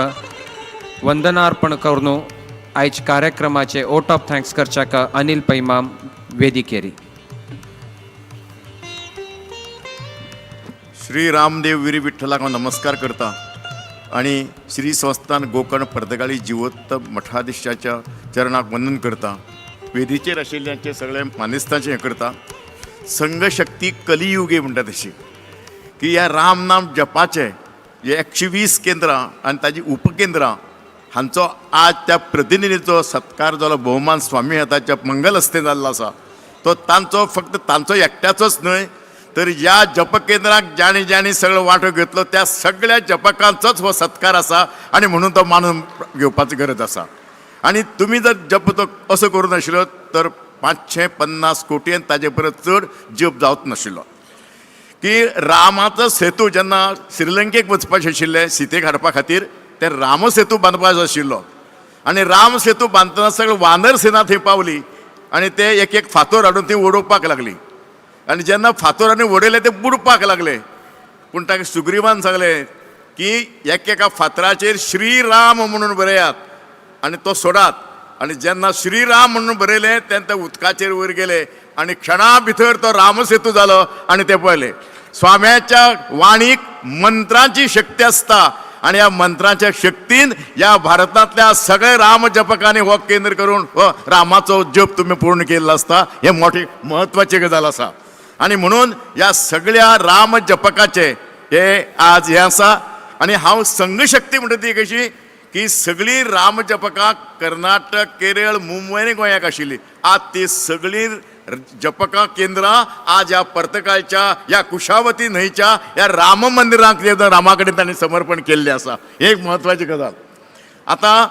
वंदनार्पण करून आयज कार्यक्रमाचे ओट ऑफ थँक्स करच्याक अनिल पैमाम वेदिकेरी. श्री रामदेव विरी विठ्ठलाक हांव नमस्कार करता आणि श्री संस्थान गोकर्ण पर्तगाळी जिवोत्त मठाधीशाच्या चरणाक वंदन करता. वेदीचेर आशिल्ल्यांचे सगळे मानेस्तांचे हें करता. संघशक्ती कलियुगे म्हणटा तशी की ह्या राम नाम जपाचे जे 120 केंद्रां आनी ताजी उपकेंद्रां हांचो आज त्या प्रतिनिधीचो सत्कार जालो भोवमान स्वामी हाताच्या मंगल हस्ते जाल्लो आसा तो तांचो फक्त तांचो एकट्याचोच न्हय तर ह्या जप केंद्राक ज्याणी ज्याणी सगळो वांटो घेतलो त्या सगळ्या जपकांचोच हो सत्कार आसा आनी म्हणून तो मानून घेवपाची गरज आसा आनी तुमी जर जप तो असो करूं नाशिल्लो तर 550 कोटी आनी ताजे परस चड जप जावच नाशिल्लो की रामाचो सेतू जेन्ना श्रीलंकेक वचपाचें आशिल्लें सीतेक हाडपा खातीर ते राम सेतू बांदपाचो आशिल्लो आनी राम सेतू बांदतना सगळीं वानर सेना थंय पावली आनी ते एक एक फातर हाडून थंय ओडोवपाक लागली आनी जेन्ना फातर हाडून ओडयले ते बुडपाक लागले पूण ताका सुग्रीवान सांगलें की एकेका फातराचेर श्रीराम म्हणून बरयात आनी तो सोडात आनी जेन्ना श्रीराम म्हणून बरयलें तेन्ना ते उदकाचेर वयर गेले आनी क्षणा भितर तो रामसेतू जालो आनी ते पळयले स्वाम्याच्या वाणीक मंत्रांची शक्ती आसता आनी ह्या मंत्रांच्या शक्तीन ह्या भारतांतल्या सगळ्या राम जपकांनी हो केंद्र करून हो रामाचो जप तुम्ही पूर्ण केल्लो आसता हे मोठी म्हत्वाची गजाल आसा आनी म्हणून ह्या सगळ्या राम जपकाचे हे आज हे आसा आनी हांव संघशक्ती म्हणटा ती कशी की सगळी राम जपकां कर्नाटक केरळ मुंबय आनी गोंयाक आशिल्ली आज ती सगळी जपकां केंद्रां आज ह्या पर्तकाळच्या ह्या कुशावती न्हंयच्या ह्या राम मंदिराक रामा कडेन तांणी समर्पण केल्लें आसा ही एक म्हत्वाची गजाल आतां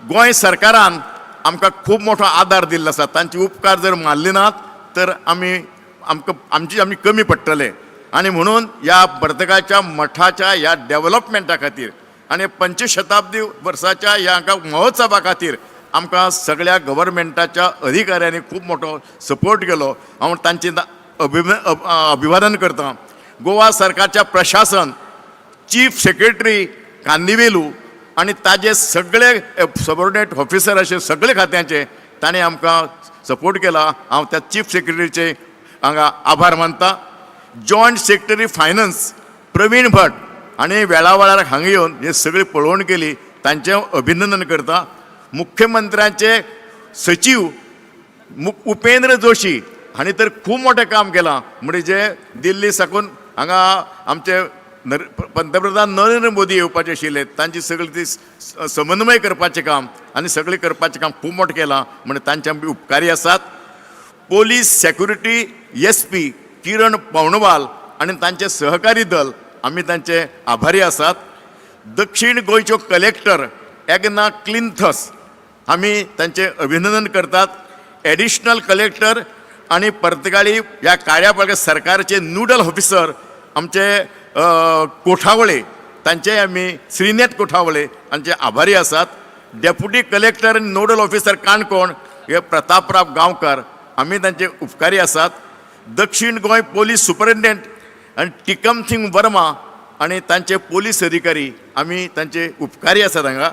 गोंय सरकारान आमकां खूब मोठो आदार दिल्लो आसा तांचे उपकार जर मानले नात तर आमी कमी पडटले आनी म्हणून ह्या पर्तकाळच्या मठाच्या ह्या डेव्हलपमेंटा खातीर आनी पंचशताब्दी वर्साच्या ह्या महोत्सवा खातीर आमकां सगळ्या गव्हर्मेंटाच्या अधिकाऱ्यांनी खूब मोठो सपोर्ट केलो हांव तांचे अभिवादन करता गोवा सरकारच्या प्रशासन चीफ सेक्रेटरी कांदिवेलू आनी ताजे सगळे सबऑर्डिनेट ऑफिसर अशे सगळे खात्याचे ताणें आमकां सपोर्ट केला हांव त्या चीफ सेक्रेटरीचे हांगा आभार मानता जॉयंट सेक्रेटरी फायनान्स प्रवीण भट आनी वेळा वेळार हांगा येवन हे सगळी पळोवण केली तांचें अभिनंदन करता मुख्यमंत्र्याचे सचिव उपेंद्र जोशी हांणी तर खूब मोठें काम केलां म्हणजे जे दिल्ली साकून हांगा आमचे पंतप्रधान नरेंद्र मोदी येवपाचे आशिल्ले तांची सगळी ती समन्वय करपाचें काम आनी सगळें करपाचें काम खूब मोठें केलां म्हणजे तांचे आमी उपकारी आसात पोलीस सेक्युरिटी SP किरण पवणवाल आनी तांचे सहकारी दल आमी तांचे आभारी आसात दक्षिण गोंयच्यो कलेक्टर एग्ना क्लिंथस आमी तांचे अभिनंदन करतात एडिशनल कलेक्टर आनी पर्तगाळी ह्या कार्यापळके सरकारचे नोडल ऑफिसर आमचे कोठावळे तांचे आमी श्रीनेत कोठावळे हांचे आभारी आसात डेप्युटी कलेक्टर आनी नोडल ऑफिसर काणकोण हे प्रतापराव गांवकार आमी तांचे उपकारी आसात दक्षिण गोंय पोलीस सुपरिटेंडंट आनी टिकम सिंग वर्मा आनी तांचे पोलीस अधिकारी आमी तांचे उपकारी आसात हांगा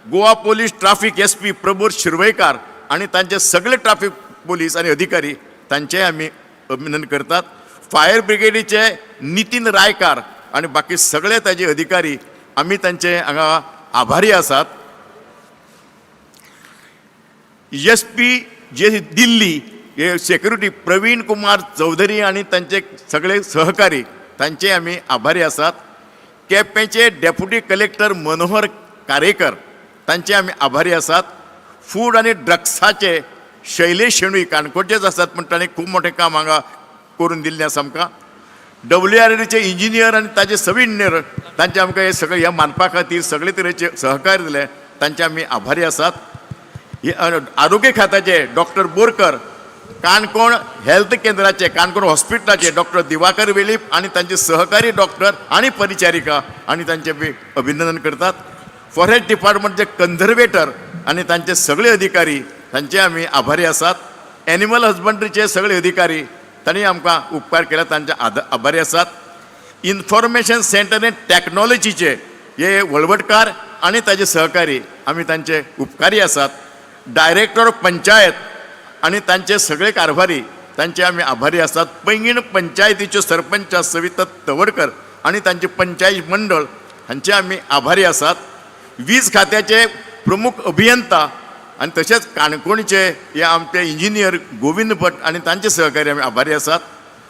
Goa police traffic SP Prabodh Shirwaikar आनी तांचे सगळे ट्राफिक पोलीस आनी अधिकारी तांचेय आमी अभिनंदन करतात फायर ब्रिगेडीचे नितीन रायकार आनी बाकी सगळे ताजे अधिकारी आमी तांचे हांगा आभारी आसात SP जे दिल्ली हे सेक्युरिटी प्रवीण कुमार चौधरी आनी तांचे सगळे सहकारी तांचे आमी आभारी आसात केपेंचे डेप्युटी कलेक्टर मनोहर कारेकर तांचे आमी आभारी आसात फूड आनी ड्रग्साचे शैलेश शेणवी काणकोणचेच आसात पूण ताणें खूब मोठें काम हांगा करून दिल्लें आसा आमकां WRDचे इंजिनियर आनी ताजे सब इंजिनियर तांचे आमकां हे सगळे ह्या मानपा खातीर सगळे तरेचे सहकार्य दिले तांचे आमी आभारी आसात आरोग्य खात्याचे डॉक्टर बोरकर काणकोण हेल्थ केंद्राचे काणकोण हॉस्पिटलाचे डॉक्टर दिवाकर वेळीप आनी तांचे सहकारी डॉक्टर आनी परिचारिका आनी तांचे अभिनंदन करतात फॉरेस्ट डिपार्टमेंटचे कन्झर्वेटर आनी तांचे सगळे अधिकारी तांचे आमी आभारी आसात एनिमल हजबंड्रीचे सगळे अधिकारी तांणी आमकां उपकार केला तांचे आभारी आसात इन्फॉर्मेशन सेंटर एंड टॅक्नॉलॉजीचे हे वळवटकार आनी ताजे सहकारी आमी तांचे उपकारी आसात डायरेक्टर ऑफ पंचायत आनी तांचे सगळे कारभारी तांचे आमी आभारी आसात पैंगीण पंचायतीच्यो सरपंच सविता तवडकर आनी तांचे पंचायत मंडळ हांचे आमी आभारी आसात वीज खात्याचे प्रमुख अभियंता आनी तशेंच काणकोणचे हे आमचे इंजिनियर गोविंद भट आनी तांचे सहकारी आमी आभारी आसात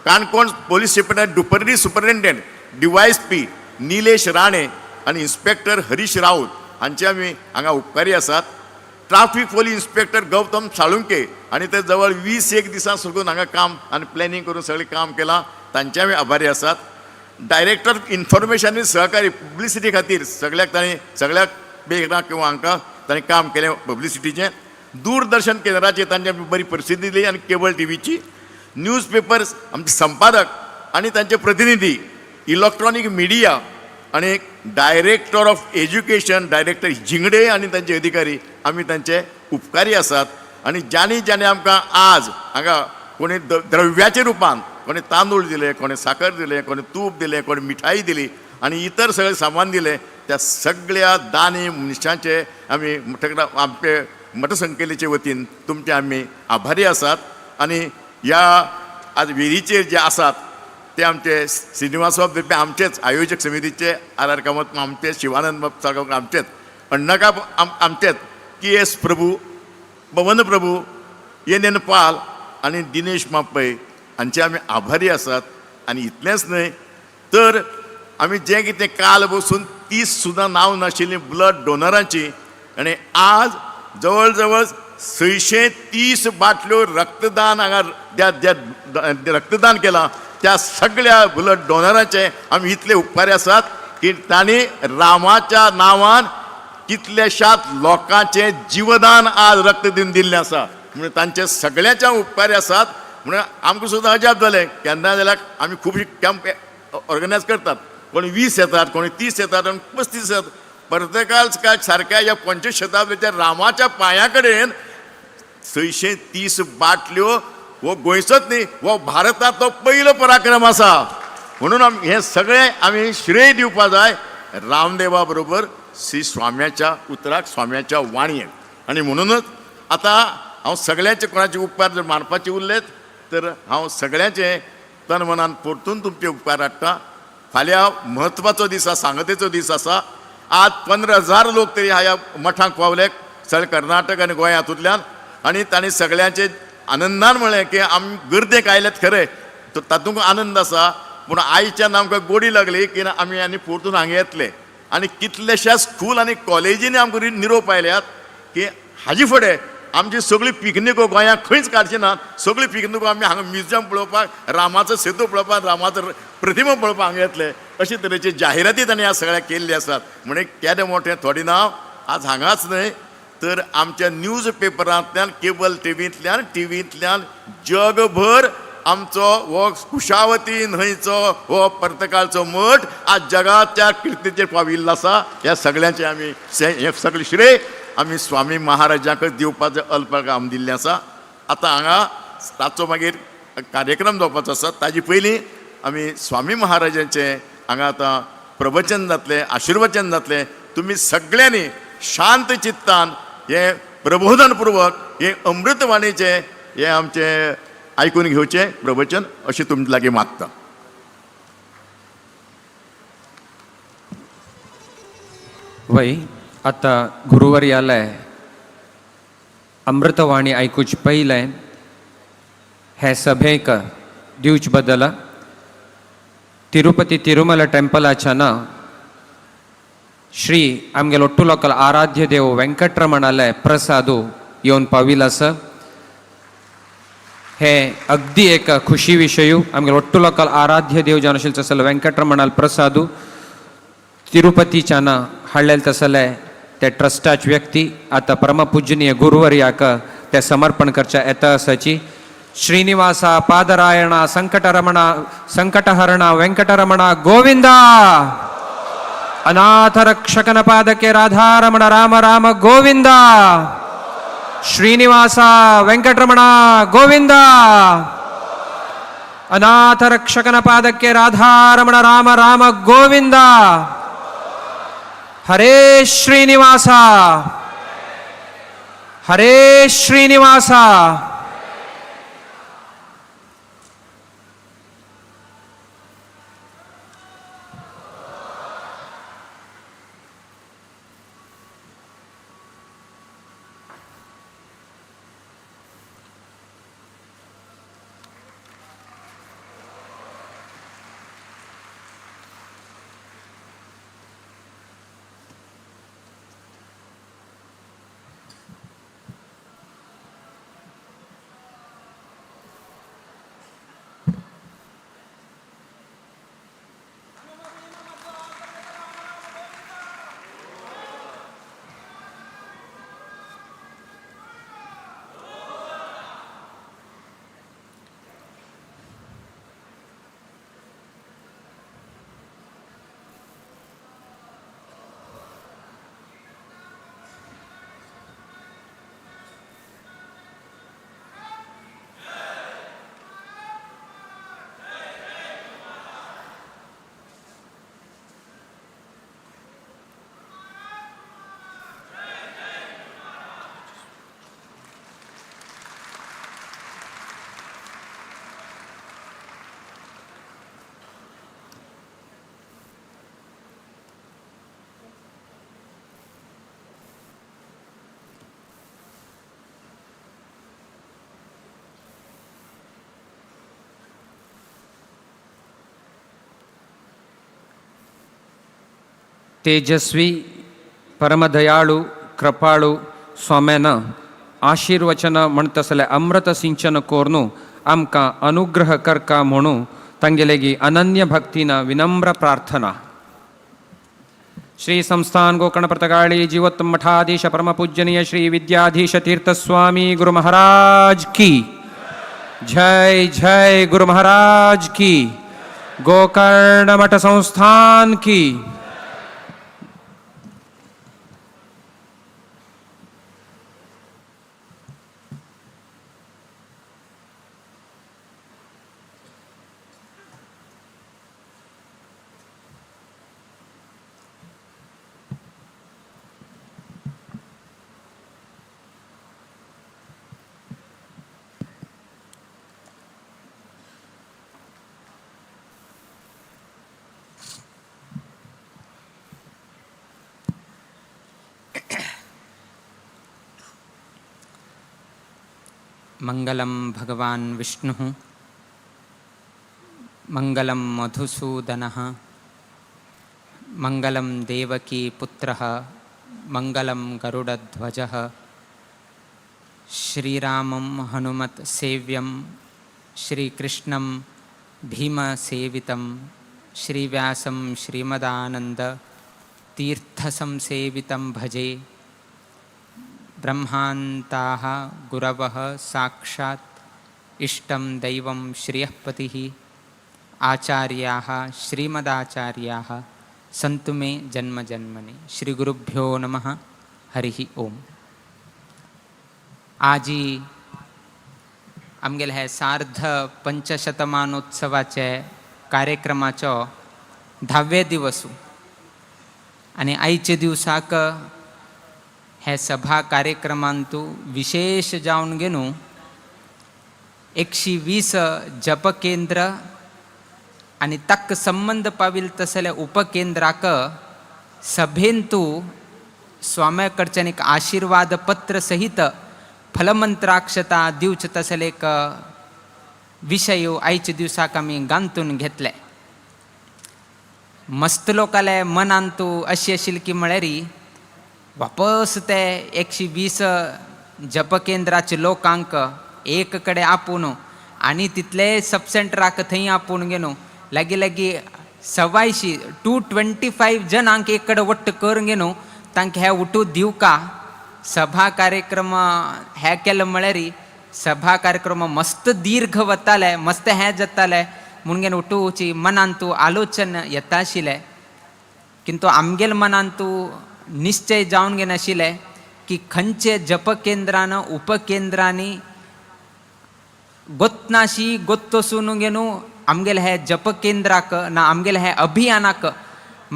Canacona police deputy superintendent DYSP Nilesh Rane आणि इन्स्पेक्टर हरीश राऊत हांचे आमी हांगा उपकारी आसात. Traffic police inspector Gautam Salunke आणि ते जवळ 21 दिसां सोडून हांगा काम आणि प्लॅनिंग करून सगळें काम केलां, तांचे आमी आभारी आसात. डायरेक्टर ऑफ इन्फॉर्मेशन आनी सहकारी पब्लिसिटी खातीर सगळ्याक बेगरा किंवा हांकां ताणें काम केलें पब्लिसिटीचें. दूरदर्शन केंद्राचेर तांची बरी परिस्थिती दिली आणि केबल टीव्हीची. न्यूज पेपर्स आमचे संपादक आणि तांचे प्रतिनिधी, इलेक्ट्रॉनिक मिडिया आणि director of education director Jingade आणि तांचे अधिकारी आमी तांचे उपकारी आसात. आणि ज्याने आमकां आज हांगा कोणी द्रव्याच्या रुपान कोणी तांदूळ दिले, कोणी साखर दिले, कोणी तूप दिले, कोणी मिठाई दिली आणि इतर सगळे सामान दिले, त्या सगळ्या दानी मनशांचे आमी आमचे मठसंख्येचे वतीन तुमचे आमी आभारी आसात. आणि या आज वेरीचेर जे आसात ते आमचे श्रीनिवास बाब देरपे आमचेच आयोजक समितीचे, RR कामत आमचे, शिवानंद बाब साळगांवकर आमचेच, अण्णाका आमचेच, KS प्रभू, पवन प्रभू, NN पाल आणि दिनेश मापय हांचे आमी आभारी आसात. आणि इतलेंच न्हय तर आमी जें कितें काल बसून 30 सुद्दां नांव नाशिल्लीं ब्लड डोनरांची आणि आज जवळ जवळ 630 बाटल्यो रक्तदान हांगा रक्तदान केलां, त्या सगळ्या ब्लड डोनरांचे आमी इतले उपकारी आसात की तांणी रामाच्या नांवान कितल्याशाच लोकांचे जीवदान आज रक्त दिवन दिल्लें आसा. म्हणून तांचे सगळ्यांच्या उपकारी आसात. म्हणून आमकां सुद्दां अजाप जालें केन्ना जाल्यार आमी खुबशी कॅम्प ऑर्गनायज करतात, कोणी 20 येतात, कोणी 30 येतात आणि 35 येतात. प्रत्येकाच सारक्या या 25 शताब्दीच्या रामाच्या पांया कडेन 630 बाटल्यो हो गोंयचोच न्ही, हो भारताचो पयलो पराक्रम आसा. म्हणून हे सगळें आमी श्रेय दिवपा जाय रामदेवा बरोबर श्री स्वाम्याच्या उतराक, स्वाम्याच्या वाणयेक. आणि म्हणूनच आतां हांव सगळ्यांचे कोणाचे उपकार जर मानपाचे उरलेत तर हांव सगळ्यांचे तन मनान परतून तुमचे उपकार हाडटा. फाल्यां म्हत्वाचो दीस आसा, सांगतेचो दीस आसा. आज 15,000 लोक तरी ह्या मठांक पावले सगळे कर्नाटक आनी गोंय हातूंतल्यान. आणि तांणी सगळ्यांचे आनंदान म्हळें की आमी गर्देक आयल्यात खरें, तातूंत आनंद आसा, पूण आयच्यान आमकां गोडी लागली की आमी आनी परतून हांगा येतले. आणि कितलेशा स्कूल आनी कॉलेजींनी आमकां निरोप आयल्यात की हाजे फुडें आमची सगळी पिकनिको गोंयांत खंयच काडची नात, सगळी पिकनिको आमी हांगा म्युजियम पळोवपाक, रामाचो सेतू पळोवपाक, रामाचो प्रतिमा पळोवपाक हांगा येतले. अशे तरेचे जाहिराती तांणी ह्या सगळ्या केल्ली आसात. म्हणजे केदें मोठें थोडें नांव आज हांगाच न्हय तर आमच्या न्यूज पेपरांतल्यान, केबल टीव्हींतल्यान जगभर आमचो हो कुशावती न्हंयचो हो पर्तकाळचो मठ आज जगाच्या किर्तीचेर पाविल्लो आसा. ह्या सगळ्यांचे आमी हे सगळे श्रेय आमी स्वामी महाराजांकच दिवपाचें अल्पकाम दिल्लें आसा. आतां हांगा ताचो मागीर कार्यक्रम जावपाचो आसा, ताजे पयलीं आमी स्वामी महाराजांचें हांगा आतां प्रवचन जातलें, आशिर्वचन जातलें. तुमी सगळ्यांनी शांत चित्तान हे प्रबोधनपूर्वक हे अमृतवाणीचे हे आमचे आयकून घेवचें प्रवचन अशें तुमचे लागीं मागता. वय आता गुरुवर्यालय अमृतवाणी ऐकूच पयलें हे सभेक दिवच बद्दल तिरुपती तिरुमला टेंपलाच्या ना श्री आमगे लोट्टू लोकल आराध्य देव वेंकटरमणालय प्रसादू येवन पाविल आसा. हे अगदी एक खुशी विशयू आमगे लोट्टू लोकल आराध्य देव जावन आशिल्लो तसले वेंकटरमणाल प्रसादू तिरुपतीच्या ना हाडलेले तसले ते ट्रस्टाचे व्यक्ती आता परमपूजनीय गुरुवर्याक ते समर्पण करच्या येता आसाची. श्रीनिवासा पादरायणा संकटहरणा वेंकटरमणा गोविंदा. अनाथ रक्षकन पादके राधारमण राम राम गोविंदा. श्रीनिवासा वेंकटरमणा गोविंदा. अनाथ रक्षकन पादके राधारमण राम राम गोविंदा. हरे श्रीनिवासा हरे श्रीनिवासा. तेजस्वी परमदयाळू कृपाळू स्वाम्यानं आशीर्वचन म्हणतसले अमृत सिंचन कोरनू आमकां अनुग्रह करका म्हणू तांगेलेगी अनन्य भक्तीनं विनम्र प्रार्थना. श्री संस्थान गोकर्ण प्रतगाळी जीवोत्तम मठाधीश परमपूजनीय श्री विद्याधीश तीर्थ स्वामी गुरु महाराज की जय. जय गुरु महाराज की. गोकर्ण मठ संस्थान की. मंगलम भगवान विष्णु मंगलम मधुसूदन मंगलम देवकी पुत्र मंगलम गरुड़ध्वज श्रीरामं हनुमत सेव्यं श्रीकृष्णं भीमसेवितं श्रीव्यासं श्रीमदानंद तीर्थसंसेवितं भजे. ब्रह्मान्ताः गुरवः साक्षात् इष्टं दैवं श्रियःपतिः आचार्याः श्रीमदाचार्याः सन्तु मे जन्मजन्मनि. श्रीगुरुभ्यो नमः. हरिः ओम. आजी आमगेले हे सार्ध पंचशतमानोत्सवाचे कार्यक्रमाचो 10वे दिवसू आणि आयचे दिवसाक हे सभा कार्यक्रमांतू विशेष जावन गेनू 120 जप केंद्र आणि तक संबंध पाविल तसले उपकेंद्राक सभेंतू स्वाम्या कडच्यान एक आशीर्वाद पत्र सहित फलमंत्राक्षता दिवच तसले एक विषय आयच्या दिवसाक आमी गांतून घेतले. मस्त लोकाले मनांतू अशी आशिल्ली की म्हळ्यारी वापस ते 120 जप केंद्राचे लोकांक एक कडे आपून आणि तितले सब सेंटराक थंय आपून गेलो लागी लागी 225 जनांक एक कडे वट्ट करून गेलो तांकां हे उठू दिव का. सभा कार्यक्रम हे केले म्हळ्यारी सभा कार्यक्रम मस्त दीर्घ वताले मस्त हे जाताले म्हणून उठूची मनांतू आलोचन येता आशिल्ले. किंतु आमगेल मनांतू निश्चय जावन घेन आशिल्ले की खंयचे जप केंद्रान उपकेंद्रांनी गोतनाशी गोत्तसून घेनू आमगेले हे जप केंद्राक ना आमगेले हे अभियानाक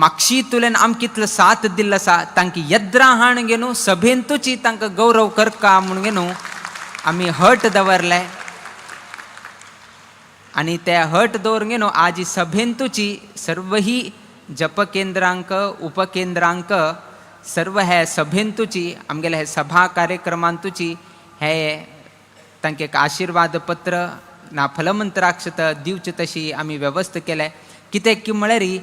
मागशी तुलेन आम कितलो साथ दिल्लो आसा तांकां येद्रा हाण घेनू सभेंतूची तांकां गौरव करका म्हणून घेनू आमी हट दवरले. आणि ते हट दवरून घेनू आज ही सभेंतूची सर्व ही जप केंद्रांक उपकेंद्रांक सर्व हे सभेंतूची आमगेले हे सभा कार्यक्रमांतूची हे तांकां एक आशीर्वाद पत्र ना फलमंत्राक्षत दिवचे तशी आमी वेवस्था केले. कित्याक की म्हळ्यारी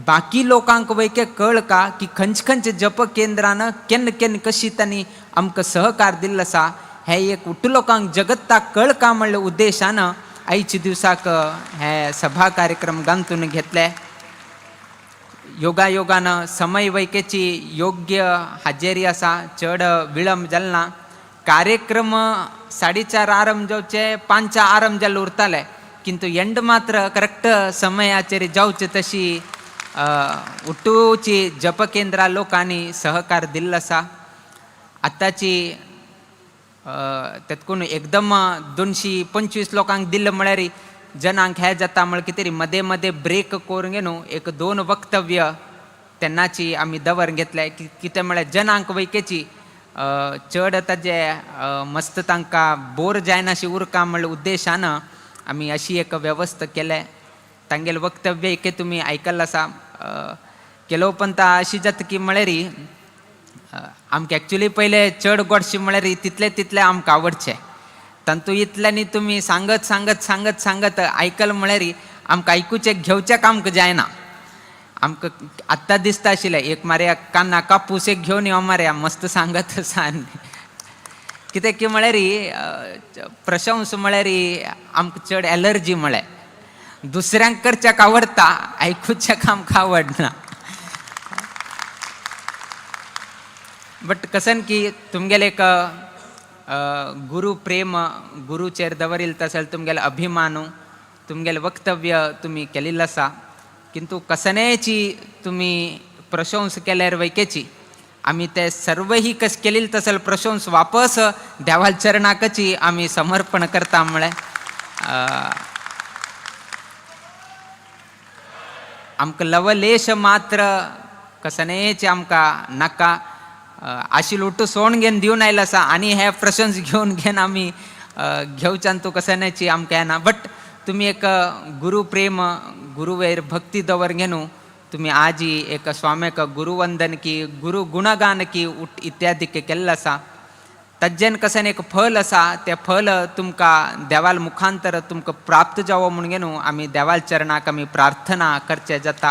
बाकी लोकांक वयके कळ का की खंयचे खंयचे जप केंद्रान केन्ना केन्ना कशी तांणी आमकां सहकार दिल्लो आसा हे एक उट्ट लोकांक जगताक कळ का म्हणल्या उद्देशान आयच्या दिवसाक हे सभा कार्यक्रम गांतून घेतले. योगायोगान समय वैकेची योग्य हाजेरी आसा. चड विळंब जालो ना. कार्यक्रम 4:30 आरंभ जावचे 5 आरंभ जाल्ले उरताले किंतु एंड मात्र करेक्ट समयाचेर जावचे तशी उठूची जप केंद्रा लोकांनी सहकार दिल्लो आसा. आताची तेतकून एकदम 225 लोकांक दिल्ले म्हळ्यार जनांक हे जाता म्हळ्यार कितें तरी मदे मदे ब्रेक करून घेनू 1-2 वक्तव्य तेन्नाची आमी दवर घेतले. कितें म्हळ्यार जनांक वैकेची चड ताजे मस्त तांकां बोर जायना अशी उरका म्हणल्या उद्देशान आमी अशी एक वेवस्था केले. तांगेले वक्तव्य एक तुमी आयकल्लें आसा. केलो पंत अशी जाता की म्हळ्यार आमकां एक्चुली पयले चड गोडशें म्हळ्यार तितले तितले आमकां आवडचे. तांतू इतल्यांनी तुमी सांगत सांगत सांगत सांगत आयकल म्हळ्यार आमकां आयकुचें घेवचें आमकां जायना. आमकां आत्तां दिसता आशिल्लें एक मार्या कान्ना कापूस एक घेवन यो मार्या मस्त सांगत आसा कित्याक की म्हळ्यार प्रशंस म्हळ्यार आमकां चड एलर्जी म्हळ्यार दुसऱ्यांक करच्याक आवडटा आयकुच्याक आमकां आवडना. बट कसन की तुमगेले एक गुरु प्रेम गुरुचेर दवरिल्लो तसले तुमगेले अभिमानू तुमगेले वक्तव्य तुमी केल्लें आसा किंतु कसनेची तुमी प्रशंस केल्यार वैकेची आमी ते सर्व ही कस केलेली तसले प्रशंस वापस देवाल चरणाकची आमी समर्पण करता म्हळ्यार आमकां लवलेश मात्र कसनेची आमकां नाका आशिल्लो उट्टू सोण घेवन दिवन आयला आसा आनी हे प्रशंस घेवन आमी घेवच्यान तूं कसनेची आमकां येना. बट तुमी एक गुरु प्रेम गुरुवेर भक्ती दवर घेनू तुमी आजी एक स्वाम्याक गुरुवंदन की गुरु गुणगान की इत्यादी केल्लें आसा तज्जेन कसन एक फल आसा तें फल तुमकां देवाल मुखांतर तुमकां प्राप्त जावो म्हूण घेनू आमी देवाल चरणाक आमी प्रार्थना करचें जाता.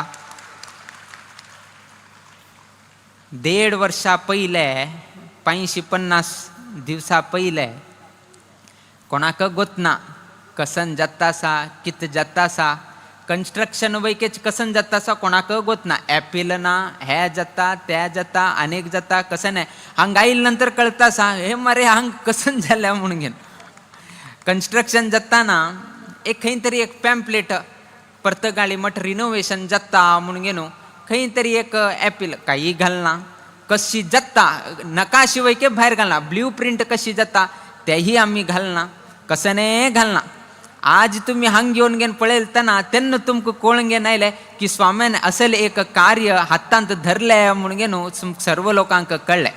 1.5 वर्सां पयले 50 दिवसां पयले कोणाक गोतना कसन जाता आसा कित जाता आसा कन्स्ट्रक्शन वैकेच कसन जाता आसा कोणाक गोतना एपील ना हे जाता ते जाता अनेक जाता कसन हांगा आयिल्ले नंतर कळटा आसा हे मरे हांग कसन जालें म्हणून घेवन कन्स्ट्रक्शन जाताना एक खंय तरी एक पॅम्पलेट पर्तगाळी मठ रिनोवेशन जाता म्हणून घेवन खंय तरी एक एपील काही घालना कशी जाता नकाशी वैके भायर घालना ब्ल्यू प्रिंट कशी जाता तेही आमी घालना कसने घालना. आज तुम्ही हांग घेवन घेवन पळयतना तेन्ना तुमकां कळून घेवन आयलें की स्वाम्यान असले एक कार्य हातांत धरलें म्हणून घेवन सर्व लोकांक कळ्ळें.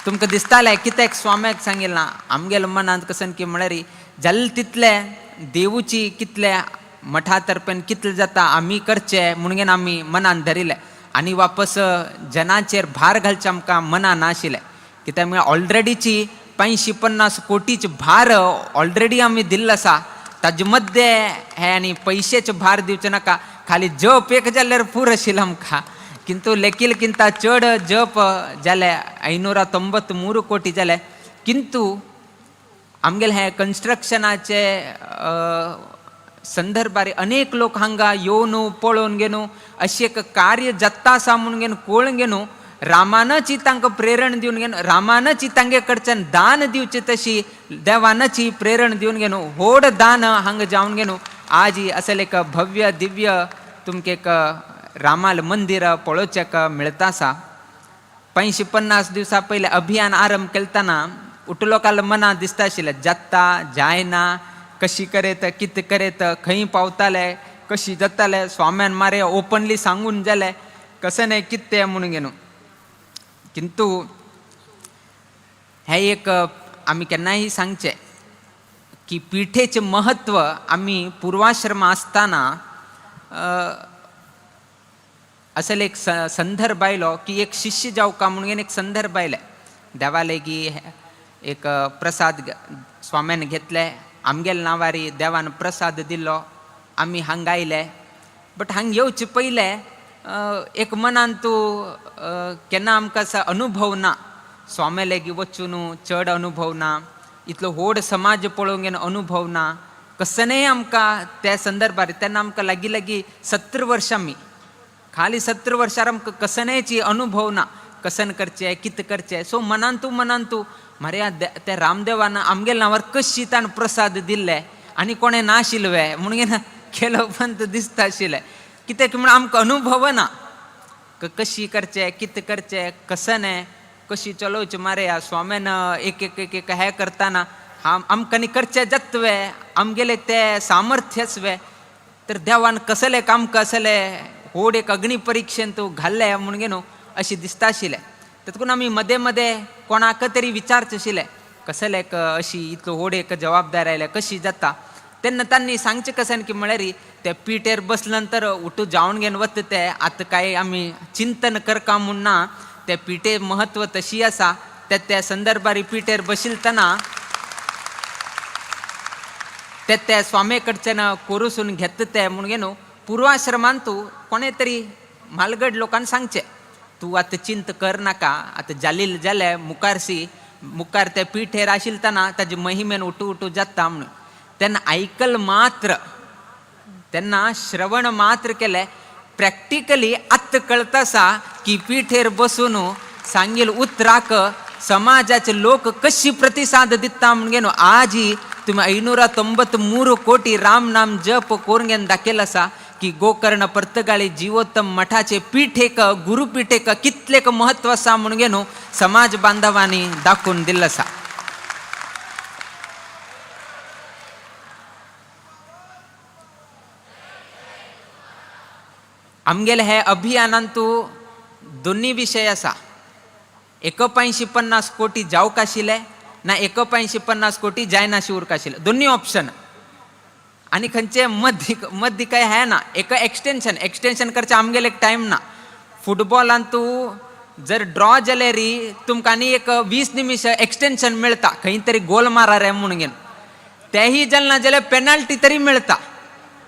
तुमकां दिसतालें कित्याक स्वाम्याक सांगिल्लां आमगेल्या मनांत कसन की म्हळ्यार जाल्लें तितलें देवूची कितलें मठा तर्फेन कितलें जाता आमी करचें म्हणून घेवन आमी मनान धरिल्लें आनी वापस जनाचेर भार घालचें आमकां मना नाशिल्लें कित्याक म्हळ्यार ऑलरेडीची 50 कोटीचे भार ऑलरेडी आमी दिल्लो आसा ताजे मध्य हे आनी पयशेचे भार दिवचे नाका खाली जप एक जाल्यार पुरो आशिल्लो आमकां किंतु लेकील किंता चड जप जाले 593 कोटी जाले किंतु आमगेले हे कन्स्ट्रक्शनाचे संदर्भार अनेक लोक हांगा येवन पळोवन घेवन अशें एक कार्य जाता आसा म्हणून घेवन कळून घेवन रामानची तांकां प्रेरण दिवन घेवन रामानची तांगे कडच्यान दान दिवचे तशी देवानाची प्रेरण दिवन घेवन व्हड दान हांगा जावन घेवन आज असले एक भव्य दिव्य तुमकां एक रामाल मंदिर पळोवचेक मेळटा आसा. 50 दिवसां पयले अभियान आरंभ केलतना उठलोकाल मनां दिसता आशिल्लें जाता जायना कशी करेत कित करेत खंय पावताले कशी जाताले स्वाम्यान मारे ओपनली सांगून जालें कशें न्हय कित तें म्हणून घेवन किंतु हे एक आमी केन्नाय सांगचें की पिठेचें महत्व आमी पुर्वाश्रम आसतना असले एक संदर्भ आयलो की एक शिष्य जावका म्हणून एक संदर्भ आयले देवालेगी एक प्रसाद स्वाम्यान घेतले आमगेले नांवारी देवान प्रसाद दिल्लो आमी हांगा आयले बट हांगा येवचे पयले एक मनान तूं केन्ना आमकां अनुभव ना स्वाम्या लेगी वचून चड अनुभव ना इतलो व्हड समाज पळोवंक घेवन अनुभव ना कसनय आमकां त्या संदर्भार तेन्ना आमकां लागीं लागीं 70 वर्सां आमी खाली 70 वर्सां आमकां कसनयची अनुभव ना कसन करचें कित करचें सो मनान तूं म्हऱ्या त्या रामदेवान आमगेल्या नांवार कशी ताणें प्रसाद दिल्ले आनी कोणें नाशिल्ले म्हणून केलो पंत दिसता आशिल्लें कित्याक म्हण आमकां अनुभव ना कशी करचें कित करचें कसने कशी चलोवचें मारे स्वाम्यान एक एक एक एक हें करतना आमकां न्ही करचें जातवे आमगेले तें सामर्थ्यस्वे तर देवान कसलें आमकां असलें व्हड एक अग्नी परिक्षेन तूं घाल्लें म्हणून घेवन अशें दिसता आशिल्लें तातूंत आमी मदें मदें कोणाक तरी विचारचें आशिल्लें कसलें अशी इतलो व्हड एक जबाबदारी आयल्या कशी जाता तेन्ना तांणी सांगचें कशें की म्हळ्यार ते पिठेर बसले नंतर उठू जावन घेवन वता ते आतां कांय आमी चिंतन करका म्हूण ना ते पिठे महत्व तशी आसा त्या संदर्भार पिठेर बशिलतना ते स्वामे कडच्यान कोरुसून घेता ते म्हूण घेवन पूर्वाश्रमान तू कोणे तरी मालगड लोकांना सांगचे तू आता चिंत कर नाका आता जालील जाल्या मुखार त्या पिठेर आशिल तना ताजी महिमेन उठू उठू जाता म्हणून त्यांना ऐकल मात्र त्यांना श्रवण मात्र केले प्रॅक्टिकली आत्त कळतासा की पिठेर बसून सांगेल उतराक समाजाचे लोक कशी प्रतिसाद दिता म्हणून आजी तुम्ही 593 कोटी राम नाम जप कोरंगेन दाखल असा की गोकर्ण पर्तगाळी जीवोत्तम मठाचे पीठेक गुरुपीठेक कितलेक महत्व असा म्हणून समाज बांधवांनी दाखवून दिलं असा. आमगेले हे अभियानांतू दोन्ही विषय असा 5150 कोटी जावक आशिल्ले ना 5150 कोटी जायनाशी उरक आशिल्ले दोन्ही ऑप्शन आणि खंयचे मध्य काय है ना एक एक्सटेंशन करचे आमगेले एक टाइम ना फुटबॉलांतू जर ड्रॉ जाले री तुमकां आनी एक 20 निमिष एक्सटेंशन मिळता खंय तरी गोल मारा रे म्हणून तेही जल ना जाल्यार पेनाल्टी तरी मिळता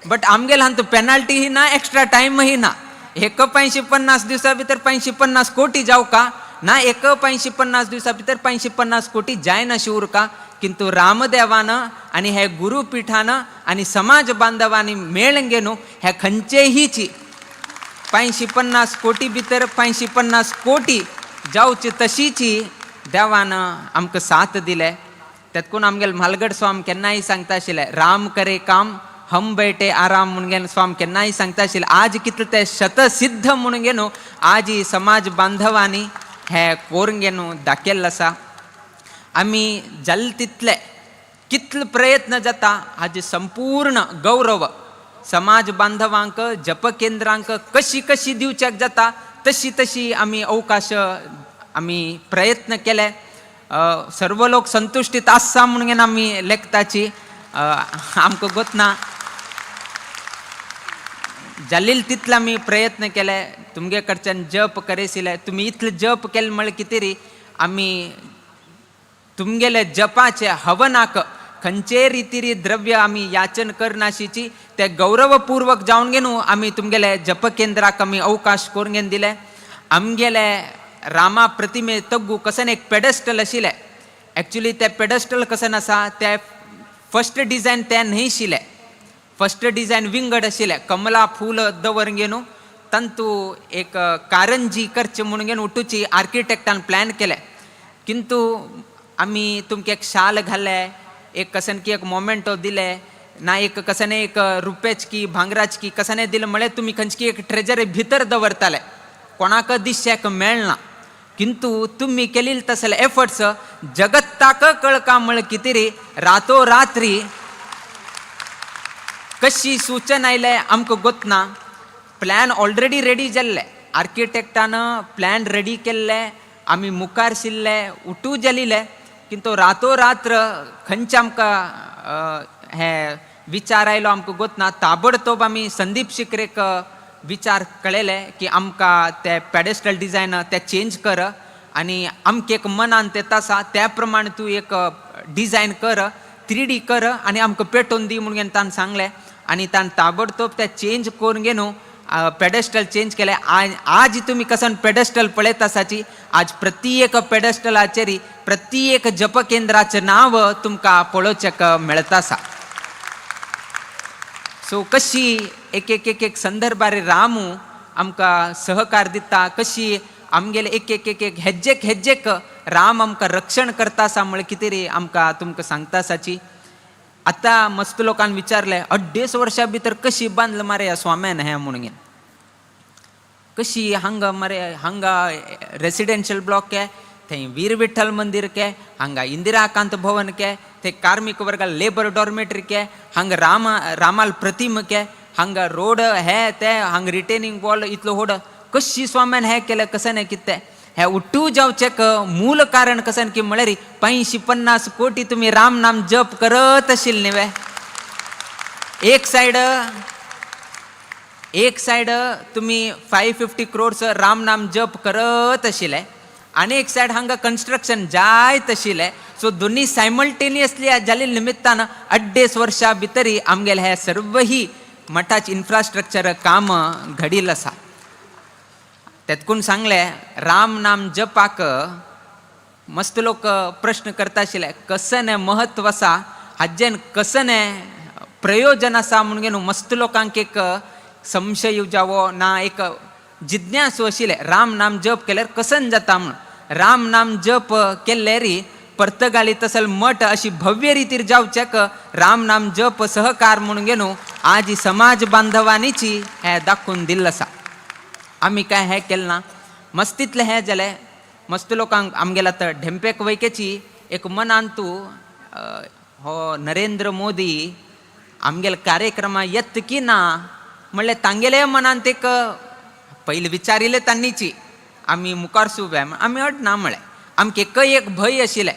बट आमगेल हांतू पेनाल्टी ही ना एक्स्ट्रा टाइम ही ना 5150 दिवसा भितर 550 कोटी जावका ना 5150 दिवसा भितर 550 कोटी जायनाशी उरका किंतु रामदेवानं आणि हे गुरुपीठानं आणि समाज बांधवांनी मेळून घेऊन ह्या खंयचेहीची 550 कोटी भितर 550 कोटी जावची तशीची देवानं आमकां साथ दिले. त्यातून आमगेल म्हालगड स्वाम केन्नाय सांगता आशिल्ले राम करे काम हम बैठे आराम म्हणून स्वाम केन्नाय सांगता आशिल्ले आज कितले ते शतसिद्ध म्हणून आज ही समाज बांधवांनी हे कोरून घेऊन दाखयल्लें आसा. आमी जाल तितले कितले प्रयत्न जाता हाजे संपूर्ण गौरव समाज बांधवांक जप केंद्रांक कशी कशी दिवच्याक जाता तशी आमी अवकाश आमी प्रयत्न केले. सर्व लोक संतुष्टीत आसा म्हणून आमी लेखताची आमकां गोतना जालील तितले आमी प्रयत्न केले. तुमगे कडच्यान जप करेसिले तुम्ही इतले जप केले म्हळ्यार कितें री आमी तुमगेले जपाचे हवनाक खंयचे रितीरी द्रव्य आमी याचन करनाशीची ते गौरवपूर्वक जावन घेवन आमी तुमगेले जप केंद्राक आमी अवकाश करून घेवन दिले. आमगेले रामा प्रतिमे तग्गू कसन एक पेडस्टल आशिल्ले एक्चुली ते पेडस्टल कसन आसा ते फर्स्ट डिझायन ते न्हय आशिल्ले फर्स्ट डिझायन विंगड आशिल्ले कमला फूल दवरून घेवन तंतू एक कारंजी करचे म्हणून घेवन उठूची आर्किटेक्टान प्लॅन केले किंतु आमी तुमकां एक शाल घाले एक कसन की एक मोमेंटो दिले ना एक कसने एक रुपेच की भांगराच की कसने दिले म्हळ्यार तुमी खंयची एक ट्रेजर भितर दवरताले कोणाक दिश्याक मेळना किंतु तुमी केलेले तसले एफर्ट्स जगत्ताक कळका म्हळ्यार कितें रे रातोरात्री कशी सूचना आयले आमकां गोतना प्लॅन ऑलरेडी रेडी जाल्ले आर्किटेक्टानं प्लॅन रेडी केल्ले आमी मुखार शिल्ले उठू जालिले किंतु रातोरात्र खंयचे आमकां हे विचार आयलो आमकां गोतना ताबडतोब आमी संदीप शिकरेक विचार कळयले की आमकां ते पेडेस्टल डिझायन ते चेंज कर आनी आमकां एक मनान तेता आसा त्या प्रमाणे तूं एक डिझायन कर 3D कर आनी आमकां पेटोवन दी म्हणून ताणें सांगलें आनी ताणें ताबडतोब ते चेंज करून घेवन पेडेस्टल चेंज केले. आज तुम्ही कसन पेडेस्टल पळयत आसाची आज प्रत्येक पेडेस्टलाचेर प्रत्येक जप केंद्राचें नाव तुमकां पळोवचेक मेळता आसा. सो कशी एक संदर्भार रामू आमकां सहकार दिता कशी आमगेले एक हेज्जेक राम आमकां रक्षण करता आसा म्हळ्यार कितें रे आमकां तुमकां सांगता आसाची. आतां मस्त लोकांनी विचारले 2.5 वर्सां भितर कशी बांदलं मारे ह्या स्वाम्यान हें म्हणून कशी हांगा मरे हांगा रेसिडेन्शियल ब्लॉक के थंय वीर विठ्ठल मंदिर के हांगा इंदिराकांत भवन के थंय कार्मिक वर्गाल लेबर डॉर्मेटरी के हांगा रामाल प्रतिम के हांगा रोड हे ते हांगा रिटेनिंग वॉल इतलो व्हड कशी स्वाम्यान हें केलें कशें कितें हे उठू जावचेक मूल कारण कसन की म्हळ्यार 550 कोटी तुम्ही राम नाम जप करत आशिल्ले न्ही एक सायड तुम्ही 550 crores राम नाम जप करत आशिल्ले आनी एक सायड हांगा कन्स्ट्रक्शन जायत आशिल्ले. सो दोन्ही सायमल्टेनियसली जाल्ले निमित्तान 2.5 वर्सां भितर आमगेले हे सर्व ही मठाची इन्फ्रास्ट्रक्चर काम घडील असा. त्यातकून सांगले राम नाम जपाक मस्त लोक प्रश्न करता आशिल्ले कसं ने महत्व आसा हाजेन कसं ने प्रयोजन आसा म्हणून घेवन मस्त लोकांक एक संशय येवजावो ना एक जिज्ञासू आशिल्ले राम नाम जप केल्यार कसन जाता म्हणून. राम नाम जप केल्ले री पर्तगाळी तसल मठ अशी भव्य रितीर जावचेक राम नाम जप सहकार म्हणून घेवन आज ही समाज बांधवांनीची हे दाखवून दिल्लं आसा. आमी काय हे केलें ना मस्तीतले हे जालें मस्त लोकांक आमगेला तर ढेंपेक वैकेची एक मनान तूं हो नरेंद्र मोदी आमगेले कार्यक्रमा येत की ना म्हणले तांगेले मनांत एक पयलीं विचारिल्लें तांणीची आमी मुखार सुबे आमी अड ना म्हळें आमकां एकय एक भंय आशिल्लें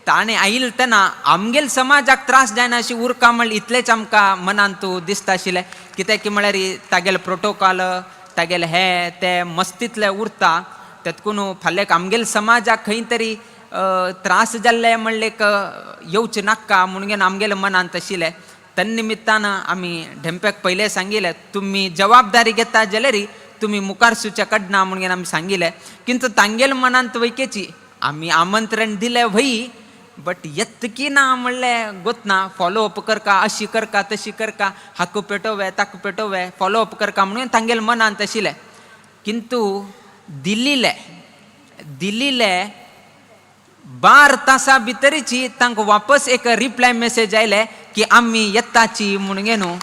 ताणें आयिल्ले तेन्ना आमगेले समाजाक त्रास जायना अशी उरका म्हणलें इतलेंच आमकां मनांत दिसता आशिल्लें. कित्याक की म्हळ्यार तागेले प्रोटोकॉल तागेले हे ते मस्तीतले उरता तेतकून फाल्यां आमगेले समाजाक खंय तरी त्रास जाल्ले म्हणले येवचे नाका म्हणून घेवन आमगेले मनांत आशिल्लें. तन्निमित्तान आमी ढेंप्याक पयलें सांगिल्लें तुमी जबाबदारी घेता जाल्यार तुमी मुखार सुचे कडना म्हणून घेवन आमी सांगिल्लें. किंतु तांगेले मनांत वैकेची आमी आमंत्रण दिलें वही बट येतकी ना म्हणलें गोतना फॉलोअप करका अशी करका तशी करका हाक पेटोवे ताक पेटोवे फॉलोअप करका म्हणून तांगेले मनांत आशिल्लें. किंतु दिल्लीले 12 तासां भितरची तांकां वापस एक रिप्लाय मेसेज आयले की आमी येताची म्हणून घेवन.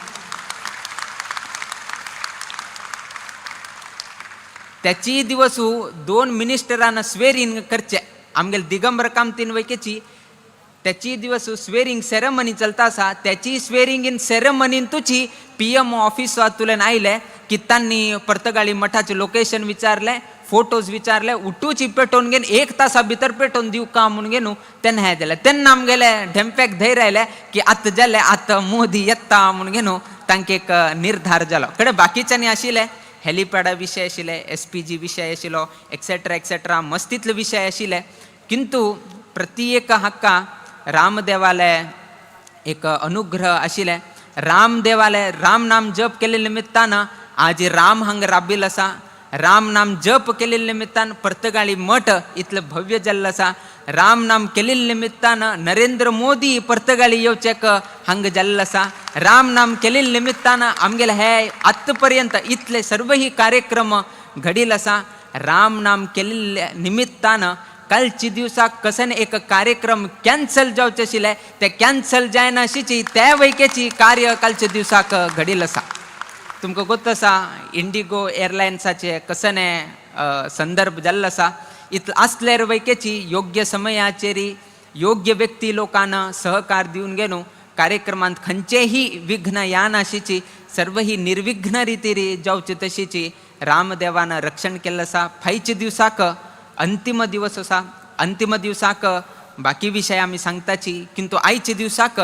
त्याची दिवस 2 मिनिस्टरान स्वेरींग करचे आमगेले दिगंबर कामतीन वैकेची त्याची दिवस स्वेरींग सेरेमनी चलता आसा त्याची स्वेरींग इन सेरेमनीन तुची PM ऑफिसांतल्यान आयले की तांणी पर्तगाळी मठाचे लोकेशन विचारले फोटोज विचारले उठूची पेटोवन घेवन 1 तासा भितर पेटोवन दिवं का म्हणून घेवन तेन्ना हें जालें. तेन्ना आमगेले ढेंप्याक धैर्य आयले की आतां जालें आतां मोदी येता म्हणून घेवन तांकां एक निर्धार जालो. कडेन बाकीच्यांनी आशिल्ले हेलिपॅडा विशय आशिल्ले SPG विशय आशिल्लो एक्सेट्रा मस्तीतले विशय आशिल्ले. किंतु प्रत्येक हाका रामदेवाले एक अनुग्रह आशिल्ले. रामदेवाले राम नाम जप केले निमित्तान आज राम हांगा राबिल्लो आसा. राम नाम जप केले निमित्तान पर्तगाळी मठ इतलें भव्य जाल्लो आसा. राम नाम केले निमित्तान नरेंद्र मोदी पर्तगाळी येवचेक हांगा जाल्लो आसा. राम नाम केले निमित्तान आमगेले हे आत्त पर्यंत इतले सर्व ही कार्यक्रम घडिल्लो आसा. राम नाम केले निमित्तान कालची दिवसाक कसन एक कार्यक्रम कॅन्सल जावचे आशिल्ले ते कॅन्सल जायना अशीची त्या वैकेची कार्य कालच्या दिवसाक घडिल्लो आसा. तुमकां गोत आसा इंडिगो एअरलायन्साचे कसने संदर्भ जाल्लो आसा. इतलें आसल्यार वैकेची योग्य समयाचेर योग्य व्यक्ती लोकांना सहकार दिवन घेवन कार्यक्रमांत खंयचेही विघ्न यानाशीची सर्व ही निर्विघ्न रितीर जावचे तशीची रामदेवानं रक्षण केल्लें आसा. फायच्या दिवसाक अंतिम दिवस आसा. अंतिम दिवसाक बाकी विशय आमी सांगताची किंतु आयच्या दिवसाक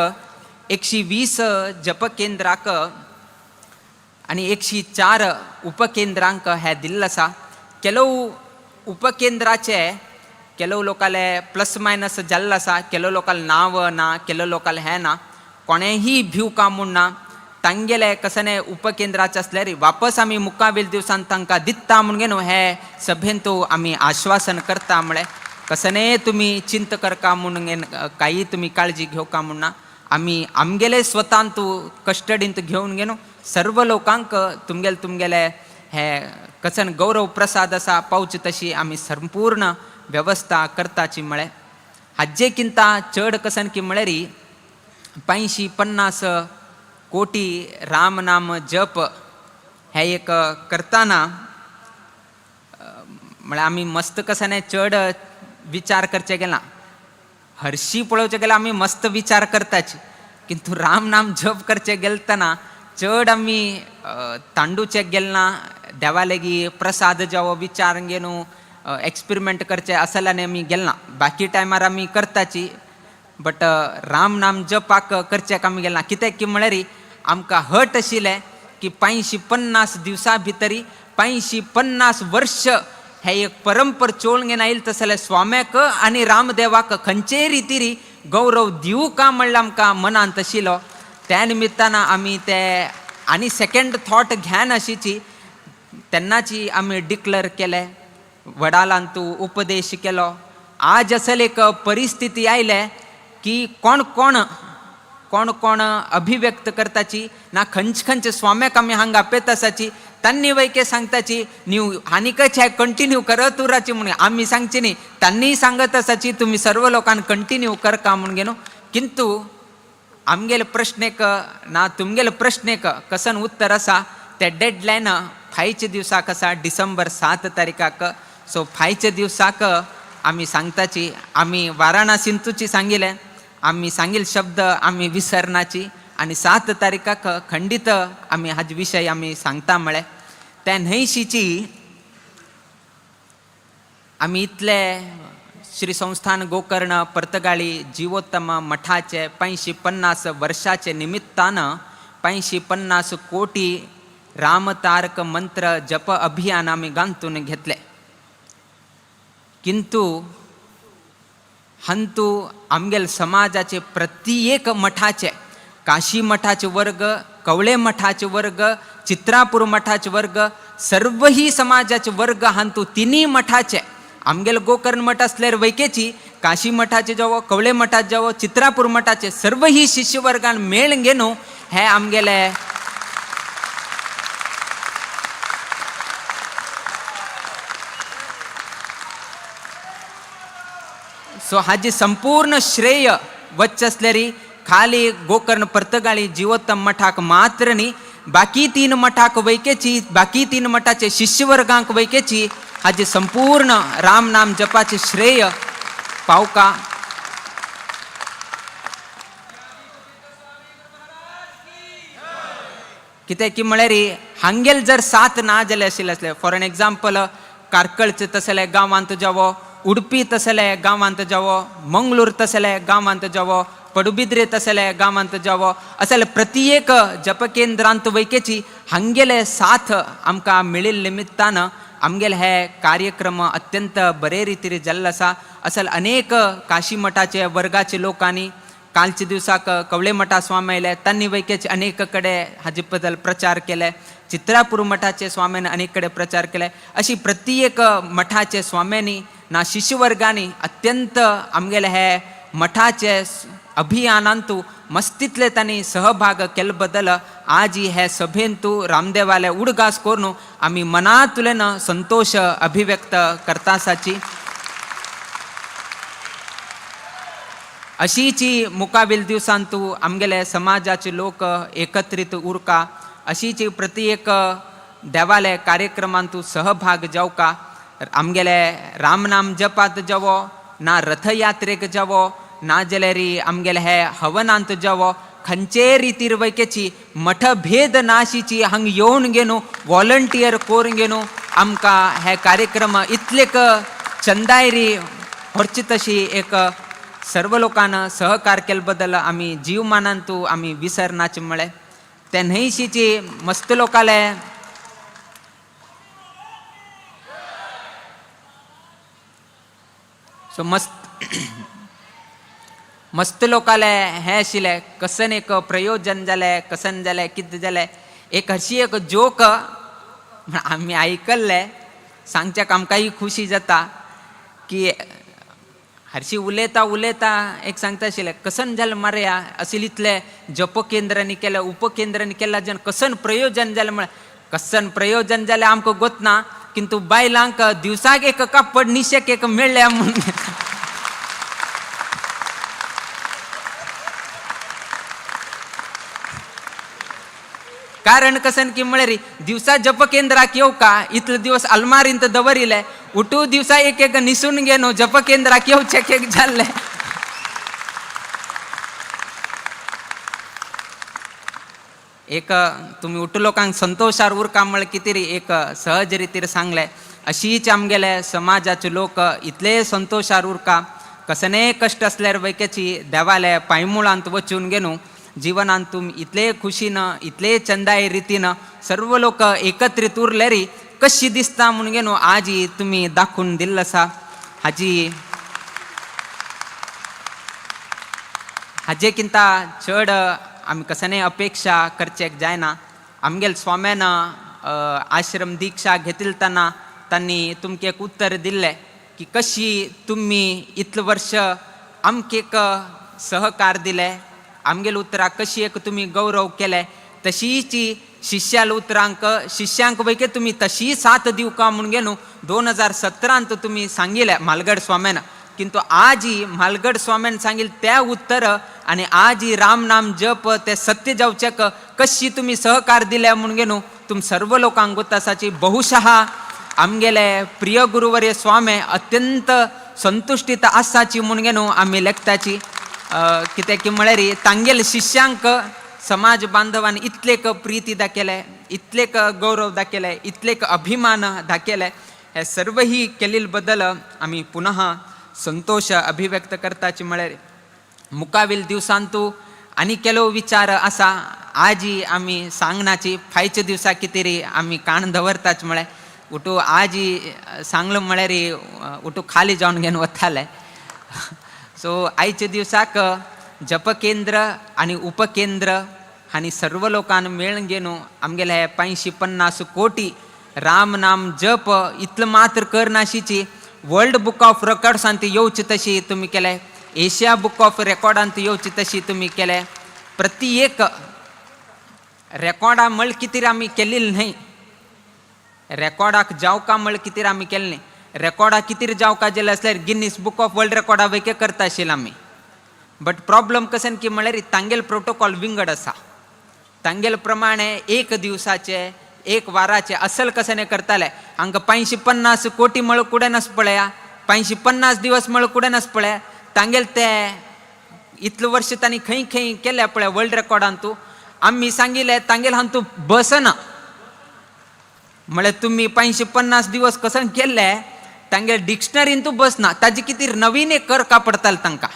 120 जप केंद्राक आनी 104 उपकेंद्रांक हे दिल्लो आसा. केलो उपकेंद्राचे केलो लोकाले प्लस मायनस जाल्लो आसा. केलो लोकाल नांव ना केलो लोकाल हे ना कोणेही भिवका म्हूण ना. तांगेले कसने उपकेंद्राचे असल्यार वापस आमी मुखावेल दिवसांत तांकां दिता म्हणून घेवन हे सभेंत आमी आश्वासन करता. म्हळ्यार कसने तुमी चिंत करका म्हणून काही तुमी काळजी घेवका म्हूण ना. आमी आमगेले स्वतांत कस्टडींत घेवन घेवन सर्व लोकांक तुमगेले हे कसन गौरव प्रसाद आसा पावचे तशी आमी संपूर्ण व्यवस्था करताची. म्हळ्यार हाजेकिंता चड कसन की म्हळ्यार 550 कोटी राम नाम जप हे एक करताना म्हळ्यार आमी मस्त कसने चड विचार करचे गेला. हरशी पळोवचे गेल्यार आमी मस्त विचार करताची किंतु राम नाम जप करचे गेलतना चड आमी तांडूचे गेलना. देवा लेगी प्रसाद जावो विचार घेवन एक्सपेरिमेंट करचे असल्याने आमी गेलना. बाकी टायमार आमी करताची बट राम नाम जपाक करचेक आमी गेलना. कित्याक की म्हळ्यार आमकां हट आशिल्लें की 550 दिवसां भितरी 550 वर्ष हे एक परंपर चोळून घेवन आयिल्लें तसले स्वाम्याक आनी रामदेवाक खंयचेय रितीरी गौरव दिवं का म्हणलें आमकां मनांत आशिल्लो. त्या निमित्तान आमी ते आणि सेकंड थॉट घ्यान अशीची त्यांनाची आम्ही डिक्लेअर केले, वडालांतू उपदेश केलो. आज असल एक परिस्थिती आयले की कोण कोण अभिव्यक्त करताची ना खंच स्वाम्याक आम्ही हांगा पेतासाची त्यांनी वैके सांगताची न्यू हानिकच आहे कंटिन्यू करत उराची म्हणून आम्ही सांगची न्ही, त्यांनी सांगत असाची तुम्ही सर्व लोकांना कंटिन्यू कर का म्हणून गेलो. किंतु आमगेल प्रश्न एक ना तुमगेल प्रश्न एक कसन उत्तर असा त्या डेडलाईन 5 दिवसाक असा डिसेंबर 7 तारीखाक. सो 5 दिवसाक आम्ही सांगताची आम्ही वाराणसींतूची सांगिले, आम्ही सांगील शब्द आम्ही विसरनाची आणि 7 तारीखाक खंडित आम्ही हाच विषय आम्ही सांगता म्हळे. त्या न्हयशीची आम्ही इतले श्री संस्थान गोकर्ण पर्तगाळी जीवोत्तम मठाचे 550 वर्षाचे निमित्तानं 550 कोटी रामतारक मंत्र जप अभियान आम्ही गांतून घेतले. किंतु हंतू आमगेल समाजाचे प्रत्येक मठाचे, काशी मठाचे वर्ग, कवळे मठाचे वर्ग, चित्रापूर मठाचे वर्ग, सर्वही समाजाचे वर्ग हंतू तिन्ही मठाचे आमगेल गोकर्ण मठ असल्यार वैकेची काशी मठाचे जावो, कवळे मठाचे जावो, चित्रापूर मठाचे सर्वही शिष्यवर्गान मेळ घेनो हे आमगेले सो हाजी संपूर्ण श्रेय वच्च असल्यारी खाली गोकर्ण पर्तगाळी जीवोत्तम मठाक मात्र न्ही, बाकी 3 मठाक वैकेची, बाकी 3 मठाचे शिष्यवर्गांक वैकेची हाजी संपूर्ण राम नाम जपाचे श्रेय पावका. कित्याक की म्हळ्यार हांगेल जर साथ ना जाले आशिल्ले असले, फॉर एन एग्जाम्पल कारकळचे तसले गांवांत जावो, उडपी तसले गांवांत जावो, मंगळूर तसले गांवांत जावो, पडबिद्रे तसले गांवांत जावो, असले प्रत्येक जपकेंद्रांत वैकेची हांगेले साथ आमकां मेळिल्ले निमित्तानं आमगेले हे कार्यक्रम अत्यंत बरे रितीन जाल्लो आसा. असल अनेक काशी मठाचे वर्गाचे लोकांनी कालच्या दिवसाक कवळे मठा स्वामी आयले, त्यांनी वैकेचे अनेक कडे हाजे बद्दल प्रचार केले. चित्रापूर मठाचे स्वाम्याने अनेक कडे प्रचार केले. अशी प्रत्येक मठाचे स्वाम्यांनी ना शिष्यवर्गांनी अत्यंत आमगेले हे मठाचे अभियानांतू मस्तीतले त्यांनी सहभाग केले बद्दल आज हे सभेंतू रामदेवाले उडगास करून आम्ही मनातुलेन संतोष अभिव्यक्त करतासाची. अशीची मुकाबील दिवसांतू आमगेले समाजाचे लोक एकत्रित उरका, अशीची प्रत्येक देवालय कार्यक्रमांतू सहभाग जावका. आमगेले रामनाम जपात जावो ना रथयात्रेक जावो ना जाल्यारी आमगेले हे हवनांत जावो, खंचे रितीर वैकेची मठभेद नाशीची हांग येवन गेनो वॉलंटियर कोरून गेनो आमकां हे कार्यक्रम इतलेक चंदायरी व्हरची तशी एक सर्व लोकांना सहकार केले बद्दल आम्ही जीवमानांतू आम्ही विसरनाचे म्हळे. ते न्हयशीची मस्त लोकाले सो मस्त लोकाले हे आशिल्ले कसन एक प्रयोजन जालें, कसन जालें, कितें जालें, एक हरशी एक जोक आमी आयकल्ले, सांगच्याक आमकांय खुशी जाता की हरशी उलयता उलयता एक सांगता आशिल्ले कसन जालें मारया, अशें इतले जप केंद्रांनी केलें, उपकेंद्रांनी केलां जेन कसन प्रयोजन जालें म्हळ्यार कसन प्रयोजन जालें आमकां गोतना, किंतु बायलांक दिवसाक एक कापड निशेक एक मेळ्ळ्या म्हणून कारण कसन की म्हळ्यार दिवसा जप केंद्राक येवका इतले दिवस अलमारींत दवरिले, उठू दिवसा एक एक निसून गेनो जप केंद्राक येवचे एक जाल्ले. एक तुम्ही उठ लोकांक संतोषार उरका म्हळ्यार कितें रे एक सहज रितीर सांगले. अशीच आमगेले समाजाचे लोक इतले संतोषार उरका, कसने कष्ट असल्यार वैकेची देवाले पांयमुळांत वचून गेनो जीवनांत तुम इतले खुशीनं इतले चंदाय रितीनं सर्व लोक एकत्रित उरले रे कशी दिसता म्हणून गेनो आज तुम्ही दाखवून दिल्लो आसा. हाजेकिंता चड आमी कसने अपेक्षा करचेक जायना. आमगेल स्वाम्यानं आश्रम दीक्षा घेतिलताना त्यांनी तुमके एक उत्तर दिले की कशी तुम्ही इतलं वर्ष आमकेक सहकार दिले, आमगेल उतराक कशी एक तुम्ही गौरव केले, तशीची शिष्याल उतरांक शिष्यांक पैकी तुम्ही तशी साथ दिव का म्हणून गेलो 2017 तुम्ही सांगितले मालगड स्वाम्यानं. किंतु आजी मालगड स्वाम्यान सांगील त्या उत्तर आणि आजी राम नाम जप ते सत्य जावचेक कशी तुम्ही सहकार दिल्या म्हणून गेलो तुम सर्व लोकांक गोतासाची. बहुशः आमगेले प्रिय गुरुवर्य स्वामी अत्यंत संतुष्टीत आसाची म्हणून गेलो आम्ही लेखताची. कित्याक म्हळ्यार तांगेल शिष्यांक समाज बांधवान इतलेक प्रीती दाखयले, इतलेक गौरव दाखयले, इतलेक अभिमान दाखयले. हे सर्व ही केलेल बद्दल आम्ही पुन्हा संतोष अभिव्यक्त करताची. म्हळ्यार मुकावील दिवसांतू आणि केलो विचार असा आजी आम्ही सांगनाची फायच्या दिवसा कितेरी आम्ही कान दवरताच. म्हळ्यार उठू आजी सांगलो म्हळ्यार उठू खाली जाऊन घेऊन वताले. सो आयच्या दिवसाक जपकेंद्र आणि उपकेंद्र आणि सर्व लोकांना मेळून घेऊन आमगेले हे 550 कोटी राम नाम जप इतलं मात्र करनाशीची वर्ल्ड बुक ऑफ रेकॉर्ड्सांत येवची तशी तुम्ही केले, एशिया बुक ऑफ रेकॉर्डांत येवची तशी तुम्ही केले. प्रति एक रेकॉर्डा मळ कितीर आम्ही केलेली नाही, रेकॉर्डाक जावका मळ कितीर आम्ही केले नाही. रेकॉर्डा कितीर जावका जेले असल्यार गिनीस बुक ऑफ वर्ल्ड रेकॉर्डा वैके करता आशिल्ले आम्ही. बट प्रॉब्लेम कसन की म्हळ्यार तांगेल प्रोटोकॉल विंगड असा. तांगेल प्रमाणे एक दिवसाचे एक वाराचे असल कसे करताले. हांगा 550 कोटी मळ कुडे नस पळया, 550 दिवस मळ कुडे नस पळया. तांगेल ते इतलं वर्ष तांणी खंय खंय केल्या पळय वर्ल्ड रेकॉर्डांतू. आम्ही सांगिले तांगेल हांतू बसना म्हळ्यार तुम्ही 550 दिवस कसन केले तांगेल डिक्शनरींतू बसना. ताजी किती नवीन एक कर का पडताल तांकां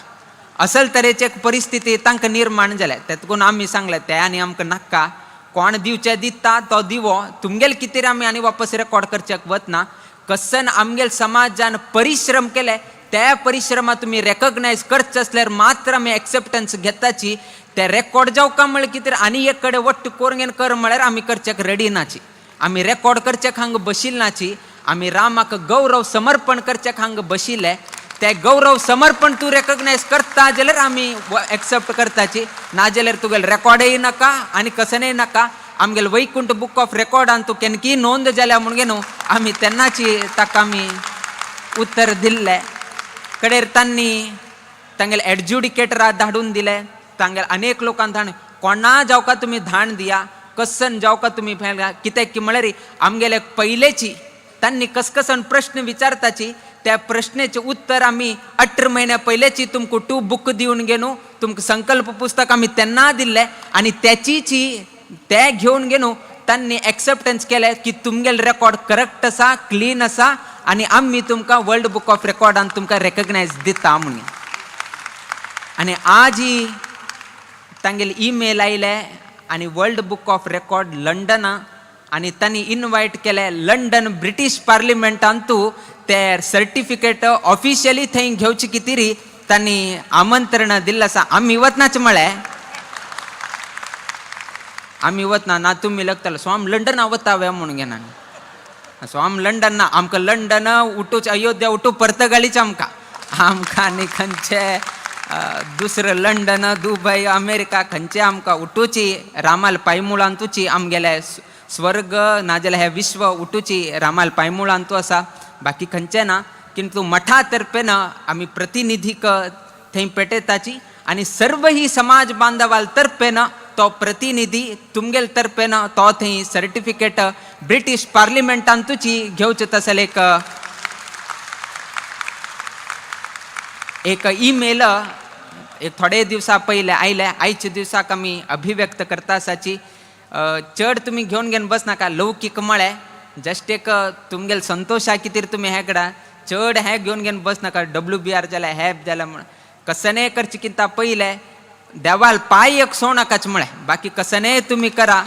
असल तरेची एक परिस्थिती तांकां निर्माण जाल्या. तेतून आम्ही सांगले ते आनी आमकां नाका, कोण दिवचे दिता तो दिवो, तुमगेल कितें आमी आनी वापस रेकॉर्ड करच्याक वतना. कसन आमगेल समाजान परिश्रम केले त्या परिश्रमात तुम्ही रेकॉग्नायज करचे असल्यार मात्र आमी एक्सेप्टन्स घेताची. ते रेकॉर्ड जावका म्हळ्यार कितें आनी एक कडेन वट्ट कोरगेन कर म्हळ्यार आमी करच्याक रेडी नाची. आमी रेकॉर्ड करच्याक हांगा बशिल्ले नाची. आमी रामाक गौरव समर्पण करच्याक हांगा बशिल्ले. ते गौरव समर्पण तू रेकॉग्नायज करता जाल्यार आमी एक्सेप्ट करताची, ना जाल्यार तुगेल रेकॉर्डय नाका आनी कसनय नाका. आमगेल वैकुंठ बुक ऑफ रेकॉर्डान तू केनकी नोंद जाल्या म्हणून घेनो आमी तेन्नाची ताका आमी उत्तर दिल्ले. कडेर तांणी तांगेल एडज्युडिकेटरा धाडून दिले. तांगेल अनेक लोकांक धाड कोणा जावका तुमी धाण दिया, कसन जावका तुमी कित्याक की म्हळ्यार आमगेले पयलेची तांणी कसकसन प्रश्न विचारताची. त्या प्रश्नाचे उत्तर आम्ही 18 महिन्या पहिल्याची तुमको 2 बुक दिवन गेलो. तुमकां संकल्प पुस्तक आम्ही त्यांना दिले आणि त्याचीची ते घेऊन गेलो. त्यांनी एक्सेप्टन्स केले की तुमगेल रेकॉर्ड करेक्ट असा, क्लीन असा आणि आम्ही तुमकां वर्ल्ड बुक ऑफ रेकॉर्डान तुमकां रेकॉग्नायज दिता म्हणून. आणि आज ही तांगेल ईमेल आयले आणि वर्ल्ड बुक ऑफ रेकॉर्ड लंडना आणि त्यांनी इन्वाइट केले लंडन ब्रिटीश पार्लिमेंटांतू ते सर्टिफिकेट ऑफिशियली थंय घेवची कितेरी त्यांनी आमंत्रण दिल्लें आसा. आमी वचनाचे म्हळें आमी वतना ना तुमी लगतलो स्वाम लंडन वतावे म्हणून घेना. स्वाम लंडन ना आमकां लंडन उठूच अयोध्या उठू पर्तगाळीच आमकां आनी खंयचे दुसरं लंडन दुबय अमेरिका खंयचे आमकां उठूची रामाल पांयमुळांतूची आमगेले स्वर्ग नाजाल्यार हे विश्व उठूची रामाल पांयमुळांतू आसा, बाकी खंयचे ना. किंतु मठा तर्फेन आमी प्रतिनिधीक थंय पेटयताची आणि सर्व ही समाज बांधवाल तर्फेन तो प्रतिनिधी तुमगेल तर्फेन तो थंय सर्टिफिकेट ब्रिटीश पार्लिमेंटांतूची घेवचे तसले एक ईमेल एक थोडे दिवसा पयले आयले. आयच्या दिवसाक आमी अभिव्यक्त करता आसाची. चड तुमी घेवन घेवन बसनाका लौकीक म्हळे जस्ट एक तुमगेल संतोशा कितेर तुमी हे करा. चड हे घेवन घेवन बसनाका WBR जाल्यार हॅप जाल्यार म्हण कसनय करचे किंता पयले देवाल पांय एक सो नाकाच म्हळे. बाकी कसनय तुमी करा,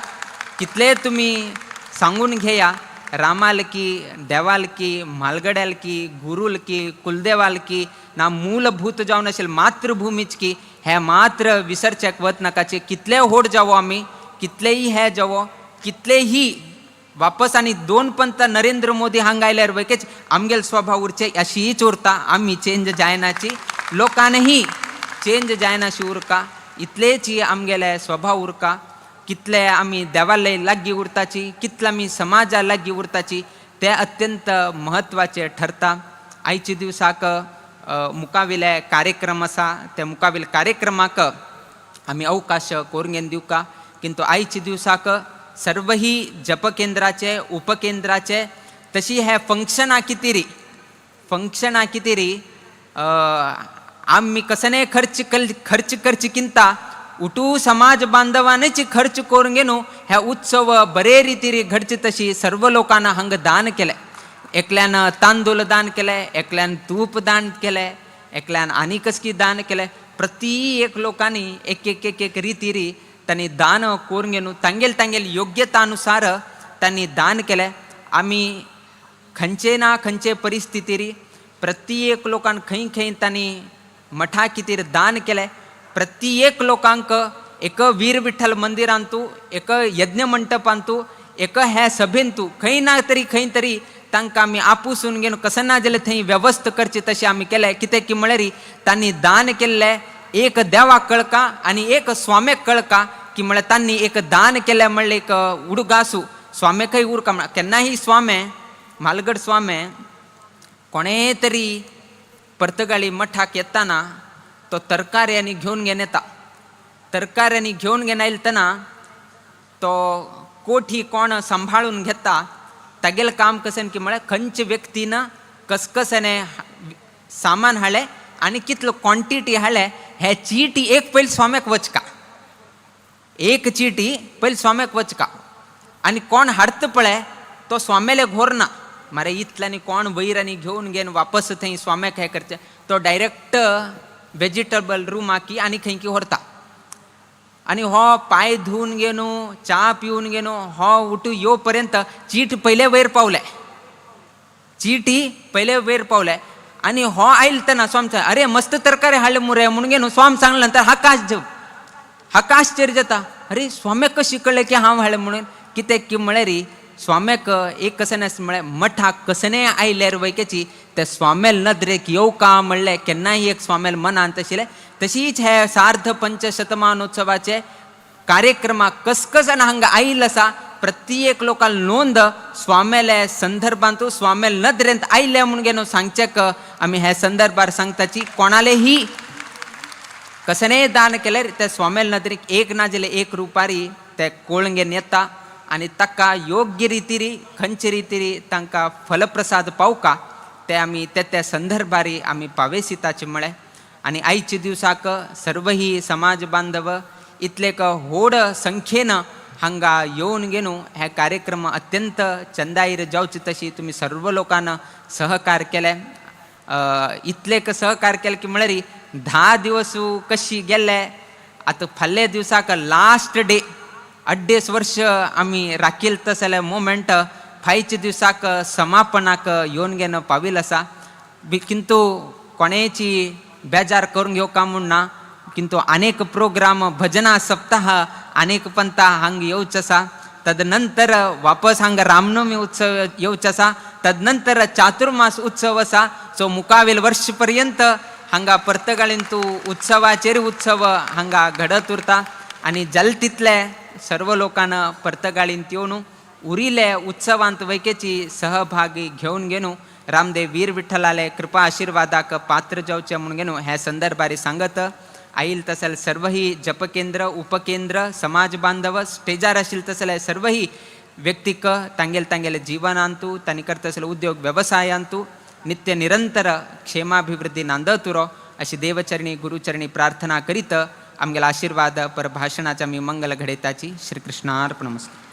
कितले तुमी सांगून घेया रामाल की देवाल की मालगड्याल की गुरुल की कुलदेवाल की ना मूलभूत जावन असेल मातृभूमीच की हे मात्र विसरचेक वत नाकाचे. कितले होड जावो आमी, कितलेही हे जावो कितलेही वापस आणि 2 पंत नरेंद्र मोदी हांगायल्यार वैकेच आमगेल स्वभाव उरचे अशीच उरता आम्ही चेंज जायनाची लोकांनही चेंज जायनाशी उरका इतलेच आमगेले स्वभाव उरका कितले आम्ही देवालय लागी उरताची कितले आम्ही समाजा लागी उरताची ते अत्यंत महत्वाचे ठरता. आयच्या दिवसाक मुकाविले कार्यक्रम आसा त्या मुकाविले कार्यक्रमाक आम्ही अवकाश कोरगेन दिवका किंतु आयच्या दिवसाक सर्वही जप केंद्राचे उपकेंद्राचे तशी हे फंक्शना कितीरी आम्ही कसने खर्च करची किंता उठू समाज बांधवांची खर्च करून घेणू ह्या उत्सव बरे रितीरी घडचे तशी सर्व लोकांना हंग दान केले. एकल्यानं तांदूळ दान केले एकल्यान तूप दान केले एकल्यान आणि कसकी दान केले प्रत्येक लोकांनी एक रितीरी त्यांनी दान करून घेणू तांगेल योग्यतानुसार त्यांनी दान केले. आम्ही खंचे ना खंचे परिस्थितीरी प्रत्येक लोकांना खंय त्यांनी मठा कितीर दान केले. प्रत्येक लोकांक एक वीर विठ्ठल मंदिरांतू एक यज्ञ मंडपांतू एक ह्या सभेंतू खंय ना तरी तांकां आमी आपुसून घेवन कसं ना जाल्यार थंय वेवस्था करची तशी आमी केले. कितें की म्हळ्यार तांणी दान केल्ले एक देवाक कळका आणि एक स्वाम्याक कळका की म्हळ्यार तांणी एक दान केलें म्हणलें एक उडगासू स्वाम्याकय उरका म्हळ्यार केन्नाही स्वामे म्हालगड स्वामे कोणेय तरी पर्तगाळी मठाक येताना तो तरकाऱ्यांनी घेऊन येता. तरकाऱ्यांनी घेऊन येताना तो कोठी कोण सांभाळून घेता तागेल काम कसें की म्हळ्यार खंयच्या व्यक्तीनं कसकसेने सामान हाडले आणि कितलो क्वॉन्टिटी हाडले हे चीटी एक पयली स्वाम्याक वचका एक चीटी पयली स्वाम्याक वचका आणि कोण हाडता पळय तो स्वाम्याले घोरना मारे इतल्यानी कोण वैरांनी घेऊन घेवन वापस थंय स्वाम्याक हे करचे तो डायरेक्ट वेजिटेबल रूमाकी आणि खंयकी व्हरता. आणि हो पाय धुवन गेनो चा पिवन गेनो हो उठू येवपर्यंत चीट पहिले वयर पावले चीटी पहिले वयर पावले आणि हो आयल तेन्ना स्वामचा अरे मस्त तरकारी हाडले मुरे म्हणून गेनो स्वाम सांगले नंतर हाका आश्चर्य जाता अरे स्वाम्याक कशी कळले की हांव हाडले म्हणून. कितें की म्हळ्यार स्वाम्याक एक कसें म्हळ्यार मठाक कसने आयल्यार वैकेची त्या स्वाम्याल नदरेक येवका म्हणलें केन्नाय एक स्वाम्याल मनांत आशिल्लें. तशीच हे सार्ध पंचशतमानोत्सवाचे कार्यक्रमाक कसकसन हांगा आयिल्लो आसा प्रत्येक लोकांक नोंद स्वाम्याले संदर्भांतू स्वाम्याल नदरेंत आयले म्हणून घेवन सांगचेक आमी हे संदर्भार सांगताची कोणालेही कसनेय दान केल्यार त्या स्वाम्याल नदरेक एक ना जाल्यार एक रुपारी ते कोळंगेन येता आणि ताका योग्य रितीरी खंयचे रितीरी तांकां फलप्रसाद पावका ते आमी त्या संदर्भारी आमी पावेसिताचे म्हळें. आणि आयच्या दिवसाक सर्वही समाज बांधव इतलेक व्हड संख्येन हांगा येवन घेवन हे कार्यक्रम अत्यंत चंदायर जावचे तशी तुमी सर्व लोकांना सहकार केले. इतलेक सहकार केले की म्हळ्यार 10 दिवस कशी गेले आतां फाल्ल्या दिवसाक लास्ट डे 2.5 वर्ष आमी राखील तसले मोमेंट फायच्या दिवसाक समापनाक येवन घेवन पाविल आसा. किंतु कोणेची बेजार करून घेवका म्हूण ना किंतु अनेक प्रोग्राम भजना सप्ताह अनेक पंथा हांगा येवचे आसा. तदनंतर वापस हांगा रामनवमी उत्सव येवचे आसा. तदनंतर चातुर्मास उत्सव आसा. सो मुकावेल वर्ष पर्यंत हांगा पर्तगाळींतू उत्सवाचेर उत्सव हांगा घडत उरता. आणि जाल तितले सर्व लोकांना पर्तगाळींत येवन उरिले उत्सवांत वैकेची सहभागी घेवन घेवन रामदेव वीर विठ्ठलाले कृपा आशीर्वादाक पात्र जावचे म्हणून घेवन हे संदर्भारी सांगत आईल तसले सर्वही जपकेंद्र उपकेंद्र समाज बांधव स्टेजार आशिल्ले तसले सर्वही व्यक्तीक तांगेल जीवनांतू तांणी करता तसले उद्योग व्यवसायांतू नित्य निरंतर क्षेमाभिवृद्धी नांदतुरो अशी देवचरणी गुरुचरणी प्रार्थना करीत आमगेला आशीर्वाद परभाषणाच्या मी मंगल घडयताची श्री कृष्णार्पणमस्तु.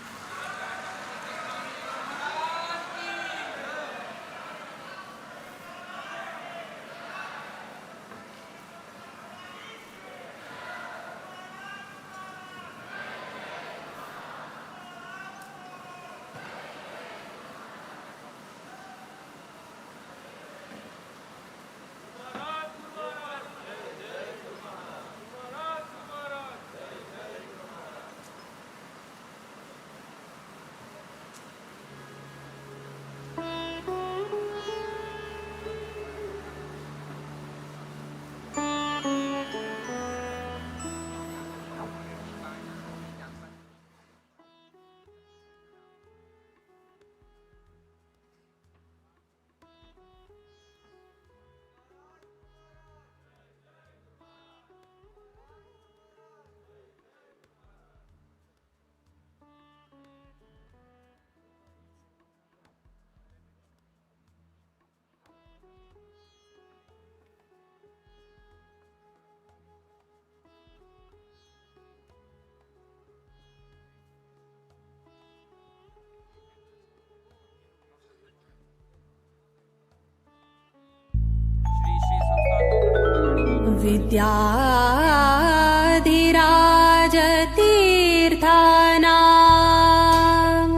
विद्याधिराजतीर्थानां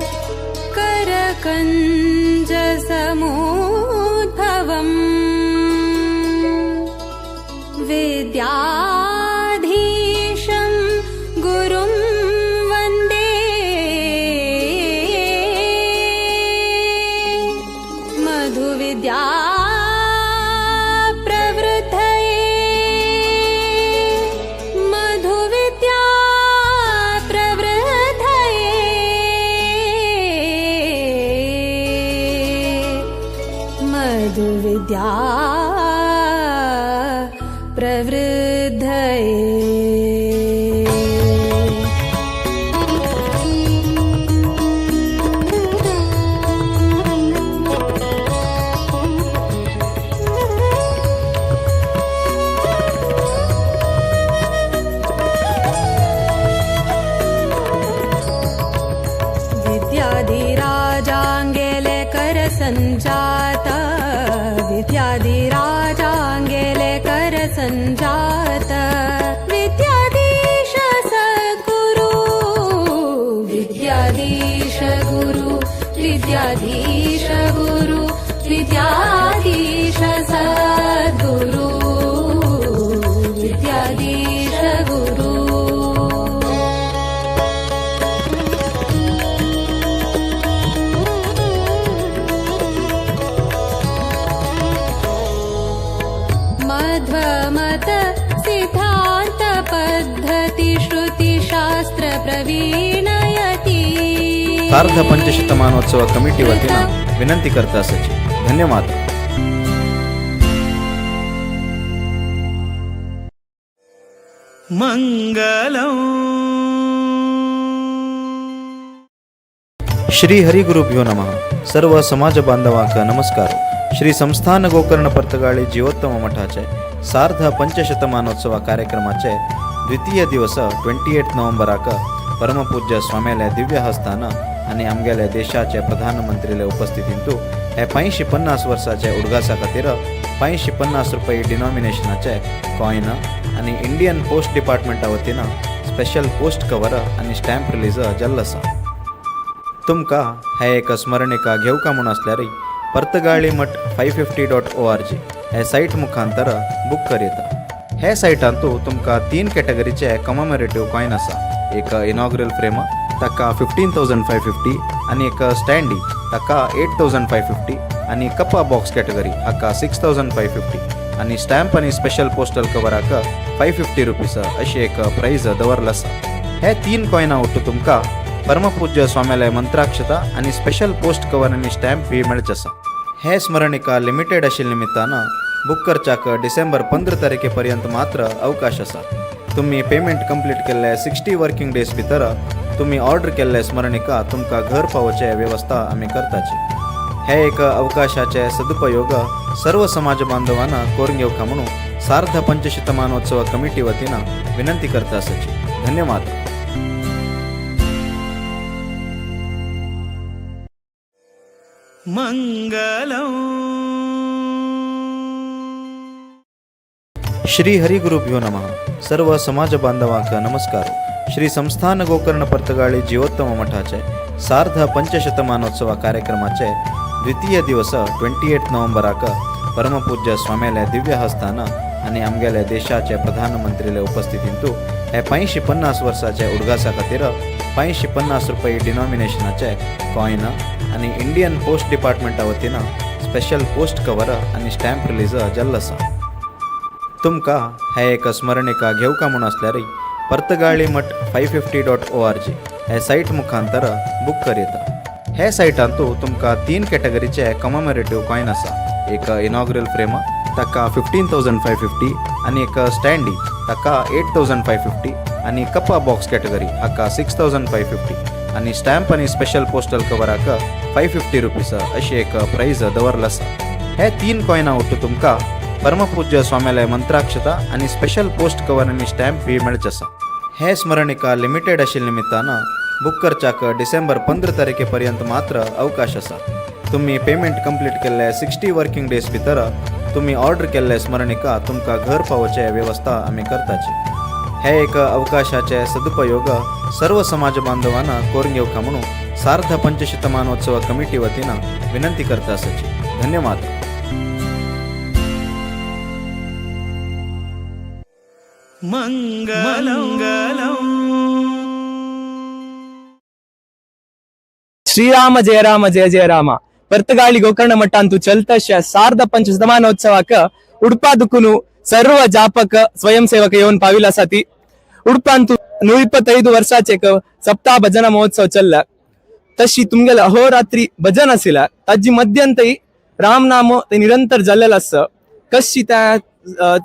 करकञ्जसमुद्भवम् विद्याधीशं गुरुं वन्दे मधुविद्या विद्या विद्याधिराजाङ्गेले करसञ्जात विद्याधिराजाङ्गेले करसञ्जात विद्याधीश सद्गुरु विद्याधीश गुरु विद्याधीश गुरु विद्याधीश सद्गुरु विद्याधीश गुरु मध्वमत सिद्धान्त पद्धति श्रुति शास्त्र प्रवीणयति सार्ध पंचशतमानोत्सव कमिटी वतीनं विनंती करता सची धन्यवाद. मंगलम् श्री हरिगुरुभ्यो नमः. सर्व समाज बांधवांक नमस्कार. श्री संस्थान गोकर्ण पर्तगाळी जीवोत्तम मठाचे सार्ध पंचशतमानोत्सव कार्यक्रमाचे द्वितीय दिवस 28 नोव्हेंबराक परमपूज्य स्वाम्याल्या दिव्य हस्तान आणि आमगेल्या देशाचे प्रधानमंत्रीले उपस्थितींतू हे 550 वर्षाचे उडगासा खातीर 550 रुपये डिनॉमिनेशनाचे कॉइन आणि इंडियन पोस्ट डिपार्टमेंटा वतीनं स्पेशल पोस्ट कवर आणि स्टॅम्प रिलीज जाल्लो आसा. तुमकां हे एक स्मरणिका घेवका म्हूण आसल्यार पर्तगाळी मठ 550.org हे सायट मुखांतर बुक करीत. हे सायटांतू तुमकां 3 कॅटेगरीचे कममेरेटिव्ह कॉइन आसा. एक इनॉग्रल फ्रेम ताका 15,550 आणि एक स्टँडी ताका 8,550 आणि कप्पा बॉक्स कॅटेगरी हाका 6,550 आणि स्टॅम्प आणि स्पेशल पोस्टल कवराक 550 रुपीज अशी एक प्राइज दवरला आसा. हे 3 कॉइनां उट्ट तुमकां परमपूज्य स्वाम्यालय मंत्राक्षता आणि स्पेशल पोस्ट कवर आणि स्टॅम्प बी मेळचे आसा. हे स्मरणिका लिमिटेड आशिल्ल्या निमित्तान बुक करच्याक डिसेंबर 15 तारखेपर्यंत मात्र अवकाश आसा. तुम्ही पेमेंट कंप्लीट केल्ले 60 वर्किंग डेज भितर तुम्ही ऑर्डर केल्ले स्मरणिका तुमकां घर पावोवचे व्यवस्था आमी करताची. हे एक अवकाशाचे सदुपयोग सर्व समाज बांधवांना करून घेवका म्हणून सार्ध पंचशतमानोत्सव कमिटी वतीनं विनंती करता आसाची धन्यवाद. मंगलम् श्री हरिगुरुभ्यो नमः. सर्व समाज बांधवांक नमस्कार. श्री संस्थान गोकर्ण पर्तगाळी जीवोत्तम मठाचे सार्ध पंचशतमानोत्सव कार्यक्रमाचे द्वितीय दिवस 28 नोव्हेंबराक परमपूज्य स्वाम्याल्या दिव्य हस्तान आणि आमगेल्या देशाचे प्रधानमंत्रीले उपस्थितींतू हे 550 वर्षाचे उडगासा खातीर 550 रुपये डिनॉमिनेशनाचे कॉइन आणि इंडियन पोस्ट डिपार्टमेंटा वतीनं स्पेशल पोस्ट कवर आणि स्टॅम्प रिलीज जाल्लो आसा. तुमकां हे एक स्मरणिका घेवका म्हूण आसल्यार पर्तगाळी मठ 550.org हे सायट मुखांतर बुक करीत. हे सायटांतू तुमकां 3 कॅटेगरीचे कममेरेटिव्ह कॉइन आसा. एक इनॉग्रल फ्रेम ताका 15,550 आणि एक स्टँडी ताका 8,550 आणि कप्पा बॉक्स कॅटेगरी हाका 6,550 आणि स्टॅम्प आणि स्पेशल पोस्टल कवराक 550 रुपीज अशी एक प्राइज दवरला आसा. हे 3 कॉइनां उट्ट तुमकां परमपूज्य स्वाम्यालय मंत्राक्षता आणि स्पेशल पोस्ट कवर आणि स्टॅम्प बी मेळचे आसा. हे स्मरणिका लिमिटेड आशिल्ल्या निमित्तान बुक करच्याक डिसेंबर 15 तारखेपर्यंत मात्र अवकाश आसा. तुम्ही पेमेंट कंप्लीट केल्ले 60 वर्किंग डेज भितर तुम्ही ऑर्डर केल्ले स्मरणिका तुमकां घर पावोवचे वेवस्था आमी करताची. हे एक अवकाशाचे सदुपयोग सर्व समाज बांधवांना करून घेवका म्हणून सार्ध पंचशतमानोत्सव कमिटी वतीनं विनंती करता आसाची. धन्यवाद. मंगलम ಶ್ರೀರಾಮ ಜಯ ರಾಮ ಜಯ ಜಯ ರಾಮ ಪರ್ತಗಾಳಿ ಗೋಕರ್ಣ ಮಠ ಅಂತೂ ಚಲ್ತಶ ಸಾರ್ಧ ಪಂಚಶತಮಾನೋತ್ಸವಕ ಉಡುಪಾದಕ್ಕೂ ಸರ್ವ ಜಾಪಕ ಸ್ವಯಂ ಸೇವಕ येऊन पाविला साथी उडपा ಅಂತೂ 125 वर्षाचे सप्ताह भजना महोत्सव चलला. तशी तुमगेला अहोरात्री भजन आसिला ताजी मध्यंतरी रामनाम ते निरंतर जाल्लेलं असतं. कशी त्या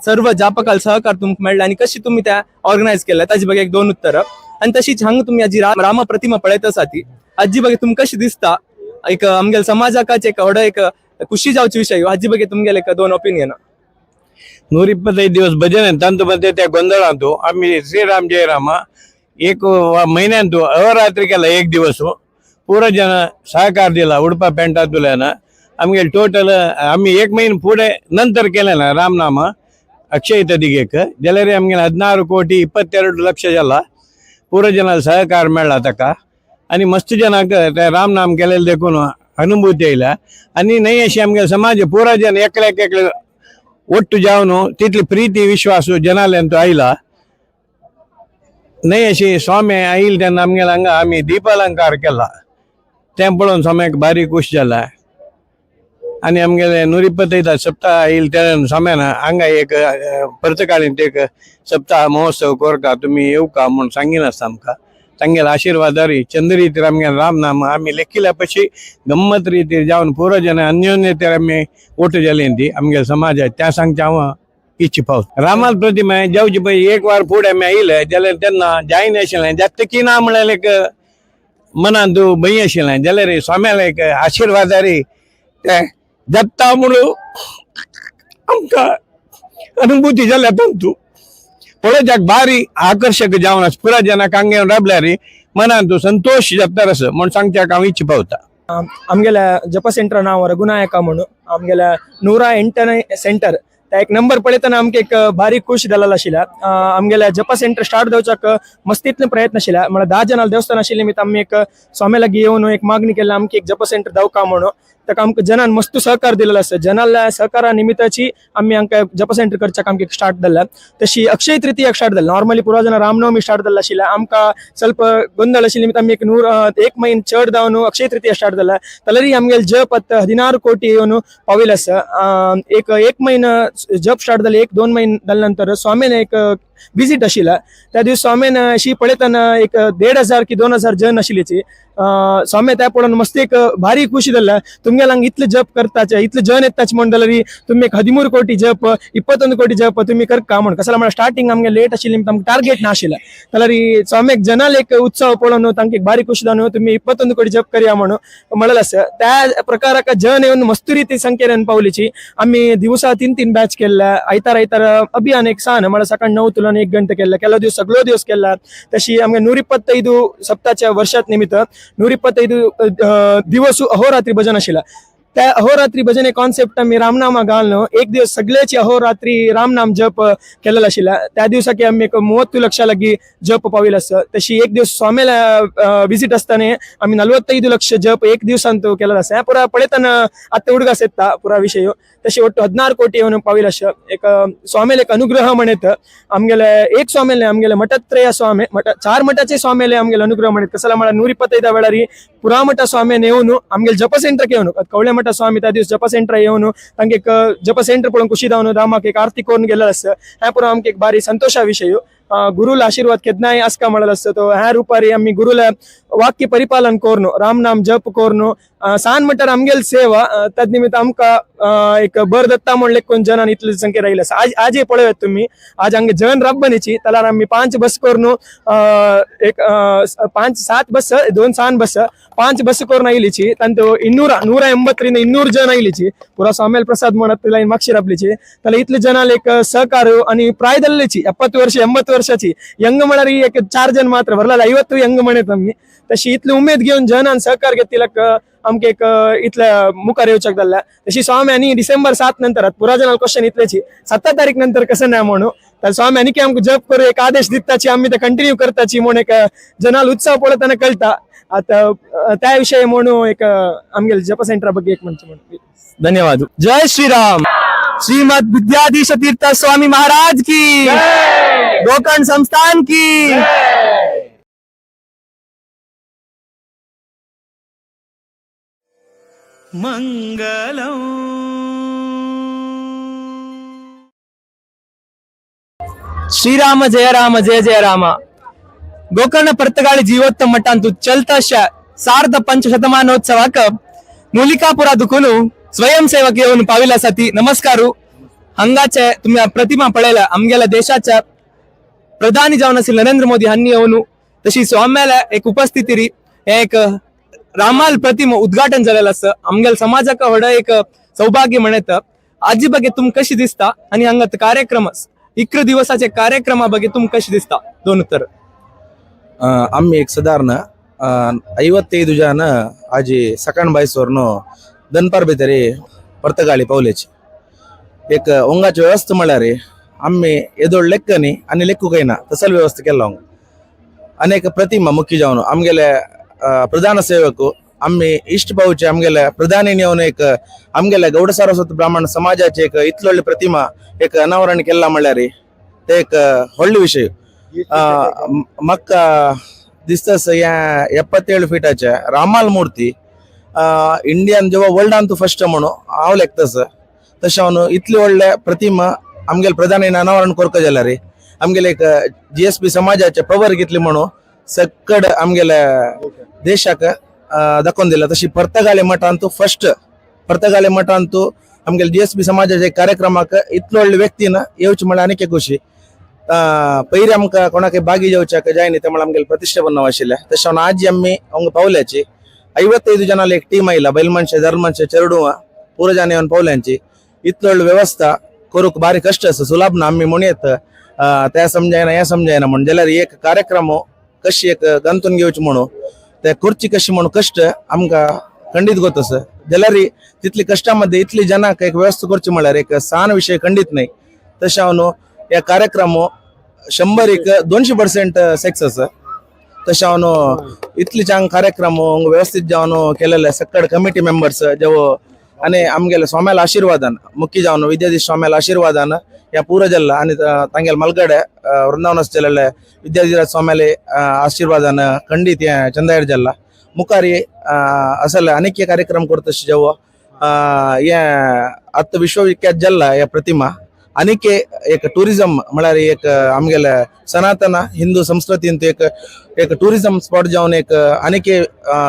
सर्व जापकाल सहकार तुमका मेळ्ळा आणि कशी तुम्ही त्या ऑर्गनायज केल्या ताजी बघा एक दोन उत्तर. आणि तशीच हांग तुम्ही आजी राम प्रतिमा पळयता साथी आजी बघे तुमकां कशी दिसता एक आमगेल समाजाकाचे एक व्हड एक खुशी जावचे विषय आजी बघे तुमगेले एक दोन ओपिनियन. 125 दिवस भजन आहे तांतूमध्ये त्या गोंधळांतू आम्ही श्रीराम जय राम एक महिन्यांतू अहोरात्री केला एक दिवस पुरो जन सहकार दिला उडपा पेंटातुल्यान आमगे टोटल आम्ही एक महिने पुढे नंतर केले ना रामनाम अक्षय तदिगेक जाल्यार आमगे 16,22,00,000 जाला पुरो जनाला सहकार मेळ्ळा ताका आणि मस्त जनाक ते रामनाम केलेले देखून अनुभूती येयला आणि नाही अशी आमगे समाज पुरो जन एकले ಒಟ್ಟು ಜಾವನು ತಿಟ್ಲಿ ಪ್ರೀತಿ ವಿಶ್ವಾಸ ಜನಾಲಂತೂ ಆಯ್ಲ नाही अशी स्वामी आईल तेन्ना आमगे हांगा आमी दीपालंकार केला तें पळोवन स्वाम्याक भारी खूश जाला. आनी आमगेले 125 सप्ताह आईल तेन्ना स्वाम्यान हांगा एक परतकाळीन एक सप्ताह महोत्सव करता तुमी येवका म्हूण सांगिना आसता आमकां. तांगेले आशिर्वादारी चंद रितीर आमगे रामनाम आमी लेखिल्या पशी गम्मत रितीर जावन पुरो जन अन्योन्यतेर आमी ओट जाली ती आमगे समाज त्या सांगचे हांव इच्छा पावत. रामाल प्रतिमा जावचे पळय एक वार फुडें आमी आयले जाल्यार तेन्ना जायना आशिल्लें जातकी ना म्हळ्यार एक मनांत भंय आशिल्लें जाल्यार स्वाम्याले एक आशिर्वादारी ते जगता म्हणून आमकां अनुभूती जाल्या पंतू पळोवच्याक भारी आकर्षक जावन आसा पुरा जनाक हांगा राबल्यार मनांत संतोष जाता असं म्हण सांगच्याक हांव इच्छा पावता. आमगेल्या जप सेंटर नाव रघुनायका म्हणून आमगेल्या 108 सेंटर त्या एक नंबर पळयतना आमकां एक भारी खूश जालेलो आशिल्ला. आमगेल्या जप सेंटर स्टार्ट जावच्याक मस्तीतले प्रयत्न आशिल्ला म्हळ्यार 10 जनांक देवस्थान आशिल्ले निमित्त आमी एक स्वामी लागीं येवन एक मागणी केली आमकां एक जप सेंटर जावका म्हणून. ताका आमकां जनान मस्त सहकार दिलेलो आसा. जनाल्या सहकारा निमित्ताची आमी हांकां जप सेंटर करच्याक आमकां स्टार्ट जाल्ला. तशी अक्षय तृतीयाक स्टार्ट जाल्ला. नॉर्मली पुरो जन रामनवमी स्टार्ट जाल्ला आशिल्ला आमकां ಸ್ವಲ್ಪ ಗೊಂದಲ आशिल्ले निमित्त आमी एक महिने चड जावन अक्षय तृतीया स्टार्ट जाल्ला तरी आमगेले जप 16 कोटी येवन पाविल्ले आसा. एक महिना जप स्टार्ट जाले 1-2 महिने जाल्या नंतर स्वामीन एक विजिट आशिल्ला. त्या दिवस स्वामीन अशी पळयतना एक 1,500 की 2,000 जन आशिल्लीची. स्वामी त्या पळोवन मस्त एक भारी खुशी जाल्ला. तुमगे हांगा इतले जप करताचे इतले जन येताचे म्हण जाल्यार तुमी एक 13 कोटी जप 21 कोटी जप तुमी करका म्हण कसं म्हळ्यार स्टार्टिंग आमगे लेट आशिल्ली आमकां टार्गेट नाशिल्ला जाल्यार स्वामीक जनाल एक उत्सव पळोवन तांकां एक भारी खुशी जावन तुमी 21 कोटी जप करया म्हणून म्हणलें आसा. त्या प्रकाराक जन येवन मस्त रिती संख्येन पावलीची. आमी दिवसा 3 बॅच केल्ल्या आयतार अभियान एक सान म्हळ्यार सकाळी 9 तुलन 1 घंटा केल्ला केलो दिवस सगळो दिवस केला. तशी आमगे 125 सप्ताहाच्या वर्षात निमित्त 125 दिवस अहोरात्री भजन आशिल्ला. त्या अहोरात्री भजन कॉन्सेप्ट आमी रामनामा घालून एक दिवस सगळ्याची अहोरात्री रामनाम जप केलेला आशिल्ला. त्या दिवसाक आमी एक 30 लक्षा लागीं जप पाविल्ले आसा. तशी एक दिवस स्वामीला विजिट आसतना आमी 45 लक्ष जप एक दिवसांत केलेला आसा. हे पुरा पळयतना आतां उडगास येता पुरा विशय. तशी ಒಟ್ಟು 16 कोटी येवन पाविल्ले आसा. एक स्वामीले एक अनुग्रह म्हणत आमगेले एक स्वामीले आमगेले मठत्रय स्वामी 4 मठाचे स्वामीले आमगेले अनुग्रह म्हणत कसला म्हळ्यार 125 वेळार पुरा मठ स्वामीन येवन आमगेले जप सेंटर येवन कवळे मठ स्वामी त्या दिवस जप सेंटर येवन तांकां एक जप सेंटर पळोवन खुशी जावन रामाक एक आरती करून गेलेलो आसा. हे पुरा आमकां एक भारी संतोषा विशय. गुरुला आशीर्वाद केदनाय आसका म्हणलेलो आसता तो ह्या रुपारी आमी गुरुला वाक्य परिपालन करून रामनाम जप करून सान म्हणल्यार आमगेली सेवा तद निमित्त आमकां एक बर दत्ता म्हणले कोण जनान इतली संख्या राहिली आसा. आज पळयत तुमी आज हांगा जन राबनीची जाल्यार आमी 5 बस करून एक 5-7 बस 2 सान बस 5 बस करून आयलीची तांतो 180 जन आयलीची पुरा स्वामेल प्रसाद म्हणत लाईन मागशी राबलीची. जाल्यार इतले जनाल एक सहकार आणि प्राय दल्लीची 70 वर्ष वर्षाची यंग म्हळ्यार ही एक 4 जण मात्र भरला 50 यंग म्हणत आम्ही तशी इतली उमेद घेऊन जनान सहकार घेतलेला आमके एक इतल्या मुखार येवचक जाल्ल्या तशी स्वाम्यांनी डिसेंबर 7 नंतर पुरा जनाल क्वेश्चन इतलेची 7 तारीख नंतर कसं नाही म्हणू तर स्वाम्यांनी की आमकां जप करू एक आदेश दिताची आम्ही ते कंटिन्यू करताची म्हणून एक जनाल उत्साह पळताना कळता आता त्या विषयी म्हणू एक आमगे जप सेंटर ಬಗ್ಗೆ एक म्हणतो धन्यवाद जय श्रीराम श्रीमद विद्याधीश तीर्थ स्वामी महाराज की गोकर्ण संस्थान की मंगलम ಶ್ರೀರಾಮ ಜಯ ರಾಮ ಜಯ ಜಯ ರಾಮ ಗೋಕರ್ಣ ಪರ್ತಗಾಳಿ ಜೀವೋತ್ತಮ ಮಠ ಅಂತೂ ಚಲ್ತಶ ಸಾರ್ಧ पंचशतमानोत्सवाक मुलिकापुरातून स्वयं सेवक येऊन पाविल्यासाठी नमस्कारू हंगाचे तुम्ही प्रतिमा पळयल्या आमगेल्या देशाच्या प्रधानी जावन आशिल्ले नरेंद्र मोदी हांनी येऊन तशी स्वाम्याला एक उपस्थिती री एक रामाल प्रतिमा उद्घाटन झालेलं असं आमगेल समाजाक व्हड एक सौभाग्य म्हणत आजी ಬಗ್ಗೆ तुम कशी दिसता आणि हंगात कार्यक्रम इक्र दिवसाचे कार्यक्रमा ಬಗ್ಗೆ तुम कशी दिसता दोन उत्तर आम्ही एक साधारण 55 जन आजी सकाळ बायसोरनो दनपार भितरी पर्तगाळी पावलेची एक ओंगाची व्यवस्था म्हळ्यार आम्ही येदोड लेखनी आणि लेखू कयना तसल व्यवस्था केला अनेक प्रतिमा मुख्य जावन आमगेले प्रधान सेवक आम्ही इष्ट पावचे आमगेले प्रधानी येवन एक आमगेले गौड सारस्वत ब्राह्मण समाजाचे एक इतलोळी प्रतिमा एक अनावरण केला म्हळ्यार ते एक व्हडलो विषय म्हाका दिसतास या 77 फिटाच्या रामाल मूर्ती इंडियन जेव्हा वर्ल्डान तू फर्स्ट म्हणू हांव लेखतस तशें हांव इतली व्हडले प्रतिमा आमगेले प्रधानीन अनावरण करता जाल्यार आमगेले एक GSP समाजाचे पवर घेतली म्हणू सकड आमगेले देशाक दाखोवन दिला तशी पर्तगाळी मठान तू फर्स्ट पर्तगाळी मठान तू आमगेले GSP समाजाच्या कार्यक्रमाक इतलो व्हडले व्यक्तीन येवची म्हळ्यार आनीक एक खुशी पयलीं आमकां कोणाक बागी जेवच्याक जायनी ते म्हळ्यार आमगेले प्रतिश्ठा बनव आशिल्ले तशें हांव आज आमी हांगा पावल्याची 55 जनांली एक टीम आयला बैल मनशे दर मनशे चेरडुवा पुरो जाण येवन पावल्यांची इतलो व्हडली व्यवस्था करूक बारी कश्ट आसा सुलभ ना आमी म्हणयत त्या समजायना हे समजायना म्हण जाल्यार एक कार्यक्रम कशी एक गंतून घेवची म्हणू ते खुर्ची कशी म्हणू कष्ट आमकां खंडीत गोतस जाल्यार तितली कष्टा मध्ये इतली जनाक एक व्यवस्था करची म्हळ्यार एक सान विषय खंडीत नाही तशें हांव या कार्यक्रम 100-200% सक्सेस तशें हांव इतली चांग कार्यक्रम व्यवस्थित जावन केलेले सकड कमिटी मेंबर्स जेवो आनी आमगेले स्वाम्याला आशीर्वादान मुख्य जावन विद्याधीश स्वाम्याला आशीर्वादान या पूरा जल्ला आनी तांगेले मलगडे वृंदावन केलेले विद्याधीराज स्वाम्याले आशीर्वादान खंडीत हे चंदायर जल्ला मुखारी असल अनेक कार्यक्रम करतशे जेवो हे आत्ता विश्वविख्यात जल्ला ह्या प्रतिमा अनेक एक टुरिझम म्हळ्यार एक आमगेले सनातन हिंदू संस्कृतीन एक टुरिझम स्पॉट जावन एक अनेक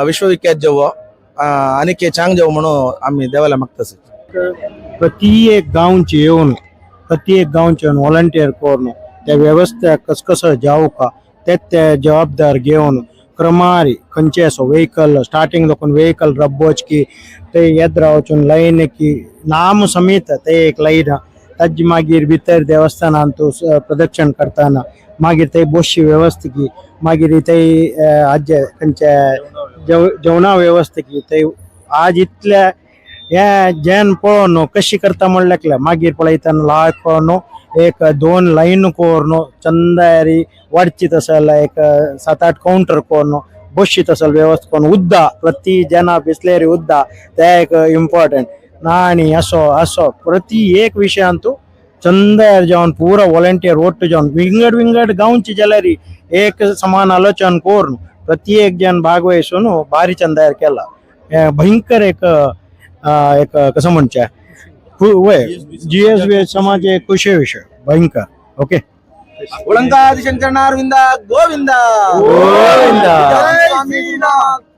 विश्वविख्यात जेवो अनेक चांग जेवो म्हणून आम्ही देवाला मागतास प्रत्येक गांवचे येऊन प्रत्येक गांवचे व्हॉलंटियर करून त्या व्यवस्था कसं जावं का ते जबाबदार घेवन क्रमारी खंयचे असो व्हेकल स्टार्टिंग लोकन व्हेकल रब्बोच की ते येद रावचून लाईन की नाम समेत ते एक लाईन ताज मागीर भितर देवस्थानान तूं प्रदक्षिण करताना मागीर थंय बसची वेवस्था की मागीर थंय हाजे खंयचे जेवणा वेवस्था की थंय आज इतल्या हे जेन पळोवन कशी करता म्हणल्यार मागीर पळयतना लायक पळोवन एक 2 लाईन कोरून चंदारी वाडची तसल एक 7-8 काउंटर कोरून बसची तसल व्यवस्था करून उद्दा प्रति जना बिस्लेरी उद्दा ते एक इम्पॉर्टंट नाणी असो प्रति एक विषयांतू चंदायर जावन पूरा वॉलंटियर ओट्टू जावन विंगड गांवची जाल्यार एक समान आलोचन करून प्रत्येक जन भागवहिसून भारी चंदायर केला भयंकर एक कसं म्हणचे वय GSB समाज एक खुशी विषय भयंकर ओके गोविंदा गोविंदा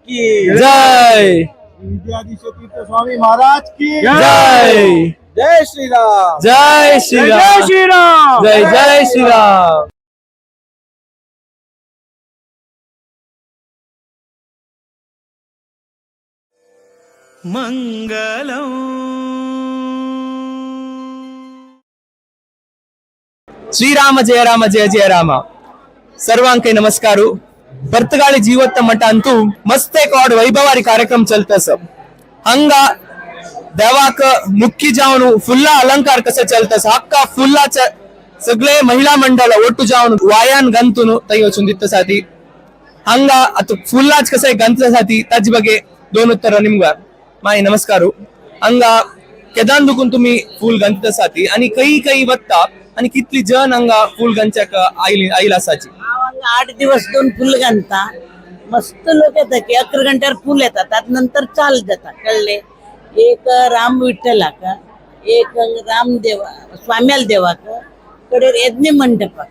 जय विद्याधीश तीर्थ स्वामी महाराज की जय जय श्रीराम जय श्रीराम जय श्रीराम जय जय श्रीराम मंगलम ಶ್ರೀರಾಮ ಜಯ ಜಯ ರಾಮ सर्वांक नमस्कार पर्तगाळी जीवत्त मठांतू मस्त एक और वैभवारी कार्यक्रम चलतस हंगा देवाक मुख्य जावन फुल्ला अलंकार कसे चलतस हक्का फुल्लाच सगळे महिला मंडळ ಒಟ್ಟು जावन वायान गंतुनु तई वचून दित्तसाठी हंगा आता फुल्लाच कसे गंतसाठी ताज बगे दोन उत्तर निमगा माय नमस्कार हंगा केदान दुखून तुम्ही फुल गंतसाठी आणि काही वत्ता आणि कितली जन हंगा फुल गंच्याक आईला असाची 8 दिवस 2 फुल घालता मस्त लोक येतात की 11 घंट्यावर फुल येतात त्यात नंतर चाल जातात कळले एक राम विठ्ठलाक एक रामदेवा स्वाम्याल देवाक कडे यज्ञ मंडपाक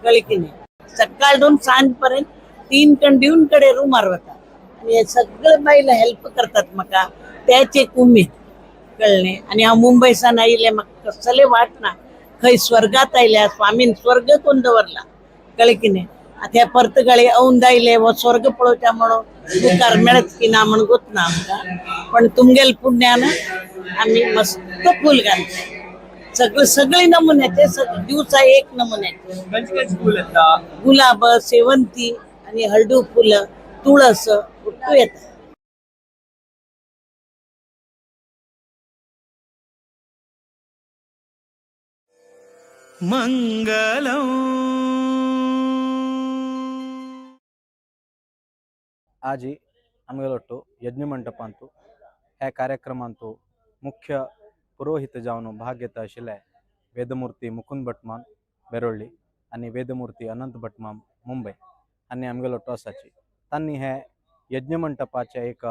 कळले की नाही सकाळून सांजपर्यंत 3 कंडिऊन कडे रूम मारवतात आणि हे सगळे बाईला हेल्प करतात मका त्याचे उमेद कळले आणि हा मुंबईसान आईले मग कसले वाटना खै स्वर्गात आयल्या स्वामीन स्वर्ग कोण दवरला कळे की नाही आता परतगाळी औंद आयले व स्वर्ग पळोवच्या म्हणून मुखार मेळत की ना म्हण गोत ना आमका पण तुमगेल पुण्यानं आम्ही मस्त फुल घालतो सगळे नमुन्याचे दिवसा एक नमुन्याचे गुलाब सेवंती आणि हळदू फुलं तुळस उठू येतात मंगलम आजी आमगेलोट्टू यज्ञ मंडपांतू ह्या कार्यक्रमांतू मुख्य पुरोहित जावन भाग घेता आशिल्ले वेदमूर्ती मुकुंद भटमान बेरोळ्ळी आणि वेदमूर्ती अनंत भटमान मुंबई आणि आमगेलोट्टू आसाची तांणी हे यज्ञ मंडपाचे एक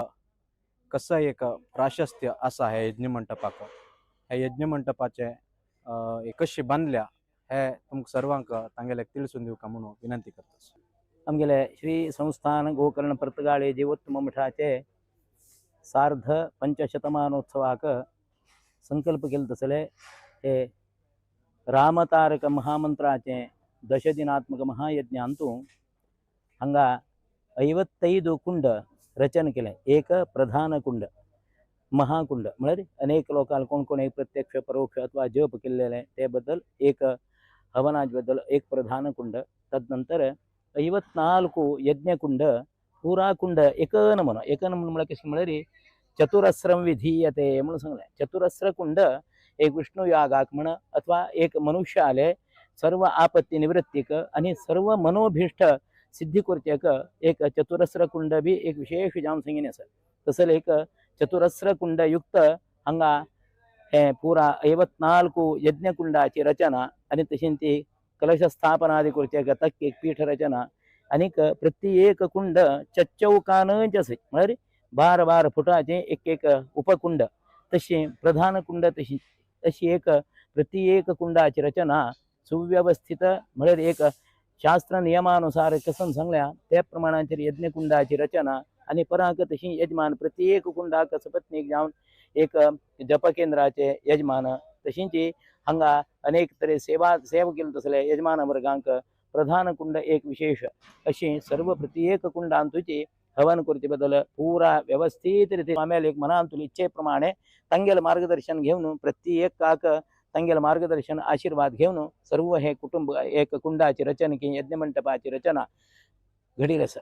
कसं एक प्राशस्त्य आसा हे यज्ञ मंडपाक हे यज्ञ मंडपाचे कशी बांधल्या हे तुमकां सर्वांक तांगेले तिळसून दिवका म्हणून विनंती करता आमगेले श्री संस्थान गोकर्ण पर्तगाळी जीवोत्तम मठाचे सार्ध पंचशतमानोत्सवाक संकल्प केले तसले हे रामतारक महामंत्राचे दशदिनात्मक महायज्ञांतू हांगा 55 कुंड रचन केले एक प्रधान कुंड महाकुंड म्हळ्यार अनेक लोकांक कोण कोण एक प्रत्यक्ष परोक्ष अथवा जप केलेले ते बद्दल एक हवनाज बद्दल एक प्रधान कुंड तदनंतर 54 यज्ञकुंड पुरा कुंड एकन म्हण कशें म्हळ्यार चतुरस्रम विधीयते म्हणून सांगले चतुरस्र कुंड एक विष्णू यागाक म्हण अथवा एक मनुष्य आले सर्व आपत्ती निवृत्तीक आणि सर्व मनोभीष्ट सिद्धी करच्याक एक चतुरस्र कुंड बी एक विशेष जावन सांगिल्लें आसा तसले एक चतुरस्र कुंड युक्त हांगा हे पुरा 54 यज्ञकुंडाची रचना आणि तशी ती कलश स्थापनादी करच्याक तक एक पीठ रचना आनीक प्रत्येक कुंड चौकानच आसा म्हळ्यार 12 फुटाचे एक उपकुंड तशी प्रधान कुंड तशी एक प्रत्येक कुंडाची रचना सुव्यवस्थित म्हळ्यार एक शास्त्र नियमानुसार कसं सांगल्या त्या प्रमाणाचेर यज्ञकुंडाची रचना आणि पराक तशी यजमान प्रत्येक कुंडाक सपत्नीक जावन एक जपकेंद्राचे यजमान तशींच हांगा अनेक तरे सेव केले तसले यजमान वर्गांक प्रधान कुंड एक विशेष अशी सर्व प्रत्येक कुंडांतूची हवन करचे बद्दल पुरा व्यवस्थित रीती आम्याल एक मनांतून इच्छे प्रमाणे तांगेल मार्गदर्शन घेवन प्रत्येकाक तांगेल मार्गदर्शन आशीर्वाद घेवन सर्व हे कुटुंब एक कुंडाची रचना की यज्ञ मंडपाची रचना घडील आसा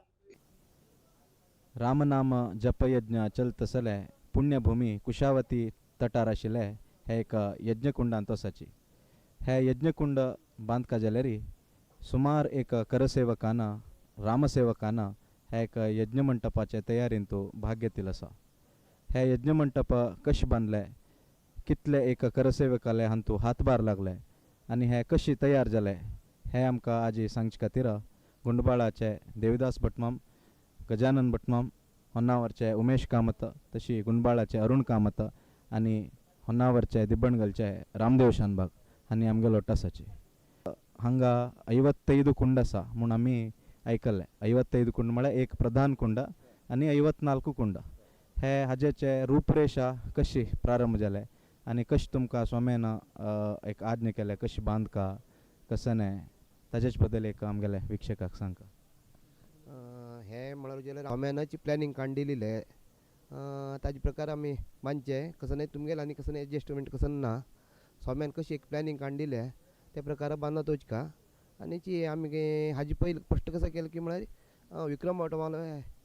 रामनाम जपयज्ञ चलतसले पुण्यभूमी कुशावती तटार आशिल्ले हे एक यज्ञकुंडांत आसाची हे यज्ञकुंड बांदका जाल्यारी सुमार एक करसेवकांना रामसेवकांना हे एक यज्ञ मंडपाचे तयारींतू भाग घेतिल्लो आसा हे यज्ञ मंडप कशें बांदले कितले एक करसेवकाले हांतू हातभार लागले आनी हे कशी तयार जाले हे आमकां आजी सांगचे खातीर गुंडबाळाचे देविदास भटमाम गजानन भटमाम होन्नावरचे उमेश कामत तशी गुंडबाळाचे अरुण कामत आनी होन्नावरचे दिब्बणगलचे रामदेव शानबाग आनी आमगे लोटासाचे हांगा 55 कुंड आसा म्हूण आमी आयकल्ले 55 कुंड म्हळ्यार एक प्रधान कुंड आनी 54 कुंड हे हाजेचे रूपरेषा कशी प्रारंभ जाले आनी कशें तुमकां स्वाम्यान एक आज्ञा केले कशी बांदका कसं न्हय ताजेच बद्दल एक आमगेले विक्षकाक सांगता हे म्हळ्यार जाल्यार स्वाम्यानाची प्लॅनिंग काडिल्ले ताजे प्रकार आमी मानचे कसं नाही तुमगेले आनी कसं नाही एडजस्टमेंट कसं ना स्वाम्यान कशी एक प्लॅनिंग काडिल्ले त्या प्रकारे बांदत वचका आनी ची आमी हाजी पयलीं फस्ट कसं केलं की म्हळ्यार विक्रम मोटवालो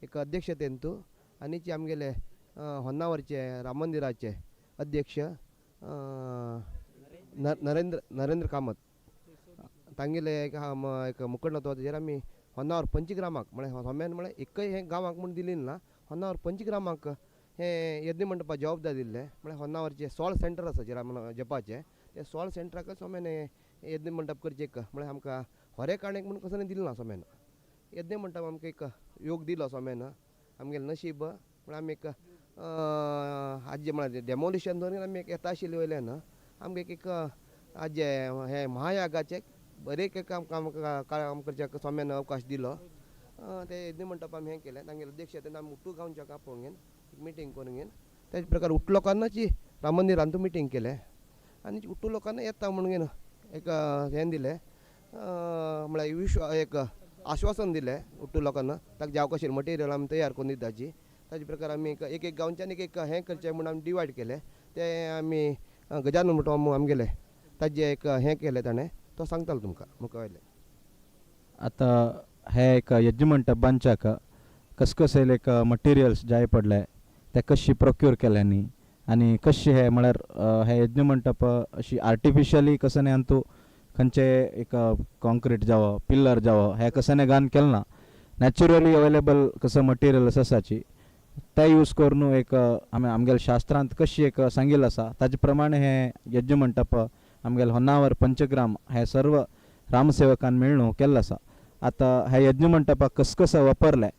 एक अध्यक्षतेन तूं आनी ची आमगेले होन्नावरचे राम मंदिराचे अध्यक्ष नरेंद्र कामत तांगेले एक मुखंडत्व ताजेर आमी होन्नावर पंचग्रामाक म्हळ्यार सोम्यान म्हळ्यार एकय हें गांवाक म्हूण दिलें ना होन्नावर पंचग्रामाक हें यज्ञ मंडपा जबाबदार दिल्लें म्हळ्यार होन्नावरचे 16 सेंटर आसा जे जपाचे ते 16 सेंटराक सोम्यान यज्ञ मंडप करचे एक म्हळ्यार आमकां होरेकाणेक म्हूण कसं दिलें ना सोम्यान यज्ञ मंडप आमकां एक योग दिलो सोम्यान आमगेलें नशीब म्हळ्यार आमी एक आज जे म्हळ्यार डेमोलिशन दवरून आमी एक येता आशिल्ले वयल्यान आमकां एक आज हे महायागाचे बरें काम काम करचे सोम्यान अवकाश दिलो ते यज्ञ मंडप आमी हें केलें तांगेले अध्यक्षतेन आमी उट्टू गांवच्या पळोवन मिटींग करून घेवन त्याच प्रकार उट्टू लोकांनाची राम मंदिरांतू मिटींग केलें आनी उट्टू लोकांना येता म्हणून एक हें दिलें म्हळ्यार एक आश्वासन दिलें उट्टू लोकांना ताका जाव कशें मटेरियल आमी तयार करून दिताची ताजे प्रकार आमी एक गांवच्यान एक हें करचें म्हणून आमी डिवायड केलें तें आमी गजानन म्हणटा आमगेले ताजें एक हें केलें ताणें तो सांगतालो तुमकां मुखार वयलें आतां हे एक यज्ञ मंडप बांदच्याक कसले एक मटेरियल्स जाय पडले ते कशी प्रोक्यूर केल्यांनी आनी कशें हे म्हळ्यार हे यज्ञ मंडप अशी आर्टिफिशियली कसं अंतू खंयचे एक कॉन्क्रीट जावं पिल्लर जावं हे कसं घान केलें ना नॅचरली अवेलेबल कसं मटेरियल्स आसाची ते यूज करून एक आमगेल्या शास्त्रांत कशी एक सांगिल्लें आसा ताजे प्रमाणे हे यज्ञ मंडप आमगेले होन्नावर पंचग्राम हे सर्व रामसेवकान मेळून केल्लो आसा आतां हे यज्ञ मंडपाक कसं वापरले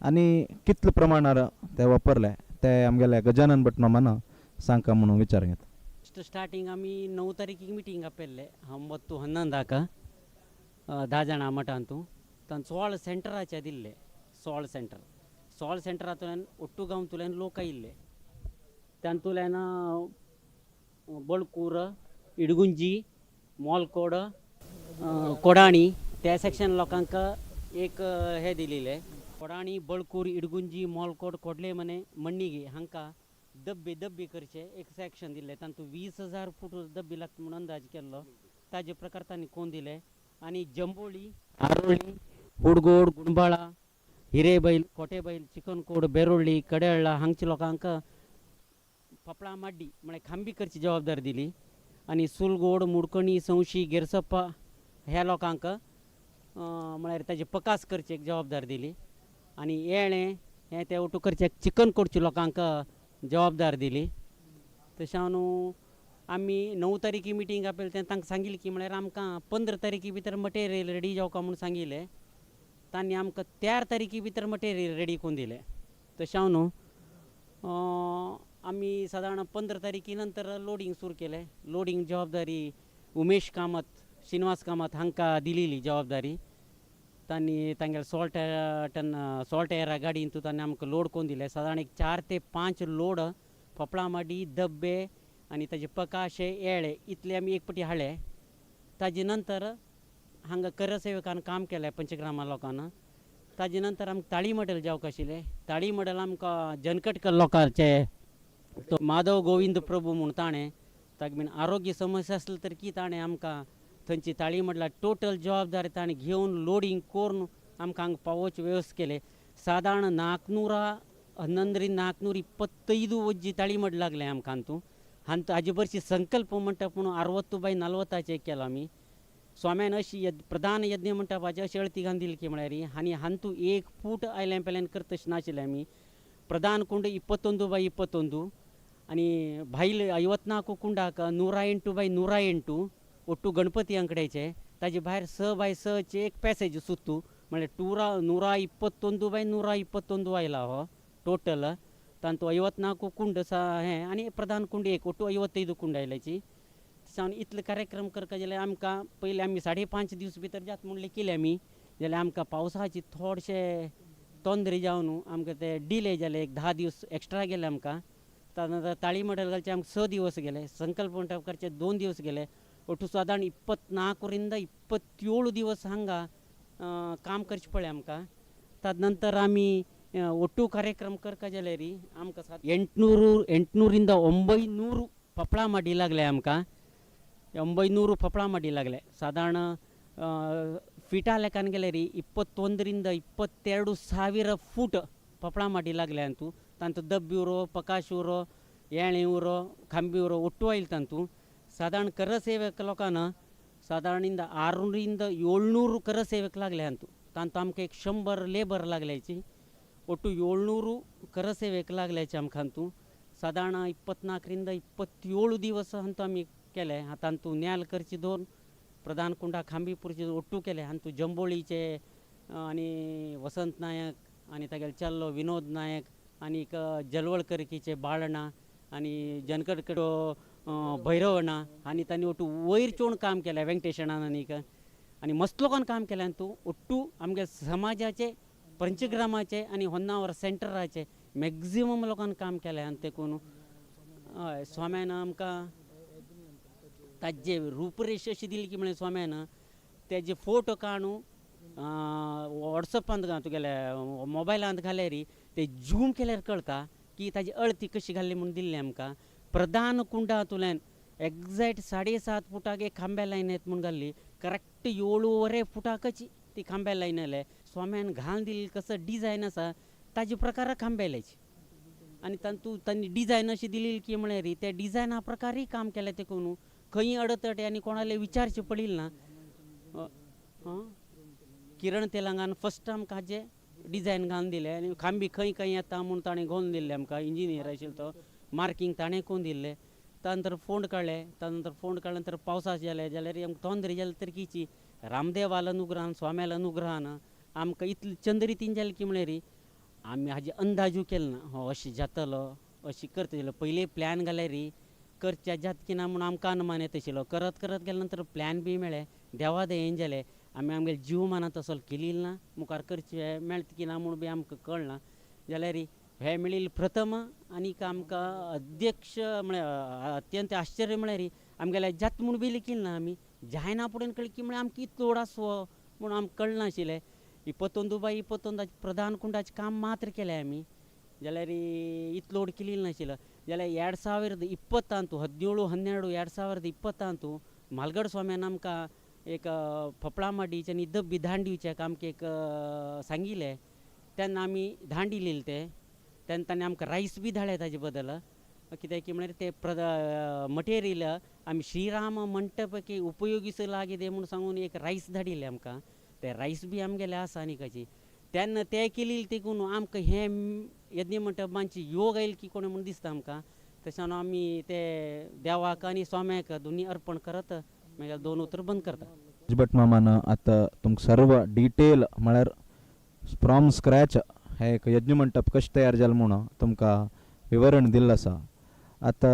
आनी कितले प्रमाणार ते वापरले ते आमगेले गजानन भटनामान सांगता म्हणून विचार घेता स्टार्टींग आमी 9 तारीख मिटींग आपेल्ले मत्तू 11 10 जाणां मठांतू तांत 16 सेंटराचे दिल्ले 16 सेंटरांतल्यान ओट्टू गांवतल्यान लोक आयिल्ले तांतूल्यान बळकूर इडगुंजी मोलकोड कोडाणी त्या सेक्शन लोकांक एक हे दिलेले कोडाणी बळकूर इडगुंजी मोलकोड कोडले मने मण्णिगे हांकां दब्बे करचे एक सेक्शन दिल्लें तांतूं 20,000 फूट दब्बे लागता म्हणून अंदाज केल्लो ताजे प्रकार तांणी कोण दिले आनी जंबोळी आरोळी हुडगोड गुणबाळा हिरेबैल कोटेबैल चिकनकोड बेरोळ्ळी कडेळ्ळा हांगच्या लोकांक पपळा माड्डी म्हळ्यार खांबी करची जबाबदारी दिली आनी सुलगोड मुडकणी संवशी गेरसप्पा ह्या लोकांक म्हळ्यार ताजे पकास करची एक जबाबदारी दिली आनी येळें हें ते ओटू करचे चिकन कोडच्या लोकांक जबाबदार दिली तशें न्हू आमी 9 तारीख मिटींग आपेल तें तांकां सांगिल्लें की म्हळ्यार आमकां 15 तारीख भितर मटेरियल रेडी जावका म्हणून सांगिल्लें तांणी आमकां 13 तारीख भितर मटेरियल रेडी करून दिलें तशें न्हू आमी सादारण 15 तारीख नंतर लोडिंग सुरू केलें लोडिंग जबाबदारी उमेश कामत श्रीनिवास कामत हांकां दिलेली जबाबदारी तांणी तांगेले सॉल्ट एरा गाडीन तांणी आमकां लोड करून दिले सादारण एक 4 ते 5 लोड पपळा माडी दब्बे आनी ताजे पकाशे येळे इतले आमी एक पटी हाडले ताजे नंतर हांगा करसेवकान काम केलें पंचग्रामा लोकांना ताजे नंतर आमकां ताळी मॉडेल जावंक आशिल्लें ताळी मॉडेल आमकां जनकटकर लोकांचे तो माधव गोविंद प्रभू म्हूण ताणें ताका बीन आरोग्य समस्या आसली तर की ताणें आमकां थंयची ताळी म्हटल्यार टोटल जबाबदारी ताणें घेवन लोडिंग करून आमकां हांगा पावोवचे वेवस्थ केले सादारण 411 25 वज्जी ताळी मड लागलें आमकां हांतू हाजे बरशी संकल्प म्हणटा पूण 60/40 केलो आमी स्वाम्यान अशी प्रधान यज्ञ मंडपाची अशी अळती घालून दिली की म्हळ्यार आनी हांतू 1 फूट आयल्यान पेल्यान करता तशें नाशिल्लें आमी प्रधान कुंड 21/21 आनी भायल 54 कुंडाक 100x100 ಒಟ್ಟು ಗಣಪತಿ ಅಂಕಡೆचे ताजे भायर 6x6चे एक पॅसेज सुत्तू म्हळ्यार 121/121 आयला हो टोटल तांतू 54 कुंड हें आनी प्रधान कुंड एक ಒಟ್ಟು 55 कुंड आयल्याची सावन इतले कार्यक्रम करता जाल्यार आमकां पयलीं आमी 5.5 दीस भितर जाता म्हणलें केले आमी जाल्यार आमकां पावसाची थोडशे तोंदरे जावन आमकां ते डिले जाले एक 10 दीस एक्स्ट्रा गेले आमकां तानंतर ताळी मॉडेल घालचे आमकां 6 दिवस गेले संकल्प मंडप करचे 2 दिवस गेले ಒಟ್ಟು ಸಾಧಾರಣ 24ರಿಂದ 27 ದಿವಸ ಹಂಗೆ काम करचे पडलें आमकां ताजे नंतर आमी ಒಟ್ಟು कार्यक्रम करता जाल्यार ರೀ आमकां 800 ರಿಂದ 900 पपळा माडी लागले आमकां 900 ಫಪಳ ಮಾಡಿಲಾಗಲೆ ಸಾಧಾರಣ ಫೀಟಾ ಲೆಕ್ಕನ ಗೆಲೆ ರೀ 21ರಿಂದ 22,000 ಫೂಟ್ ಫಪಳ ಮಾಡಿಲಾಗಲೆ ಅಂತೂ ತಂತು ದಬ್ಬಿವ್ರು ಪಕಾಶೂರು ಏಣಿವ್ರು ಕಂಬಿವ್ರು ಒಟ್ಟು ಆಯಿಲ್ ತಂತು ಸಾಧಾರಣ ಕರ ಸೇವಕ लोकांना साधारणिंद 600ರಿಂದ 700 ಕರ ಸೇವಕ लागले ಅಂತೂ तांत आमकां एक 100 लेबर लागल्याची ಒಟ್ಟು 700 ಕರ ಸೇವಕ लागल्याची आमकां ಅಂತೂ साधारण 24ರಿಂದ 27 दिवस ಅಂತೂ आम्ही केले आता ಅಂತೂ न्यालकरची 2 प्रधान कुंडा खांबीपूरचे ಒಟ್ಟು केले ಅಂತೂ जंबोळीचे आणि वसंत नायक आणि तागेले चल्लो विनोद नायक आणि जलवळकरकीचे बाळण्णा आणि जनकडकडो भैरवण्णा आणि त्यांनी ಒಟ್ಟು वयर चोण काम केलें व्यंकटेशणान आणि मस्त लोकांनी काम केलें ಅಂತೂ ಒಟ್ಟು आमगे समाजाचे पंचग्रामाचे आणि होन्नावर सेंटराचे मॅक्झिमम लोकांनी काम केलें आनी देखून हय स्वाम्यान आमकां ताजे रूपरेश अशी दिली की म्हळ्यार स्वाम्यान तेजे फोटो काडून वॉट्सअपांत तुगेले मोबायलांत घाल्यार ते झूम केल्यार कळटा की ताजी अळती कशी घाल्ली म्हणून दिल्ली आमकां प्रधान कुंडांतल्यान एक्झॅक्ट 7.5 फुटाक एक खांब्या लायन येत म्हणून घाल्ली करेक्ट 7.25 फुटाकच ती खांब्या लायन आयले स्वाम्यान घालून दिल्ली कसं डिझायन आसा ताजे प्रकार खांब्या लायची आणि तांतू तांणी डिझायन अशी दिली की म्हळ्यार त्या डिझायना प्रकारय काम केलें ते कोण खंय अडतट आनी कोणाले विचारचें पडिल्लें ना किरण तेलंगान फस्ट आमकां हाजें डिझायन घालून दिलें आनी खांबी खंय खंय येता म्हूण ताणें घालून दिल्लें आमकां इंजिनियर आशिल्लो तो मार्कींग ताणें करून दिल्लें त्यानंतर फोंड काडले पावसाचे जाल्यार आमकां तोंदरी जाल्यार तरकीची रामदेवाल अनुग्रहान स्वाम्याल अनुग्रहान आमकां इतलें चंद्रितीन जालें की म्हळ्यार आमी हाजे अंदाजू केलो ना हो अशें जातलो अशें करतलो पयलीं प्लॅन घाल्यार करच्या जात की ना म्हूण आमकां अनुमान येत आशिल्लो करत गेले नंतर प्लॅन बी मेळ्ळे देवा दयेन जालें आमी आमगे जीव मानात तसो केलेलो ना मुखार करचें मेळटा की ना म्हूण बी आमकां कळना जाल्यार हे मेळिल्लें प्रथम आनीक आमकां अध्यक्ष म्हळ्यार अत्यंत आश्चर्य म्हळ्यार आमगेल्या जात म्हूण बी केली ना आमी जायना फुडें कळ्ळें की म्हळ्यार आमकां इतलो लोड आसवो म्हूण आमकां कळनाशिल्लें 22/22 प्रधान कुंडाचें काम मात्र केलें आमी जाल्यार इतलो लोड केलेलो नाशिल्लो जाल्यार 2020 ಅಂತೂ 17/12/2020 म्हालगड स्वाम्यान आमकां एक फपळा माडीचें आनी दब्बी धाण दिवचें आमकां एक सांगिल्लें तेन्ना आमी धाण दिलेली तेन्ना ताणें आमकां रायस बी धाडले ताजे बदल कित्याक की म्हळ्यार ते मटेरियल आमी श्रीराम मंटपके उपयोगिसलागिदे म्हूण सांगून एक रायस धाडिल्लें आमकां ते रायस बी आमगेले आसा आनीकाची तेन्ना ते केलेली देखून आमकां हे यज्ञ मंटपांची योग आयली की कोणे म्हूण दिसता आमकां तशें आमी ते देवाक आनी स्वाम्याक दोनी अर्पण करत मागीर 2 उतर बंद करता भट मामान आता तुमकां सर्व डिटेल म्हळ्यार फ्रॉम स्क्रॅच हे एक यज्ञ मंटप कशें तयार जालें म्हणून तुमकां विवरण दिल्लें आसा आता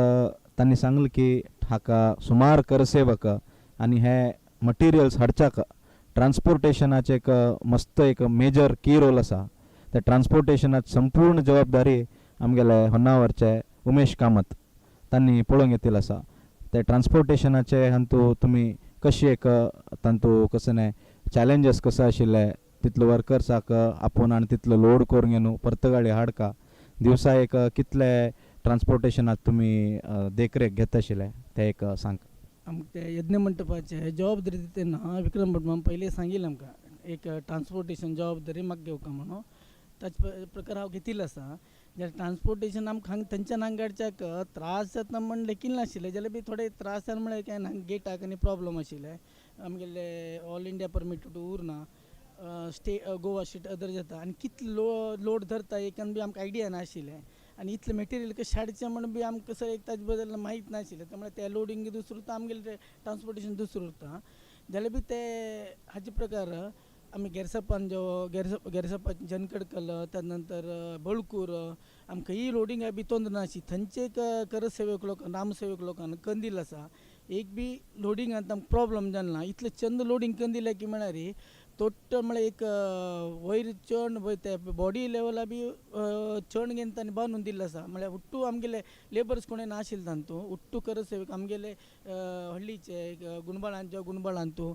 तांणी सांगलें की हाका सुमार करसेवक आनी हे मटिरियल्स हाडच्याक ट्रान्सपोर्टेशनाचे एक मस्त एक मेजर की रोल आसा त्या ट्रान्सपोर्टेशनाची संपूर्ण जबाबदारी आमगेले होन्नावरचे उमेश कामत तांणी पळोवंक येतिल्लो आसा ते ट्रान्सपोर्टेशनाचे हातूंत तुमी कशी एक तांतू कसं न्हय चॅलेंजीस कसो आशिल्ले तितलो वर्कर्साक आपूण आनी तितलो लोड करून घेवन परतगाळी हाडका दिवसा एक कितले ट्रान्सपोर्टेशनाक तुमी देखरेख घेता आशिल्ले ते एक सांग आमकां ते यज्ञ मंटपाचे जबाबदारी दितना विक्रम भट माम पयलीं सांगिल्लें आमकां एक ट्रान्सपोर्टेशन जबाबदारी म्हाका घेवका म्हणून ताचे प्रकार हांव घेतिल्लो आसा जाल्यार ट्रान्सपोर्टेशन आमकां तेंच्या नांगाडच्याक त्रास जाता म्हण लेखील नाशिल्ले जाल्यार बी थोडे त्रास जाले म्हळ्यार कांय ना गेटाक आनी प्रॉब्लम आशिल्ले आमगेले ऑल इंडिया परमीट उरना गोवा स्टेट अदर जाता आनी कितले लोड धरता एकान बी आमकां आयडिया नाशिल्लें आनी इतलें मटेरियल कशें हाडचें म्हणून बी आमकां कसो एक ताजे बद्दल माहीत नाशिल्लें त्यामुळे ते लोडिंग दुसरो उरता आमगेलें ट्रान्सपोर्टेशन दुसरो उरता जाल्यार बी ते हाचे प्रकार आमी गेरसपान गेरसपा जनकडकल त्या नंतर बळकूर आमकां ही लोडिंग बी तोंद नाशी थंयचे करसेवक लोक नामसेवक लोकांना कंदील आसा एक बी लोडिंगांत आमकां प्रॉब्लम जालना इतलें चंद लोडिंग कंदिलें की म्हळ्यार टोटल म्हळ्यार एक वयर चण पळय ते बॉडी लेवला बी चण घेवन ताणें बांदून दिल्लो आसा म्हळ्यार उट्टू आमगेले लेबर्स कोणें नाशिल्ले तांतू उट्टू करसेवक आमगेले हळ्ळीचे गुणबाळान गुणबाळांतू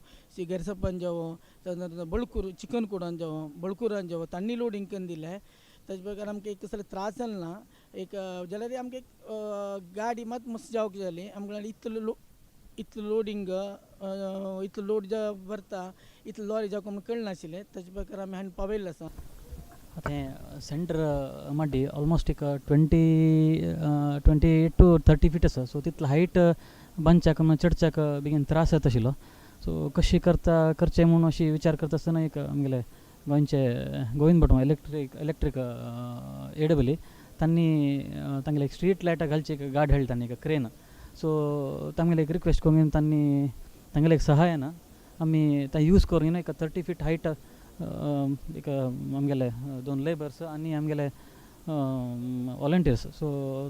गेरसपान जावो त्या बळकूर चिकन कोडान जावो बळकुरान जावो तांणी लोडिंग करून दिलें ताचे प्रकार आमकां एक कसले त्रास जाले ना एक जाल्यार आमकां एक गाडी मात मस्त जावंक जाली आमकां इतलो इतलं लोडिंग इतलं लोड ज्या भरता इतलं लॉरी जावं म्हणून कळनाशिल्लें ताचे प्रकार आमी हांवें पावयल्लें आसा आता सेंटर मड्डी ऑलमोस्ट एक 28 to 30 feet आसा सो तितलो हायट बांदच्याक चडच्याक बेगीन त्रास जाता आशिल्लो सो कशी करचें म्हणून अशी विचार करता आसतना एक आमगेले गोंयचे गोविंद भट इलेक्ट्रीक AWE तांणी तांगेले एक स्ट्रीट लायटां घालची एक गाड हाडली तांणी एक क्रेन सो तांगेले एक रिक्वेस्ट करून तांणी तांगेले एक सहाय्यान आमी तां यूज करून एक 30 feet हायट एक आमगेले 2 लेबर्स आनी आमगेले वॉलंटियर्स सो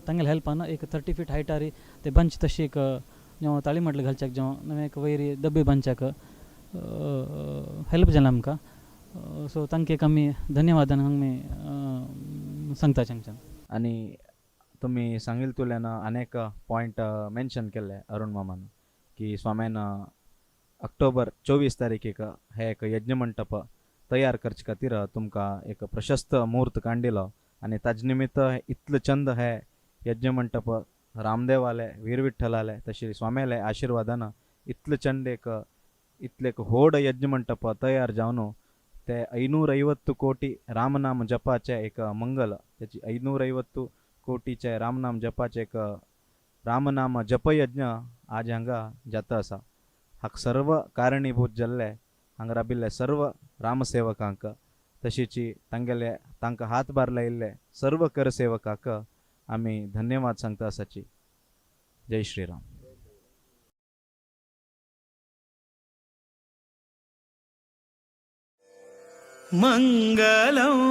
तांगेले हेल्पान एक 30 feet हायटार ते बंच तशी एक जेव्हा ताळी म्हटलं घालच्याक जेव्हा एक वयरी डब्बे बांदच्याक हेल्प जालें आमकां सो तांकां एक आमी धन्यवादान आमी सांगता हांगच्यान आणि तुम्ही सांगिल तुल्यान अनेक पॉइंट मेन्शन केले अरुण मामान की स्वाम्यान ऑक्टोबर 24 तारीखेक हे एक यज्ञ मंडप तयार करचे खातीर तुमकां एक प्रशस्त मुहूर्त काडिल्लो आनी ताजे निमित्त इतलो चंद हे यज्ञ मंडप रामदेवाले वीर विठ्ठलाले तशें स्वाम्याले आशिर्वादान इतलो चंद एक इतले एक व्हड यज्ञ मंडप तयार जावन ते 550 कोटी रामनाम जपाचे एक मंगल त्याची 550 कोटीचे रामनाम जपाचे एक रामनाम जपयज्ञ आज हांगा जाता आसा हाका सर्व कारणीभूत जाल्ले हांगा राबिल्ले सर्व रामसेवकांक तशीच तांगेले तांकां हातभार लायिल्ले सर्व करसेवकांक आमी धन्यवाद सांगता आसाची जय श्रीराम मंगलम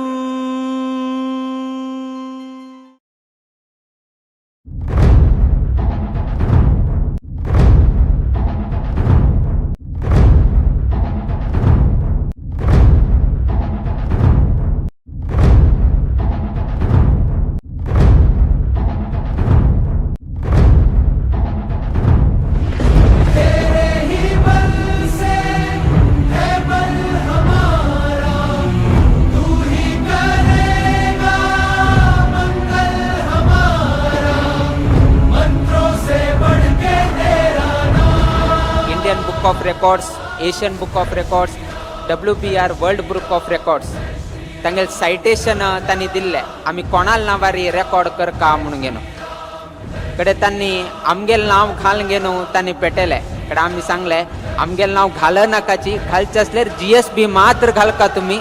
of records Asian book of records WBR world book of records तांगेल सायटेशन तांणी दिल्ले आमी कोणाल नावारी रेकॉर्ड करका म्हणून घेनो कडे तांणी आमगेल नांव घाल घेनो तांणी पेटयले कडे आमी सांगले आमगेल नांव घाल नाकाची घालचे असल्यार GSB मात्र घालका तुमी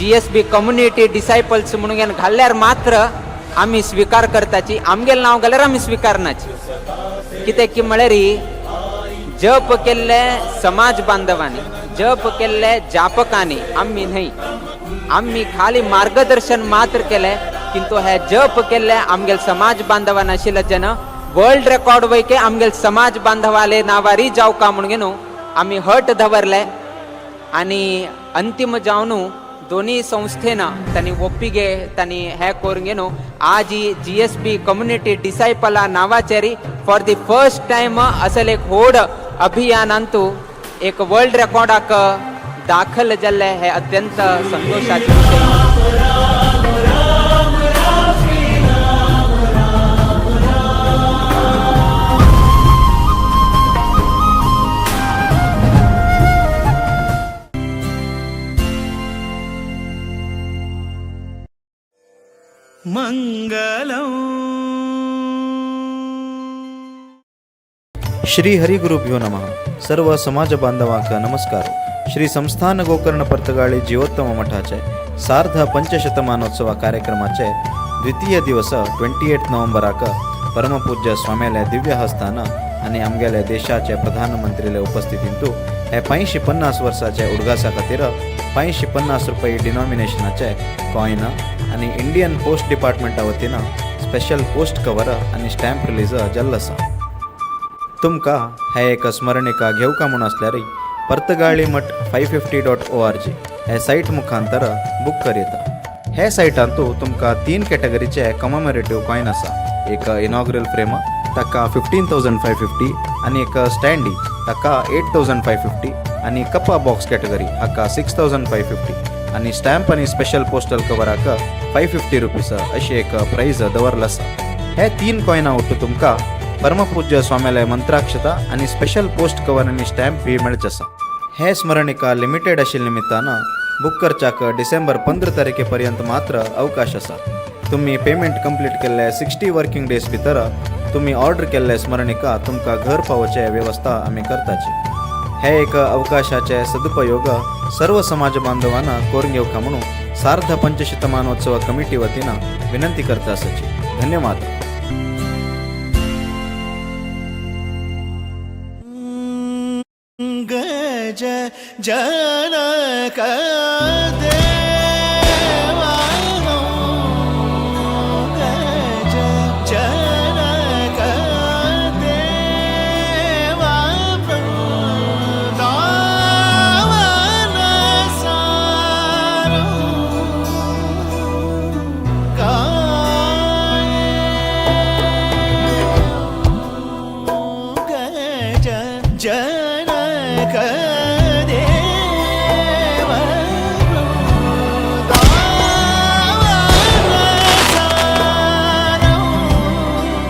GSB कम्युनिटी डिसायपल्स म्हणून घेन घाल्ल्यार मात्र आमी स्वीकार करताची आमगेल नांव घाल्यार आमी स्वीकारनाची कितें की म्हळ्यार जप केल्ले समाज बांधवांनी जप केल्ले जापकांनी आम्ही नाही आम्ही खाली मार्गदर्शन मात्र केले किंतु हे जप केल्ले आमगेल समाज बांधवान आशिल्ले जेन वर्ल्ड रेकॉर्ड वैके आमगेल समाज बांधवाले नावारी जावका म्हणून घेनो आम्ही हट दवरले आणि अंतिम जावन दोन्ही संस्थेन तांणी ओप्पिगे तांणी हे करून घेनो आज ही GSB कम्युनिटी डिसायपला नावाचेरी फॉर द फर्स्ट टाइम असल एक व्हड अभियानांतू एक वर्ल्ड रेकॉर्डाक दाखल जाल्ले हे अत्यंत संतोषाचे विषय मंगलम श्री हरिगुरुभ्यो नमः सर्व समाज बांधवांक नमस्कार श्री संस्थान गोकर्ण पर्तगाळी जीवोत्तम मठाचे सार्ध पंचशतमानोत्सव कार्यक्रमाचे द्वितीय दिवस 28 नोव्हेंबराक परमपूज्य स्वाम्याले दिव्य हस्तान आणि आमगेले देशाचे प्रधानमंत्रीले उपस्थितींतू हे 550 वर्साचे उडगासा खातीर 550 रुपये डिनॉमिनेशनाचे कॉइन आणि इंडियन पोस्ट डिपार्टमेंटा वतीन स्पेशल पोस्ट कवर आणि स्टॅम्प रिलीज जाल्लो आसा तुमकां हे एक स्मरणिका घेवका म्हूण आसल्यार पर्तगाळी मठ 550.org हे सायट मुखांतर बूक करीत हे सायटांतू तुमकां 3 कॅटेगरीचे कममेरेटिव्ह कॉइन आसा एक इनॉग्रल फ्रेम ताका 15,550 आणि एक स्टँडी ताका 8,550 आणि कप्पा बॉक्स कॅटेगरी हाका 6,550 आणि स्टॅम्प आणि स्पेशल पोस्टल कवराक 550 रुपीज अशी एक प्राइज दवरला आसा हे 3 कॉइनां उट्ट तुमकां परमपूज्य स्वाम्यालय मंत्राक्षता आणि स्पेशल पोस्ट कवर आणि स्टॅम्प बी मेळच आसा. हे स्मरणिका लिमिटेड आशिल्ल्या निमित्तानं बुक करच्याक डिसेंबर 15 तारखेपर्यंत मात्र अवकाश आसा. तुम्ही पेमेंट कंप्लीट केल्ले 60 वर्किंग डेज भितर तुम्ही ऑर्डर केल्ले स्मरणिका तुमकां घर पावोवचे वेवस्था आमी करताची. हे एक अवकाशाचे सदुपयोग सर्व समाज बांधवांना करून घेवका म्हणून सार्ध पंचशतमानोत्सव कमिटी वतीनं विनंती करता आसाची. धन्यवाद. गज जनक देवा गज जनक देवा वृंदावन सारो गज जनक देवा वृंदावन सारो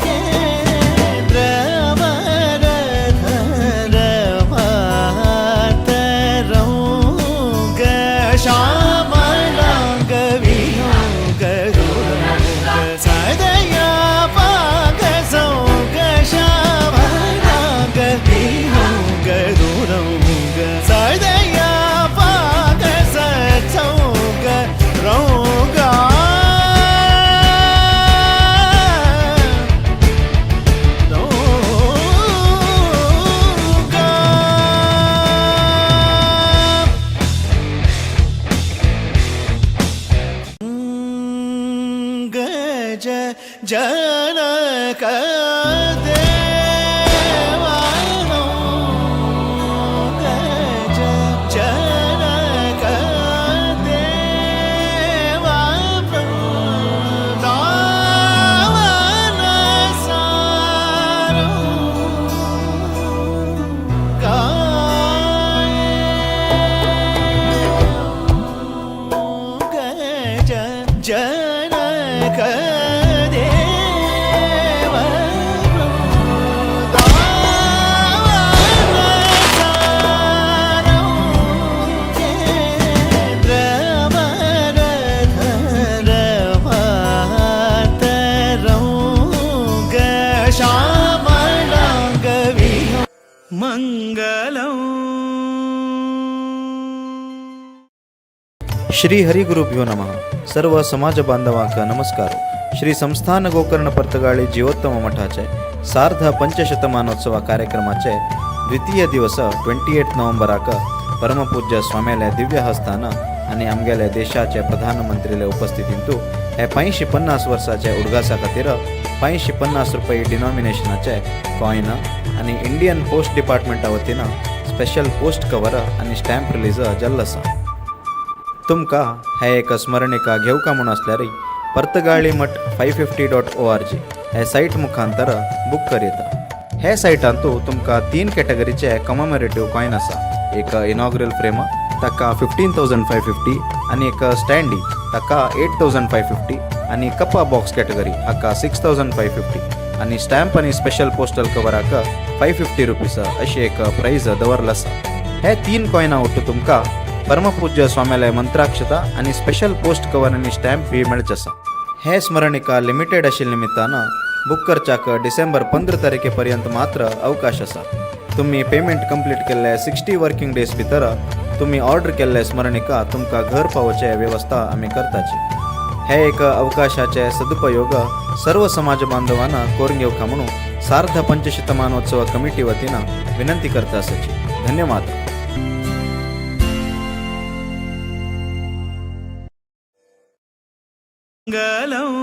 केंद्रवर धर मातरौ श्यामलांग वियोग रुरंग सदया पागसौ श्यामलांग वियोग रुरंग सदया पागसौ रौगा गज जनक देवा गज जनक देवा वृंदावन सारो गज जनक देवा वृंदावन सारो केंद्रवर धर मातरौ श्यामलांग वियोग मंगलम् श्री हरिगुरुभ्यो नमः. सर्व समाज बांधवांक नमस्कार. श्री संस्थान गोकर्ण पर्तगाळी जीवोत्तम मठाचे सार्ध पंचशतमानोत्सव कार्यक्रमाचे द्वितीय दिवस 28 नोव्हेंबराक परमपूज्य स्वाम्यालय दिव्य हस्तान आणि आमगेले देशाचे प्रधानमंत्रीले उपस्थितींतू हे 550 वर्साचे उडगासा खातीर 550 रुपये डिनॉमिनेशनाचे कॉइन आणि इंडियन पोस्ट डिपार्टमेंटा वतीनं स्पेशल पोस्ट कवर आणि स्टॅम्प रिलीज जाल्लो आसा. तुमकां हे एक स्मरणिका घेवका म्हूण आसल्यार पर्तगाळी मठ 550.org हे सायट मुखांतर बुक करीत. हे सायटांतू तुमकां 3 कॅटेगरीचे कममेरेटिव्ह कॉइन आसा. एक इनॉग्रल फ्रेम ताका 15,550 आणि एक स्टँडी ताका 8,550 आणि कप्पा बॉक्स कॅटेगरी हाका 6,550 आणि स्टॅम्प आणि स्पेशल पोस्टल कवराक 550 रुपीज अशी एक प्राईज दवरला आसा. हे 3 कॉइनां उट्ट तुमकां परमपूज्य स्वाम्यालय मंत्राक्षता आणि स्पेशल पोस्ट कवर आणि स्टॅम्प बी मेळच आसा. हे स्मरणिका लिमिटेड आशिल्ल्या निमित्तानं बुक करच्याक डिसेंबर 15 तारखेपर्यंत मात्र अवकाश आसा. तुम्ही पेमेंट कंप्लीट केल्ले 60 वर्किंग डेज भितर तुम्ही ऑर्डर केल्ले स्मरणिका तुमकां घर पावोवचे वेवस्था आमी करताची. हे एक अवकाशाचे सदुपयोग सर्व समाज बांधवांना करून घेवका म्हणून सार्ध पंचशतमानोत्सव कमिटी वतीनं विनंती करता आसाची. धन्यवाद. मंगलम्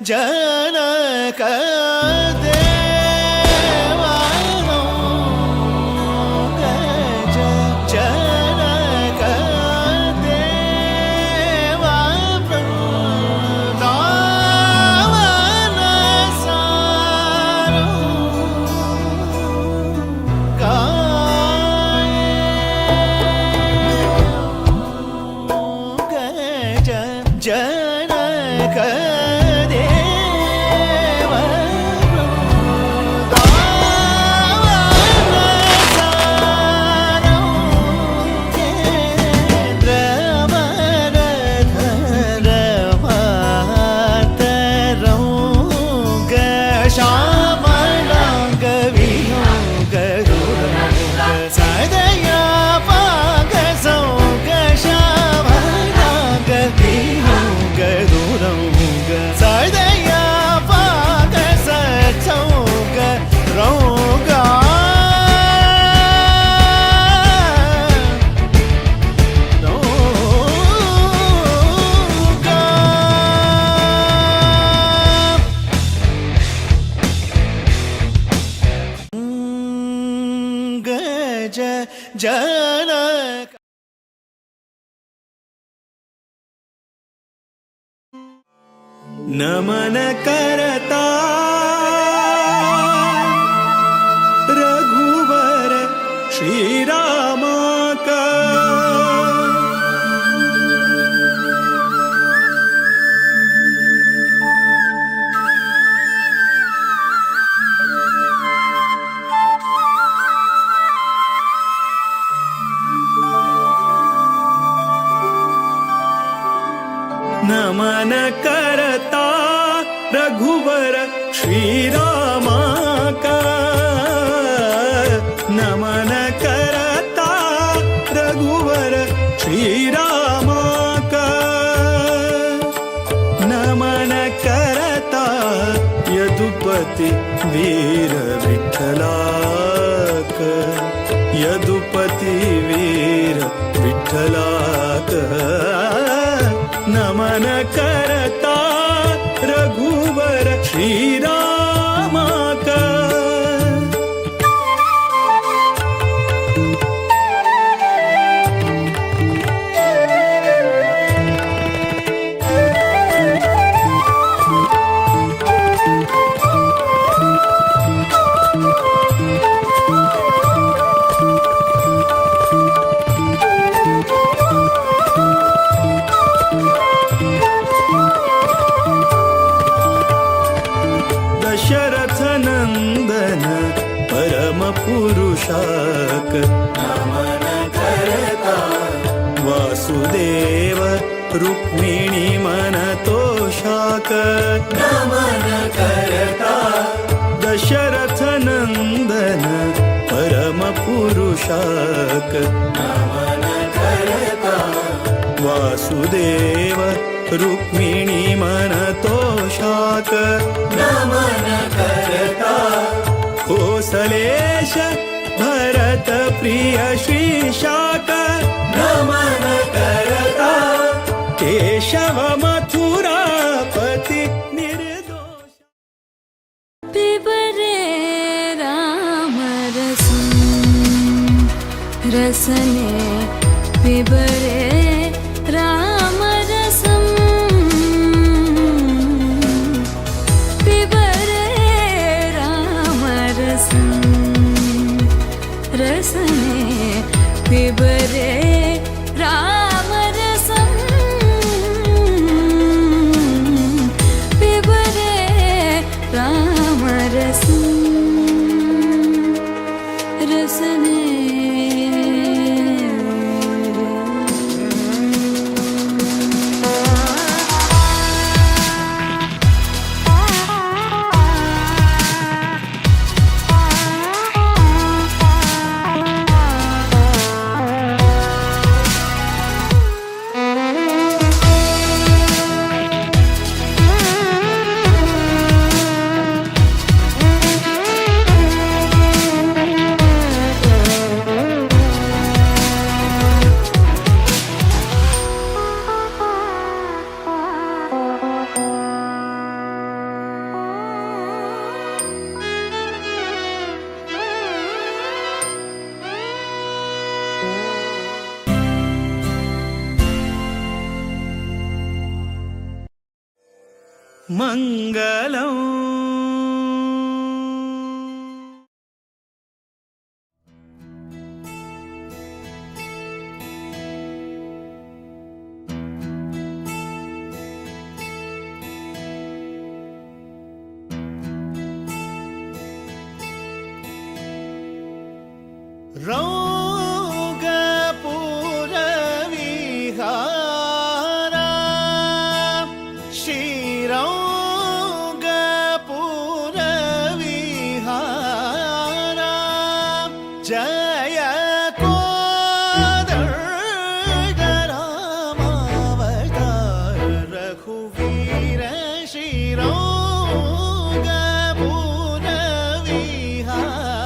जनक देवा गज जनक देवा वृंदावन सारो गज जनक देवा वृंदावन सारो केन्द्रवरधर मातरौ श्यामलांग वियोग सदया पागसौ श्यामलांग वियोग सदया पागसौ रौगा गज जनक नमन करता रघुवर श्रीराम का नमन करता रघुवर श्रीराम का नमन करता रघुवर श्रीराम का नमन करता यदुपति वीर विठ्ठला का यदुपति वीर विठ्ठला का नमन करता रघुवर श्रीराम का दशरथ नंदन परम पुरुषाक नमन करता वासुदेव रुक्मिणी मन तोषाक नमन करता दशरथ नंदन परम पुरुषाक नमन करता वासुदेव रुक्मिणी मन तोषाक नमन करता कोसलेश भरत प्रिय श्रीशाक नमन करता केशव मथुरापति निर्दोष पिबरे राम रसने पिबरे राम रसम पिबरे राम रसम रसने पिबरे राम रसम पिबरे राम रसम रसने मङ्गलम् रौगपुरविहारा श्रीरौगपुरविहारा जय कोदण्डरामावतार रघुवीर श्रीरौगपुरविहारा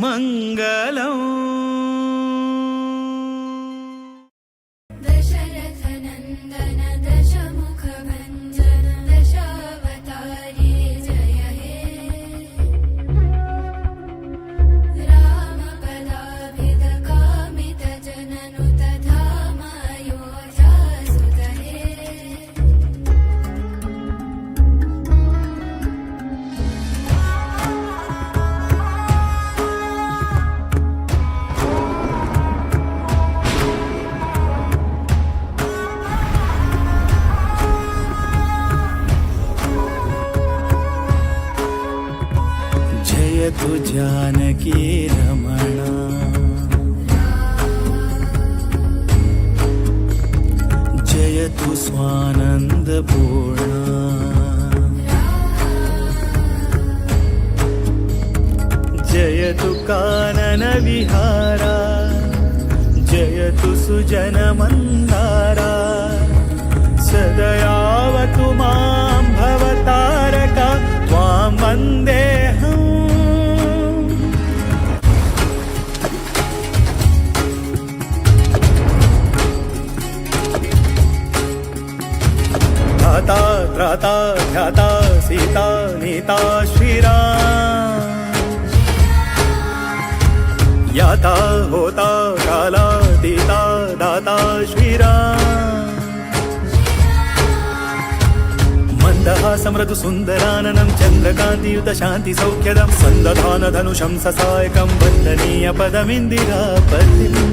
मङ्गलम् दशरथनन्दन दशमुखभञ्जन दशावतारी जय हे रामपदाभिधकामितजननुत धामायोध्यासुत हे जयतु जानकी रमणा जयतु स्वानन्दपूर्णा जयतु काननविहारा जयतु सुजनमन्दारा सदयावतु मां भवतारका त्वां वन्देऽहम् धाता त्राता ध्याता सीता नीता श्रीराम याता होता कालातीता दाता श्रीराम मन्दहासं मृदु सुन्दराननं चन्द्रकान्तियुत शान्ति सौख्यदं सन्दधान धनुषं ससायकं वन्दनीय पदमिन्दिरापतिम्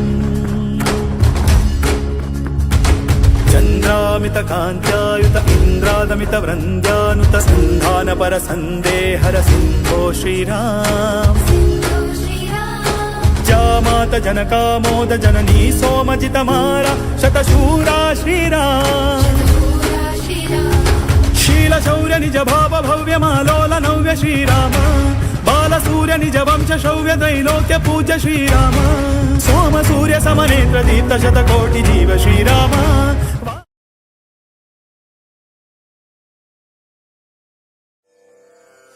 चन्द्रामित कान्त्यायुत इन्द्रादमित वृन्द्यानुत सन्धान पर सन्देहर सिंहो श्रीराम जामात जनकामोद जननी सोमजितमारा शतशूरा श्रीराम शील शौर्य निज भाव भव्य मालोल नव्य श्रीराम बाल सूर्य निज वंश शौर्य त्रैलोक्य पूज्य श्रीराम सोम सूर्य समनेत्र दीप्त शतकोटि जीव श्रीराम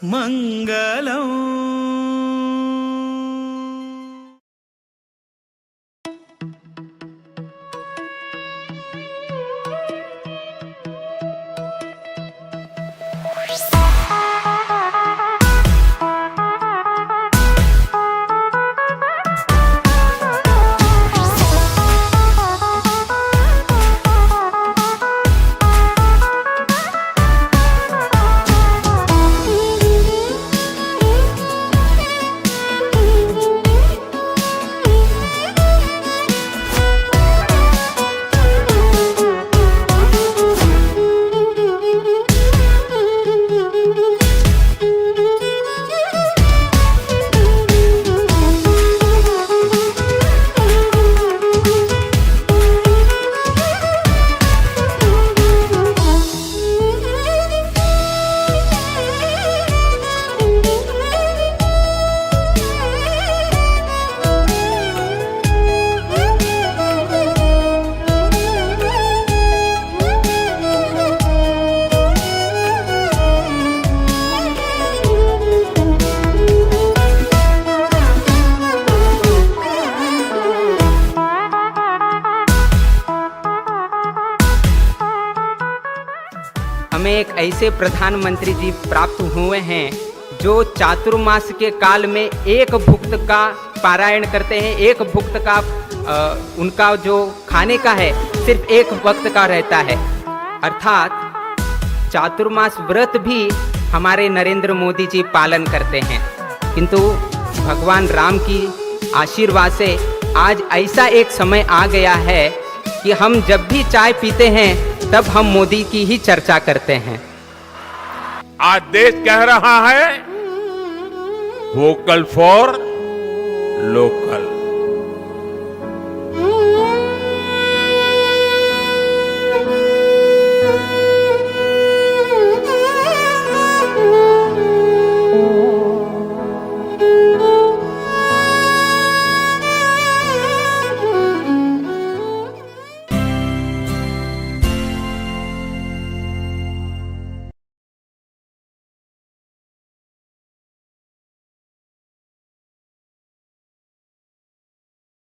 मंगलम् हमें एक ऐसे प्रधानमंत्री जी प्राप्त हुए हैं जो चातुर्मास के काल में एक भुक्त का पारायण करते हैं। एक भुक्त का उनका जो खाने का है सिर्फ एक वक्त का रहता है। अर्थात चातुर्मास व्रत भी हमारे नरेंद्र मोदी जी पालन करते हैं, किंतु भगवान राम की आशीर्वाद से आज ऐसा एक समय आ गया है कि हम जब भी चाय पीते हैं तब हम मोदी की ही चर्चा करते हैं। आज देश कह रहा है वोकल फॉर लोकल।